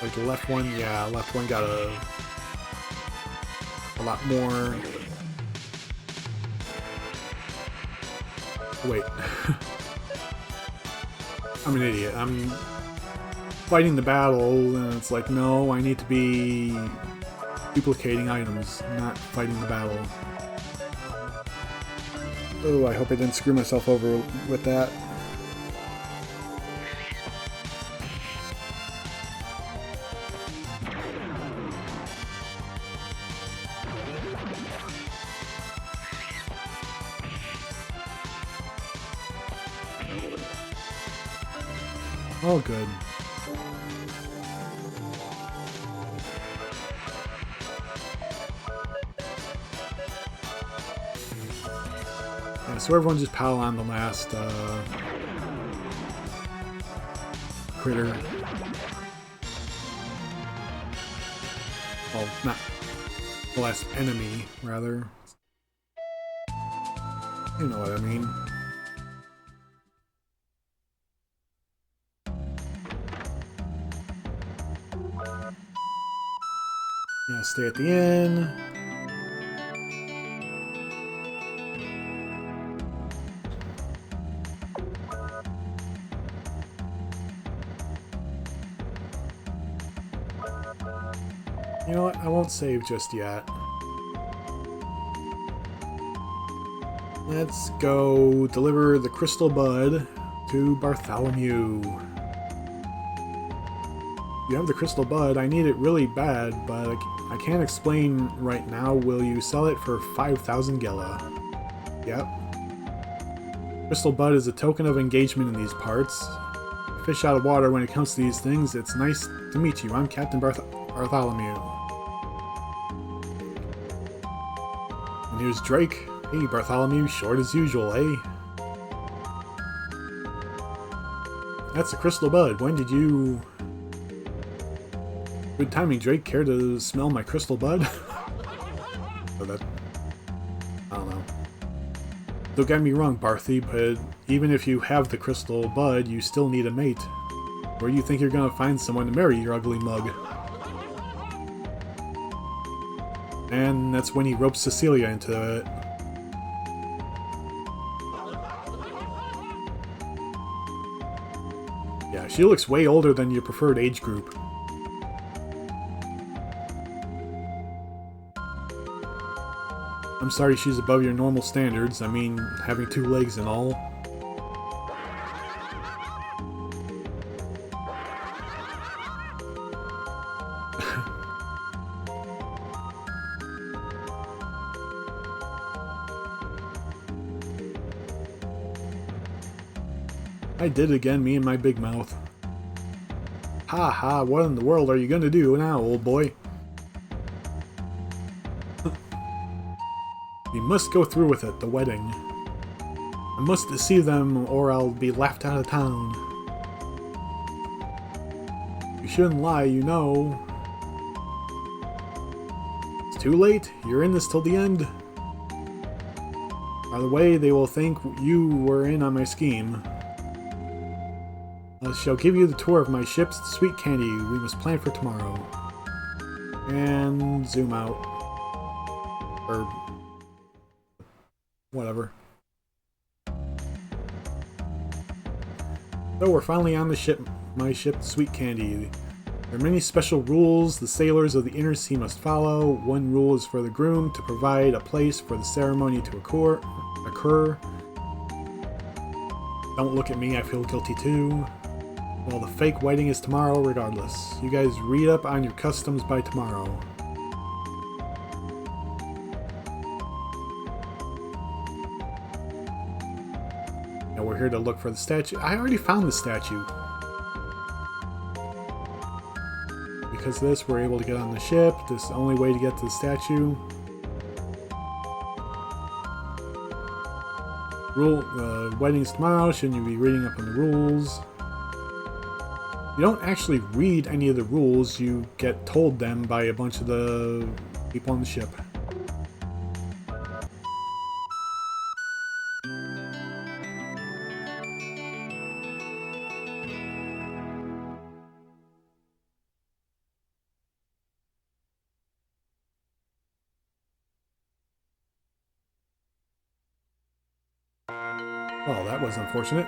Like the left one, yeah, left one got a lot more. Wait. I'm an idiot. I'm fighting the battle, and it's like, no, I need to be duplicating items, not fighting the battle. Oh, I hope I didn't screw myself over with that. Oh, good. Yeah, so everyone just pile on the last critter. Well, not the last enemy, rather. You know what I mean. Yeah, stay at the inn. You know what? I won't save just yet. Let's go deliver the crystal bud to Bartholomew. You have the crystal bud. I need it really bad, but I can't explain right now. Will you sell it for 5,000 Gela? Yep. Crystal bud is a token of engagement in these parts. Fish out of water when it comes to these things. It's nice to meet you. I'm Captain Bartholomew. And here's Drake. Hey, Bartholomew, short as usual, eh? That's the crystal bud. When did you... Good timing, Drake. Care to smell my crystal bud? So that... I don't know. Don't get me wrong, Barthy, but even if you have the crystal bud, you still need a mate. Where do you think you're gonna find someone to marry, your ugly mug? And that's when he ropes Cecilia into it. Yeah, she looks way older than your preferred age group. I'm sorry she's above your normal standards. I mean, having 2 legs and all. I did it again, me and my big mouth. Ha ha, what in the world are you gonna do now, old boy? We must go through with it, the wedding. I must deceive them or I'll be laughed out of town. You shouldn't lie, you know. It's too late, you're in this till the end. By the way, they will think you were in on my scheme. I shall give you the tour of my ship's sweet candy. We must plan for tomorrow. And zoom out. Or... whatever. So we're finally on the ship. My ship, Sweet Candy. There are many special rules the sailors of the inner sea must follow. One rule is for the groom to provide a place for the ceremony to occur. Don't look at me, I feel guilty too. Well, the fake wedding is tomorrow regardless. You guys read up on your customs by tomorrow. Now we're here to look for the statue. I already found the statue. Because of this, we're able to get on the ship. This is the only way to get to the statue. Wedding's tomorrow. Shouldn't you be reading up on the rules? You don't actually read any of the rules, you get told them by a bunch of the people on the ship. Oh, that was unfortunate.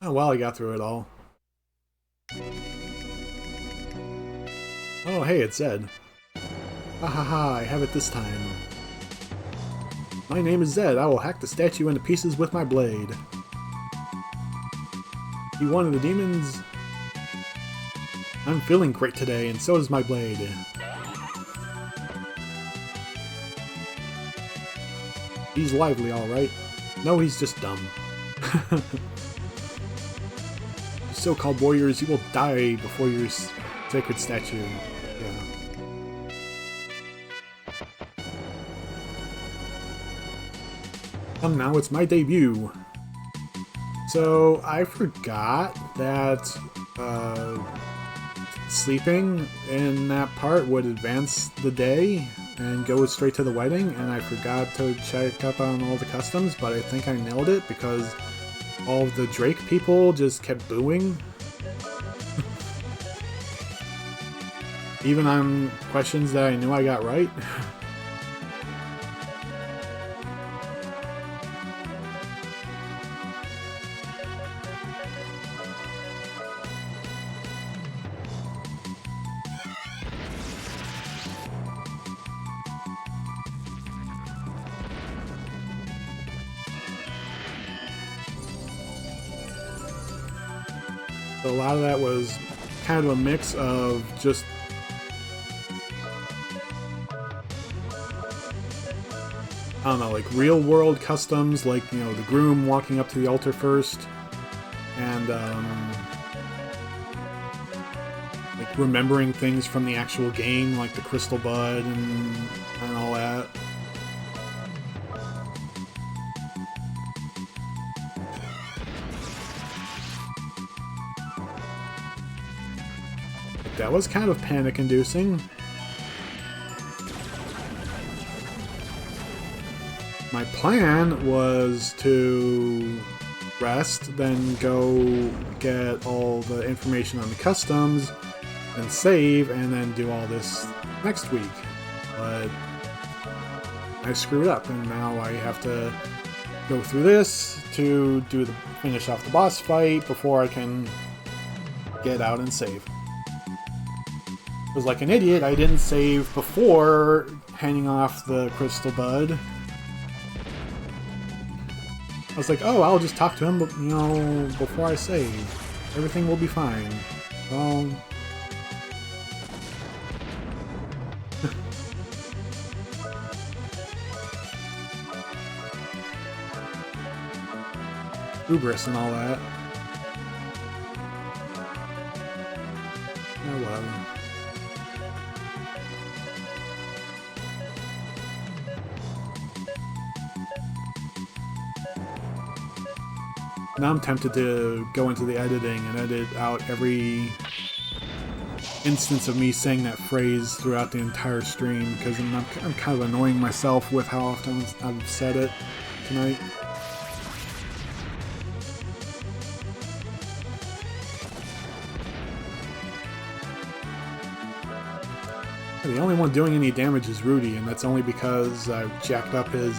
Oh well, I got through it all. Oh hey, it's Zed. Ha ha ha, I have it this time. My name is Zed. I will hack the statue into pieces with my blade. You one of the demons? I'm feeling great today, and so is my blade. He's lively, alright. No, he's just dumb. So-called warriors, you will die before your sacred statue. Yeah. Now it's my debut. So I forgot that sleeping in that part would advance the day and go straight to the wedding, and I forgot to check up on all the customs, but I think I nailed it because all of the Drake people just kept booing. Even on questions that I knew I got right. So a lot of that was kind of a mix of just I don't know, like real world customs, like, you know, the groom walking up to the altar first, and like remembering things from the actual game, like the crystal bud and all that. That was kind of panic-inducing. My plan was to rest, then go get all the information on the customs, and save, and then do all this next week. But I screwed up, and now I have to go through this to finish off the boss fight before I can get out and save. I was like an idiot, I didn't save before handing off the crystal bud. I was like, oh, I'll just talk to him, you know, before I save. Everything will be fine. Well... hubris and all that. Oh, well. Now I'm tempted to go into the editing and edit out every instance of me saying that phrase throughout the entire stream, because I'm kind of annoying myself with how often I've said it tonight. The only one doing any damage is Rudy, and that's only because I've jacked up his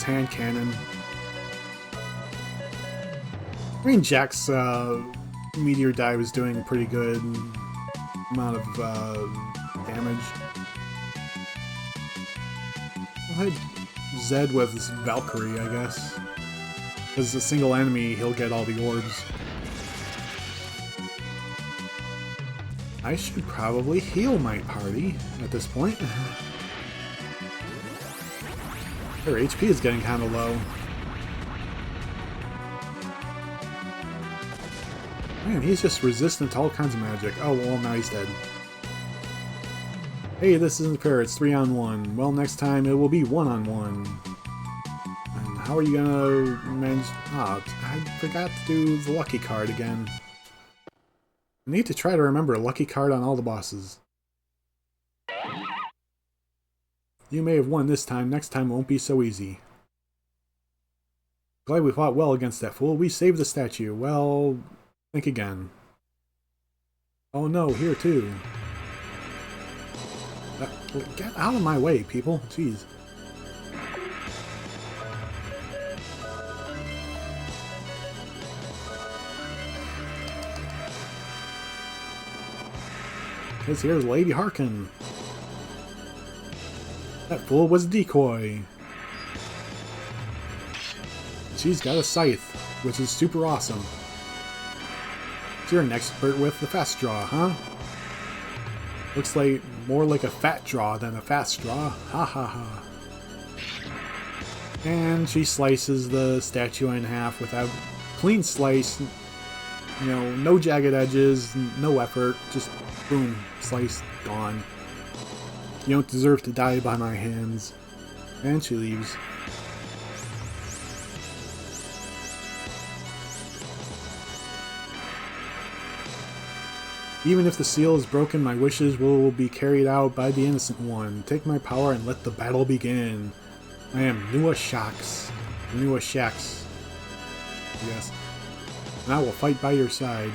hand cannon. I mean, Jack's meteor dive is doing a pretty good amount of damage. I'll hit Zed with his Valkyrie, I guess. As a single enemy, he'll get all the orbs. I should probably heal my party at this point. Their HP is getting kind of low. Man, he's just resistant to all kinds of magic. Oh, well, now he's dead. Hey, this isn't fair. It's 3-on-1. Well, next time it will be 1-on-1. And how are you gonna manage... Oh, I forgot to do the lucky card again. I need to try to remember a lucky card on all the bosses. You may have won this time. Next time won't be so easy. Glad we fought well against that fool. We saved the statue. Well... think again. Oh no, here too. Get out of my way, people. Jeez. Because here's Lady Harkin. That fool was a decoy. She's got a scythe, which is super awesome. So you're an expert with the fast draw, huh? Looks like more like a fat draw than a fast draw. Ha ha ha. And she slices the statue in half without clean slice. You know, no jagged edges, no effort, just boom, slice, gone. You don't deserve to die by my hands. And she leaves. Even if the seal is broken, my wishes will be carried out by the innocent one. Take my power and let the battle begin. I am Nua Shax. Yes. And I will fight by your side.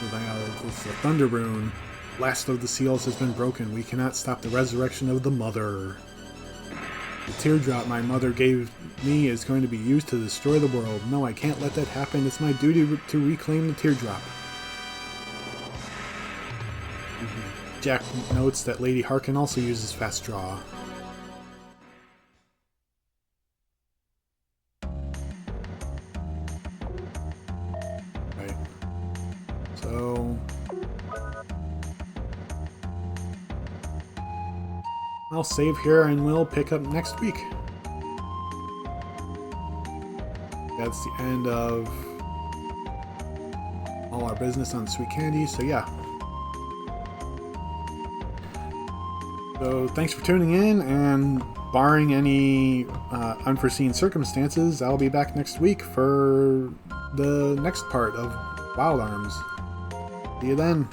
It's the Thunder Rune. Last of the seals has been broken. We cannot stop the resurrection of the Mother. The teardrop my mother gave me is going to be used to destroy the world. No, I can't let that happen. It's my duty to reclaim the teardrop. Jack notes that Lady Harkin also uses fast draw. Right. So I'll save here and we'll pick up next week. That's the end of all our business on Sweet Candy, so yeah. So thanks for tuning in, and barring any unforeseen circumstances, I'll be back next week for the next part of Wild Arms. See you then.